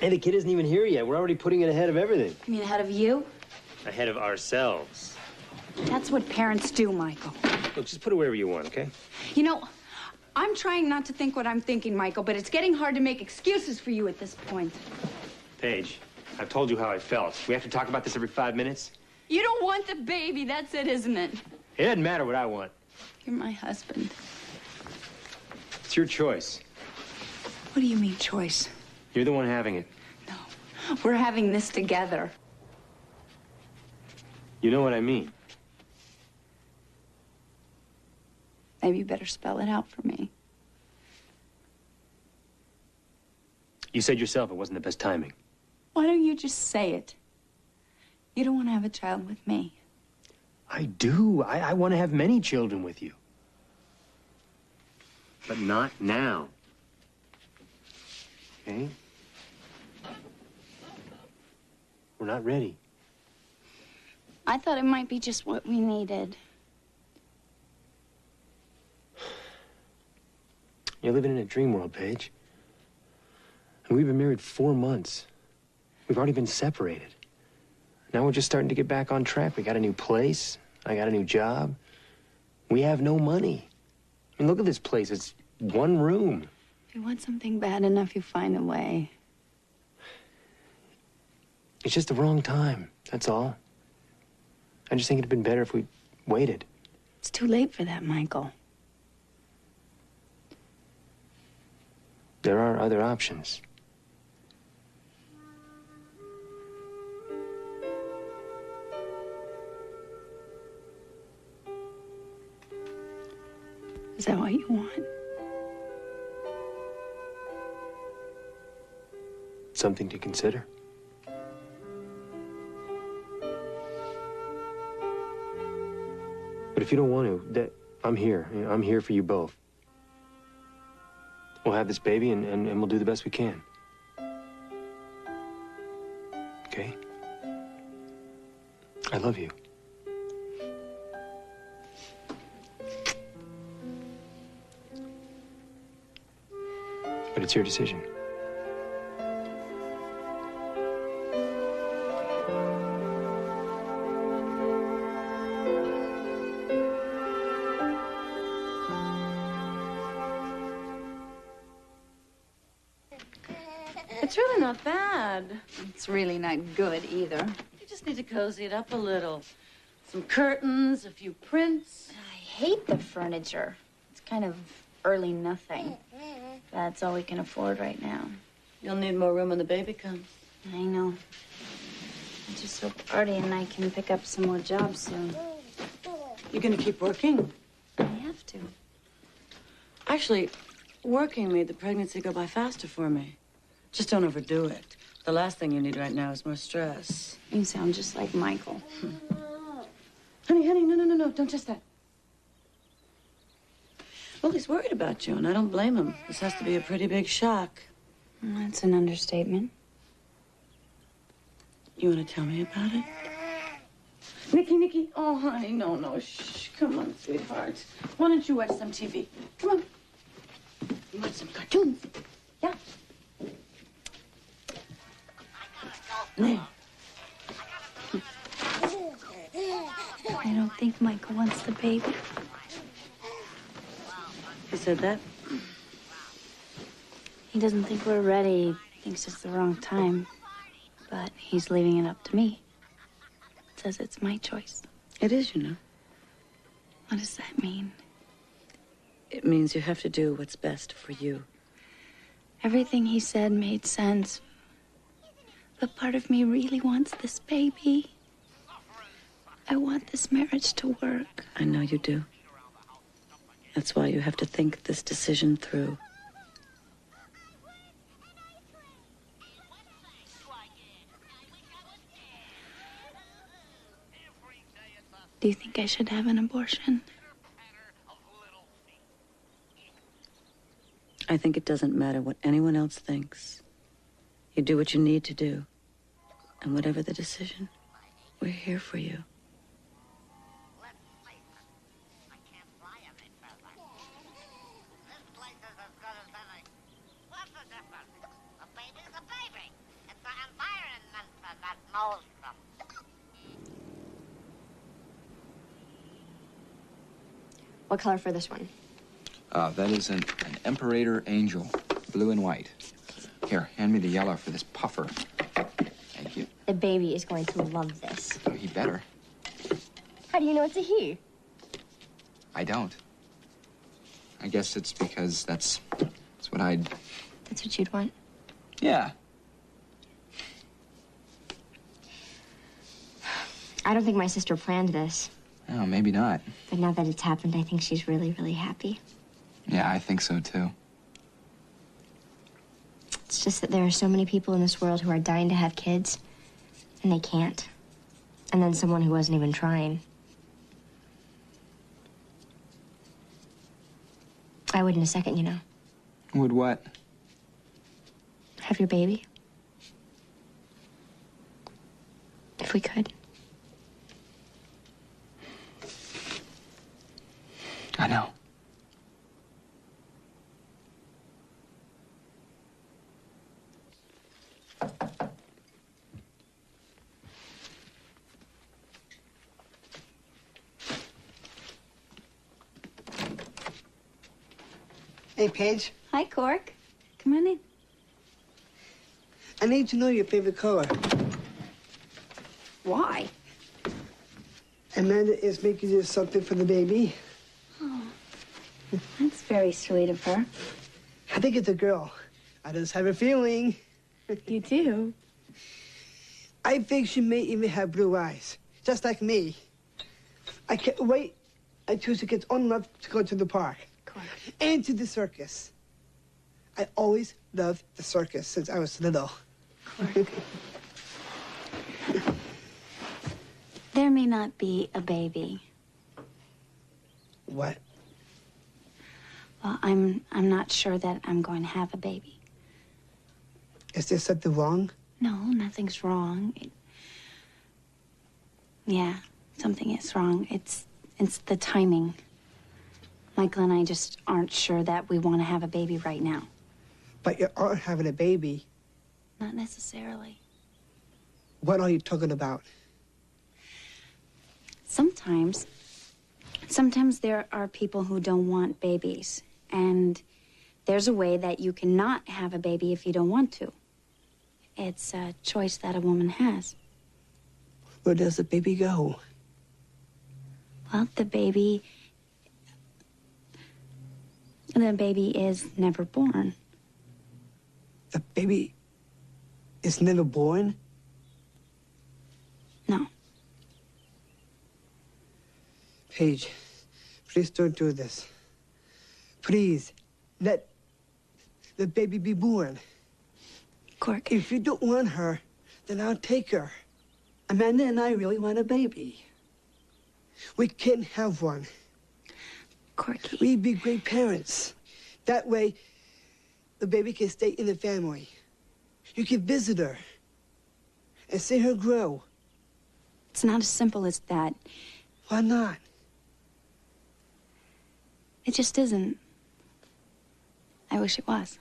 Speaker 22: Hey, the kid isn't even here yet. We're already putting it ahead of everything.
Speaker 5: You mean ahead of you?
Speaker 22: Ahead of ourselves.
Speaker 5: That's what parents do, Michael.
Speaker 22: Look, just put it wherever you want, okay?
Speaker 5: You know, I'm trying not to think what I'm thinking, Michael, but it's getting hard to make excuses for you at this point.
Speaker 22: Paige, I've told you how I felt. We have to talk about this every 5 minutes.
Speaker 5: You don't want the baby, that's it, isn't it?
Speaker 22: It doesn't matter what I want.
Speaker 5: You're my husband.
Speaker 22: It's your choice.
Speaker 5: What do you mean, choice?
Speaker 22: You're the one having it.
Speaker 5: We're having this together.
Speaker 22: You know what I mean.
Speaker 5: Maybe you better spell it out for me.
Speaker 22: You said yourself it wasn't the best timing.
Speaker 5: Why don't you just say it? You don't want to have a child with me.
Speaker 22: I do. I want to have many children with you. But not now. Okay? We're not ready.
Speaker 5: I thought it might be just what we needed.
Speaker 22: You're living in a dream world, Paige. And we've been married 4 months. We've already been separated. Now we're just starting to get back on track. We got a new place,
Speaker 11: I got a new job. We have no money. I mean, look at this place. It's one room.
Speaker 1: If you want something bad enough, you find a way.
Speaker 11: It's just the wrong time, that's all. I just think it'd been better if we waited.
Speaker 1: It's too late for that, Michael.
Speaker 11: There are other options.
Speaker 1: Is that what you want?
Speaker 11: Something to consider. But if you don't want to, I'm here. I'm here for you both. We'll have this baby and we'll do the best we can. Okay? I love you. But it's your decision.
Speaker 10: It's really not bad.
Speaker 5: It's really not good either.
Speaker 10: You just need to cozy it up a little. Some curtains, a few prints.
Speaker 5: I hate the furniture. It's kind of early nothing. That's all we can afford right now.
Speaker 10: You'll need more room when the baby comes.
Speaker 5: I know. I just hope Artie and I can pick up some more jobs soon.
Speaker 10: You're gonna keep working?
Speaker 5: I have to.
Speaker 10: Actually, working made the pregnancy go by faster for me. Just don't overdo it. The last thing you need right now is more stress.
Speaker 5: You sound just like Michael.
Speaker 10: Honey, no, don't touch that. Well, he's worried about you, and I don't blame him. This has to be a pretty big shock.
Speaker 5: That's an understatement.
Speaker 10: You want to tell me about it? Nikki. Oh, honey, no. Shh. Come on, sweetheart. Why don't you watch some TV? Come on. You want some cartoons? Yeah. There.
Speaker 5: I don't think Michael wants the baby.
Speaker 10: Who said that?
Speaker 5: He doesn't think we're ready. Thinks it's the wrong time. But he's leaving it up to me. Says it's my choice.
Speaker 10: It is, you know.
Speaker 5: What does that mean?
Speaker 10: It means you have to do what's best for you.
Speaker 5: Everything he said made sense. But part of me really wants this baby. I want this marriage to work.
Speaker 10: I know you do. That's why you have to think this decision through.
Speaker 5: Do you think I should have an abortion?
Speaker 10: I think it doesn't matter what anyone else thinks. You do what you need to do. And whatever the decision, we're here for you.
Speaker 2: What color for this one?
Speaker 6: That is an Imperator Angel, blue and white. Here, hand me the yellow for this puffer. Thank you.
Speaker 2: The baby is going to love this.
Speaker 6: Oh, he better.
Speaker 2: How do you know it's a he?
Speaker 6: I don't. I guess it's because that's what I'd...
Speaker 2: That's what you'd want?
Speaker 6: Yeah.
Speaker 2: I don't think my sister planned this.
Speaker 6: Oh, maybe not.
Speaker 2: But now that it's happened, I think she's really, really happy.
Speaker 6: Yeah, I think so, too.
Speaker 2: It's just that there are so many people in this world who are dying to have kids, and they can't. And then someone who wasn't even trying. I would in a second, you know.
Speaker 6: Would what?
Speaker 2: Have your baby. If we could.
Speaker 6: I know.
Speaker 13: Hey, Paige.
Speaker 5: Hi, Cork. Come on in.
Speaker 13: I need to know your favorite color.
Speaker 5: Why?
Speaker 13: Amanda is making you something for the baby.
Speaker 5: Oh, that's very sweet of her.
Speaker 13: I think it's a girl. I just have a feeling.
Speaker 5: You do?
Speaker 13: I think she may even have blue eyes, just like me. I can't wait until she gets old enough to go to the park.
Speaker 5: Cork.
Speaker 13: And to the circus. I always loved the circus since I was little.
Speaker 5: Cork. There may not be a baby.
Speaker 13: What?
Speaker 5: Well, I'm not sure that I'm going to have a baby.
Speaker 13: Is there something wrong?
Speaker 5: No, nothing's wrong. Yeah, something is wrong. It's the timing. Michael and I just aren't sure that we want to have a baby right now.
Speaker 13: But you aren't having a baby.
Speaker 5: Not necessarily.
Speaker 13: What are you talking about?
Speaker 5: Sometimes there are people who don't want babies, and there's a way that you cannot have a baby if you don't want to. It's a choice that a woman has.
Speaker 13: Where does the baby go?
Speaker 5: Well, the baby is never born.
Speaker 13: The baby is never born?
Speaker 5: No.
Speaker 13: Paige, please don't do this. Please, let the baby be born.
Speaker 5: Cork.
Speaker 13: If you don't want her, then I'll take her. Amanda and I really want a baby. We can't have one.
Speaker 5: Corky.
Speaker 13: We'd be great parents. That way, the baby can stay in the family. You can visit her and see her grow.
Speaker 5: It's not as simple as that.
Speaker 13: Why not?
Speaker 5: It just isn't. I wish it was.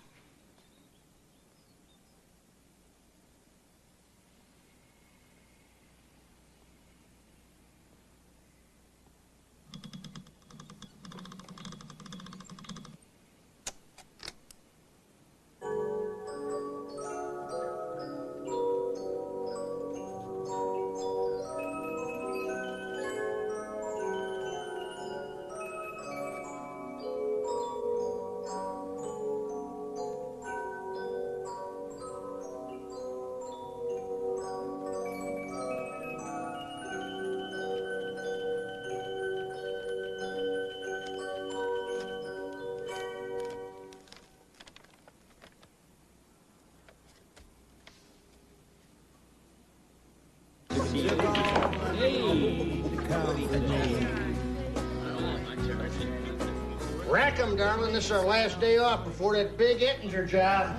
Speaker 4: Rack 'em, darling. This is our last day off before that big Ettinger job.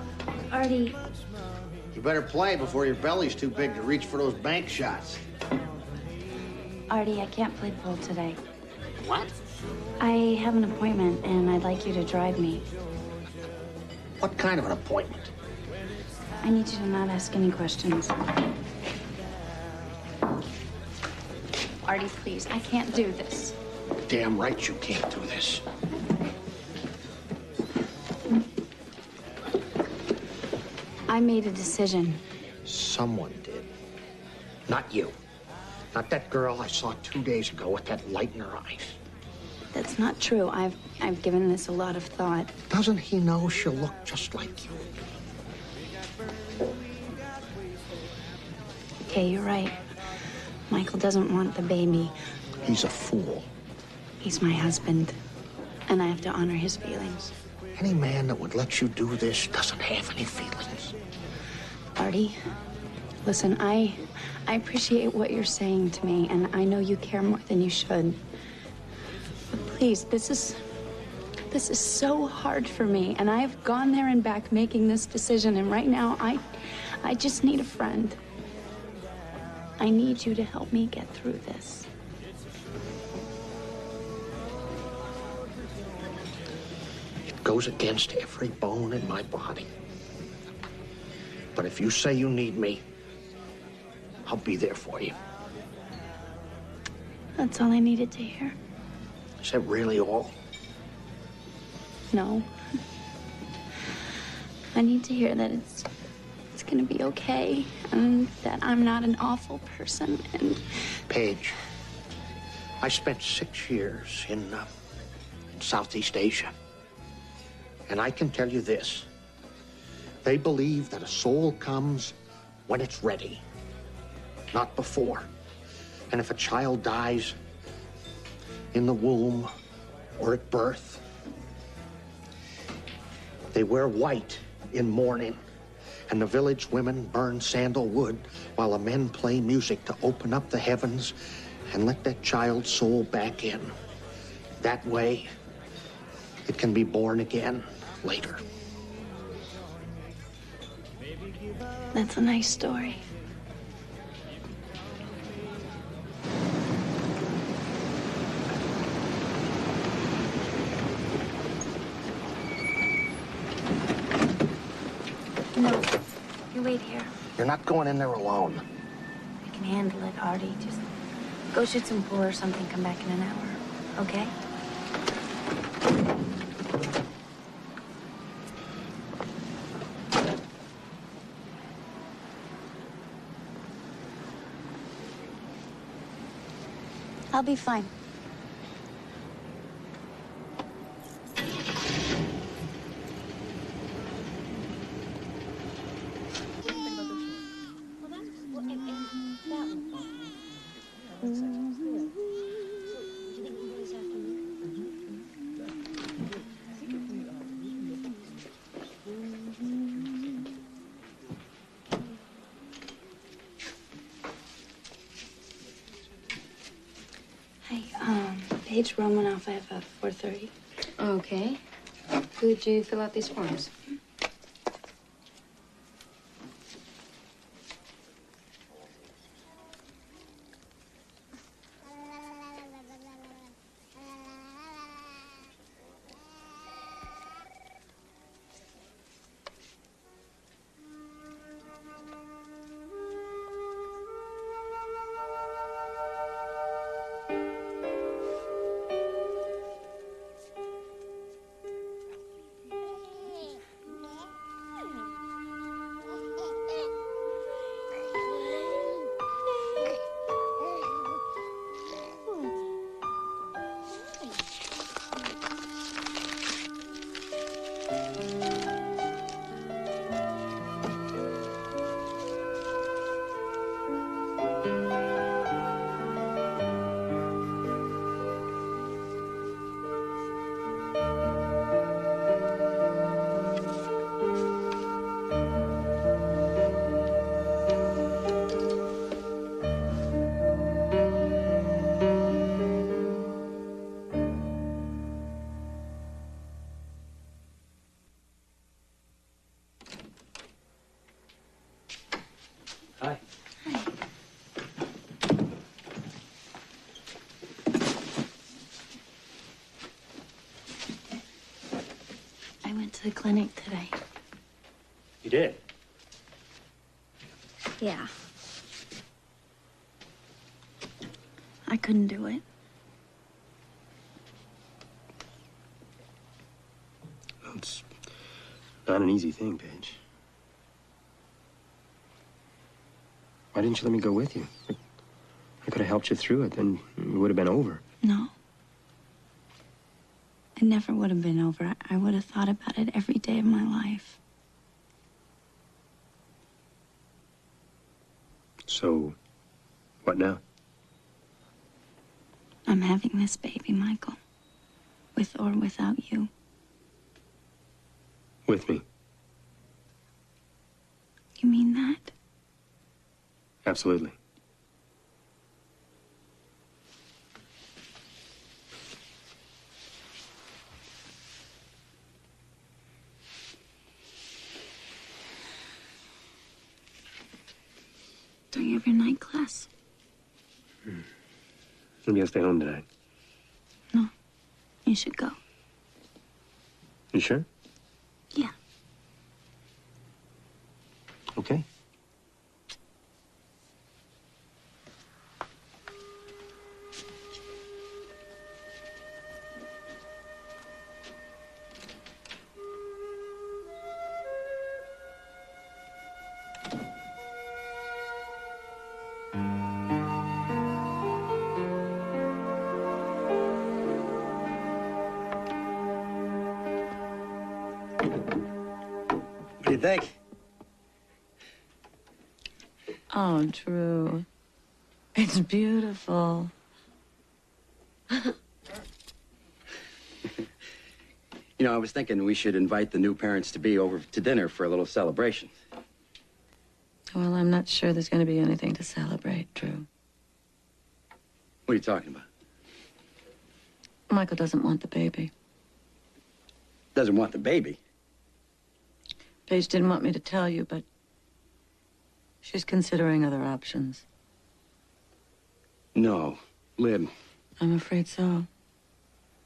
Speaker 5: Artie.
Speaker 4: You better play before your belly's too big to reach for those bank shots.
Speaker 5: Artie, I can't play pool today.
Speaker 4: What?
Speaker 5: I have an appointment, and I'd like you to drive me.
Speaker 4: What kind of an appointment?
Speaker 5: I need you to not ask any questions. Artie, please, I can't do this.
Speaker 4: Damn right you can't do this.
Speaker 5: I made a decision.
Speaker 4: Someone did. Not you. Not that girl I saw 2 days ago with that light in her eyes.
Speaker 5: That's not true. I've given this a lot of thought.
Speaker 4: Doesn't he know she'll look just like you?
Speaker 5: Okay, you're right. Michael doesn't want the baby.
Speaker 4: He's a fool.
Speaker 5: He's my husband, and I have to honor his feelings.
Speaker 4: Any man that would let you do this doesn't have any feelings.
Speaker 5: Artie, listen, I appreciate what you're saying to me, and I know you care more than you should. But please, this is so hard for me, and I've gone there and back making this decision, and right now I just need a friend. I need you to help me get through this.
Speaker 4: It goes against every bone in my body. But if you say you need me, I'll be there for you.
Speaker 5: That's all I needed to hear.
Speaker 4: Is that really all?
Speaker 5: No.
Speaker 9: I need to hear that it's gonna be okay, and that I'm not an awful person, and...
Speaker 16: Paige, I spent 6 years in Southeast Asia. And I can tell you this. They believe that a soul comes when it's ready, not before. And if a child dies in the womb or at birth, they wear white in mourning, and the village women burn sandalwood while the men play music to open up the heavens and let that child's soul back in. That way, it can be born again later.
Speaker 9: That's a nice story. No, you wait here.
Speaker 16: You're not going in there alone.
Speaker 9: I can handle it, Artie. Just go shoot some pool or something. Come back in an hour, okay? I'll be fine. Paige Romanoff, I have a 4:30.
Speaker 17: Okay. Could you fill out these forms?
Speaker 8: Hi.
Speaker 9: I went to the clinic today.
Speaker 22: You did?
Speaker 9: Yeah. I couldn't do it.
Speaker 11: Well, it's not an easy thing, Paige. Why didn't you let me go with you? I could have helped you through it, then it would have been over.
Speaker 9: No. It never would have been over. I would have thought about it every day of my life.
Speaker 11: So, what now?
Speaker 9: I'm having this baby, Michael. With or without you.
Speaker 11: With me.
Speaker 9: You mean that?
Speaker 11: Absolutely.
Speaker 9: Don't you have your night class?
Speaker 11: Maybe I'll stay home tonight.
Speaker 9: No. You should go.
Speaker 11: You sure?
Speaker 9: Yeah.
Speaker 11: Okay. What do you think?
Speaker 3: Oh, Drew. It's beautiful.
Speaker 11: You know, I was thinking we should invite the new parents-to-be over to dinner for a little celebration.
Speaker 3: Well, I'm not sure there's going to be anything to celebrate, Drew.
Speaker 11: What are you talking about?
Speaker 3: Michael doesn't want the baby.
Speaker 11: Doesn't want the baby?
Speaker 3: Paige didn't want me to tell you, but she's considering other options.
Speaker 11: No, Lib.
Speaker 3: I'm afraid so.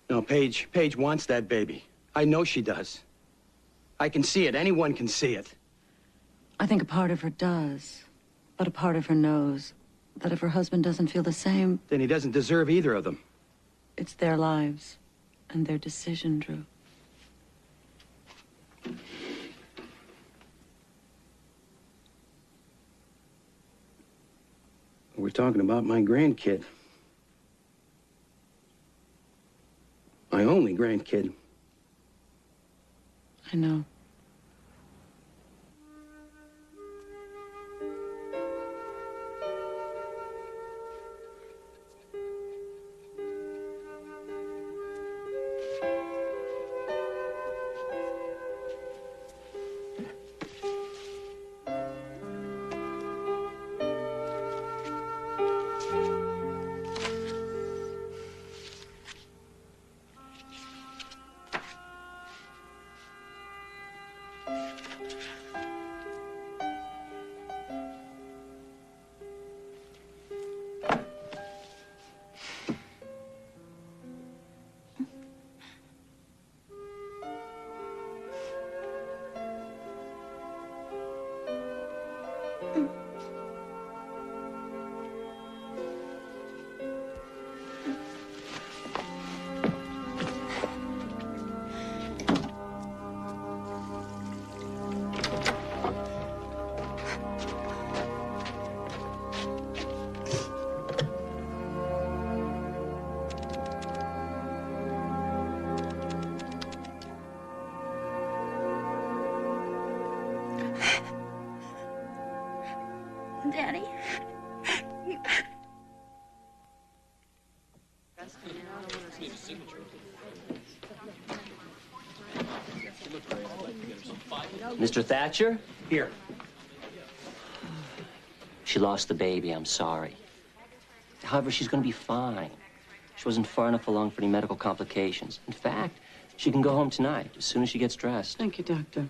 Speaker 11: No, Paige wants that baby. I know she does. I can see it. Anyone can see it.
Speaker 3: I think a part of her does, but a part of her knows that if her husband doesn't feel the same...
Speaker 11: Then he doesn't deserve either of them.
Speaker 3: It's their lives and their decision, Drew.
Speaker 11: We're talking about my grandkid. My only grandkid.
Speaker 3: I know.
Speaker 9: Daddy.
Speaker 19: Mr. Thatcher?
Speaker 11: Here.
Speaker 19: She lost the baby, I'm sorry. However, she's gonna be fine. She wasn't far enough along for any medical complications. In fact, she can go home tonight, as soon as she gets dressed.
Speaker 3: Thank you, Doctor.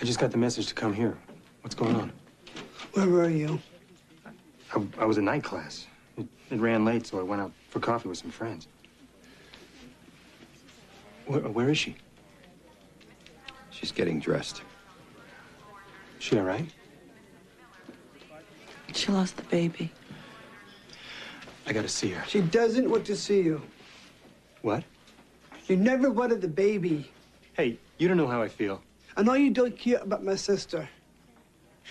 Speaker 6: I just got the message to come here. What's going on?
Speaker 14: Where were you?
Speaker 6: I was in night class. It ran late, so I went out for coffee with some friends. Where is she?
Speaker 8: She's getting dressed.
Speaker 6: She all right?
Speaker 3: She lost the baby.
Speaker 6: I gotta see her.
Speaker 14: She doesn't want to see you.
Speaker 6: What?
Speaker 14: You never wanted the baby.
Speaker 6: Hey, you don't know how I feel.
Speaker 14: I know you don't care about my sister.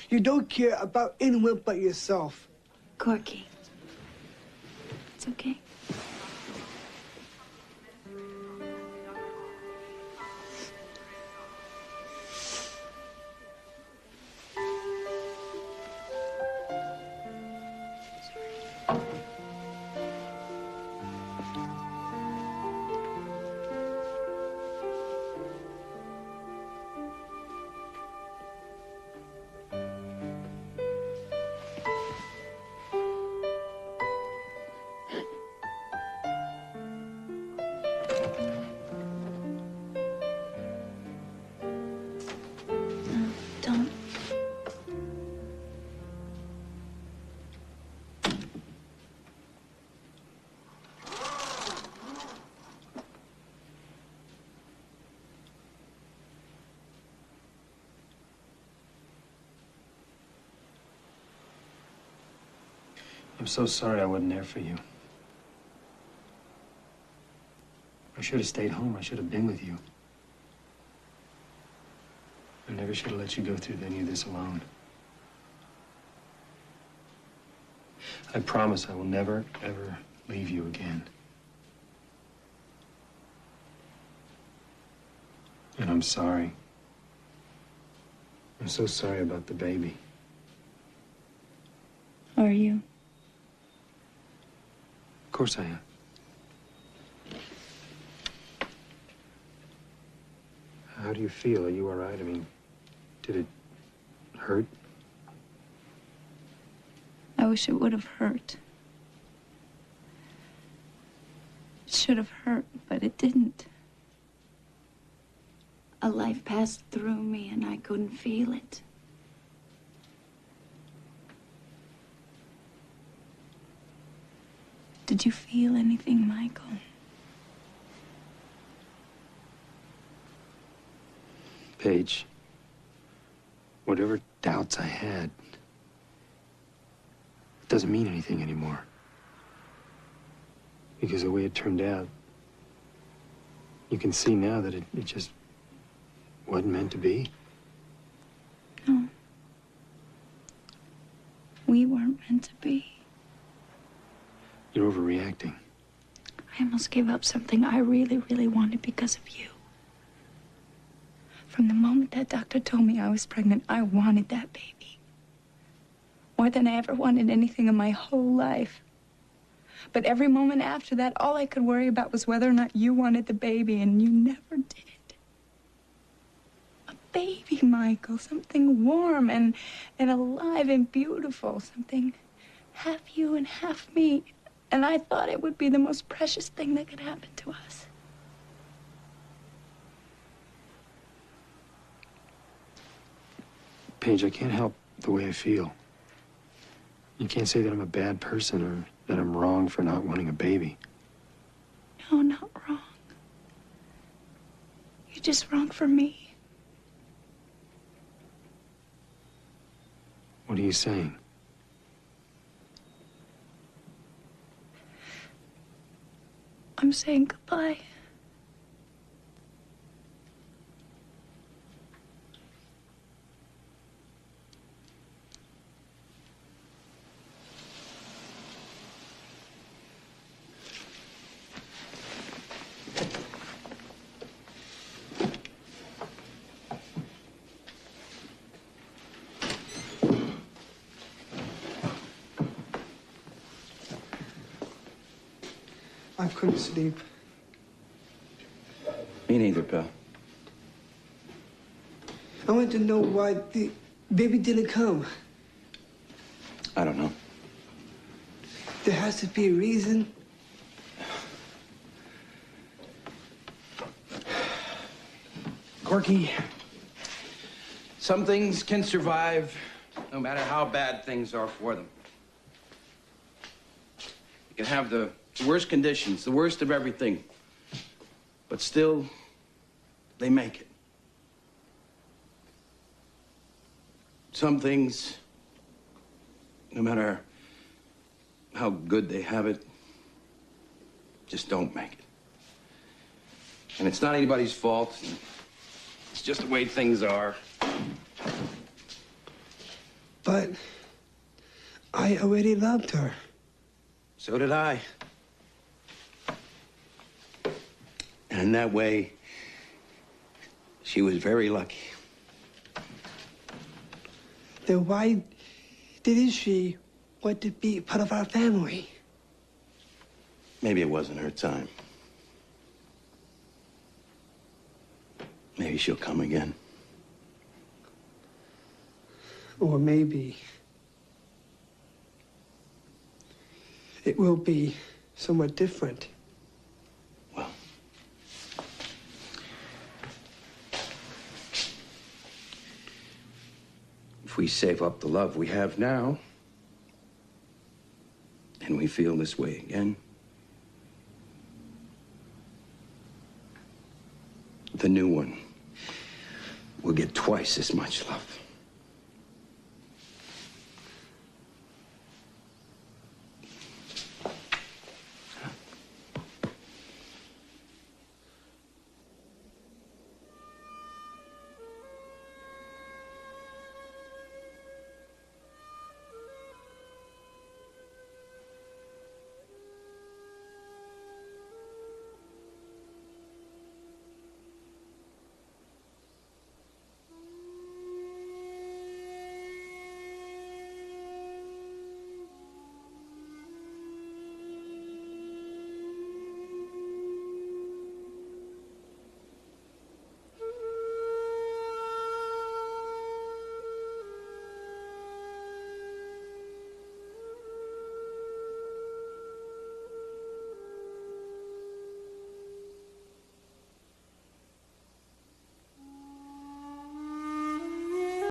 Speaker 14: You don't care about anyone but yourself.
Speaker 9: Corky. It's okay. Don't.
Speaker 6: I'm so sorry I wasn't there for you. I should have stayed home. I should have been with you.
Speaker 22: I never should have let you go through any of this alone. I promise I will never, ever leave you again. And I'm sorry. I'm so sorry about the baby.
Speaker 5: Are you?
Speaker 22: Of course I am. How do you feel? Are you all right? I mean, did it hurt?
Speaker 5: I wish it would have hurt. It should have hurt, but it didn't. A life passed through me and I couldn't feel it. Did you feel anything, Michael?
Speaker 22: Paige, whatever doubts I had, it doesn't mean anything anymore. Because the way it turned out, you can see now that it just wasn't meant to be.
Speaker 5: No. We weren't meant to be.
Speaker 22: You're overreacting.
Speaker 5: I almost gave up something I really, really wanted because of you. From the moment that doctor told me I was pregnant, I wanted that baby. More than I ever wanted anything in my whole life. But every moment after that, all I could worry about was whether or not you wanted the baby, and you never did. A baby, Michael, something warm and alive and beautiful, something half you and half me. And I thought it would be the most precious thing that could happen to us.
Speaker 22: Paige, I can't help the way I feel. You can't say that I'm a bad person or that I'm wrong for not wanting a baby.
Speaker 5: No, not wrong. You're just wrong for me.
Speaker 22: What are you saying?
Speaker 5: I'm saying goodbye.
Speaker 13: I couldn't sleep.
Speaker 11: Me neither, pal.
Speaker 13: I want to know why the baby didn't come.
Speaker 11: I don't know.
Speaker 13: There has to be a reason.
Speaker 11: Corky, some things can survive no matter how bad things are for them. You can have the worst conditions, the worst of everything, but still, they make it. Some things, no matter how good they have it, just don't make it. And it's not anybody's fault. It's just the way things are.
Speaker 13: But I already loved her.
Speaker 11: So did I. And in that way, she was very lucky.
Speaker 13: Then why didn't she want to be part of our family?
Speaker 11: Maybe it wasn't her time. Maybe she'll come again.
Speaker 13: Or maybe it will be somewhat different.
Speaker 11: Well, if we save up the love we have now, and we feel this way again, the new one will get twice as much love.